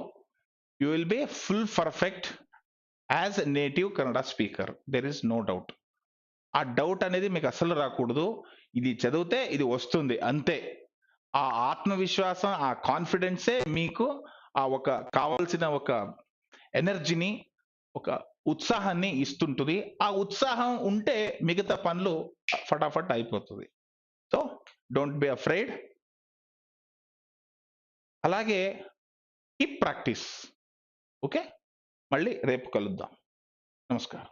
You will be full perfect as native Kannada speaker. There is no doubt. ఆ డౌట్ అనేది మీకు అసలు రాకూడదు. ఇది చదివితే ఇది వస్తుంది అంతే. ఆ ఆత్మవిశ్వాసం, ఆ కాన్ఫిడెన్సే మీకు ఆ ఒక కావాల్సిన ఒక ఎనర్జీని, ఒక ఉత్సాహాన్ని ఇస్తుంటుంది. ఆ ఉత్సాహం ఉంటే మిగతా పనులు ఫటాఫట్ అయిపోతుంది. So don't be afraid. అలాగే కీప్ ప్రాక్టీస్. ఓకే, మళ్ళీ రేపు కలుద్దాం. నమస్కారం.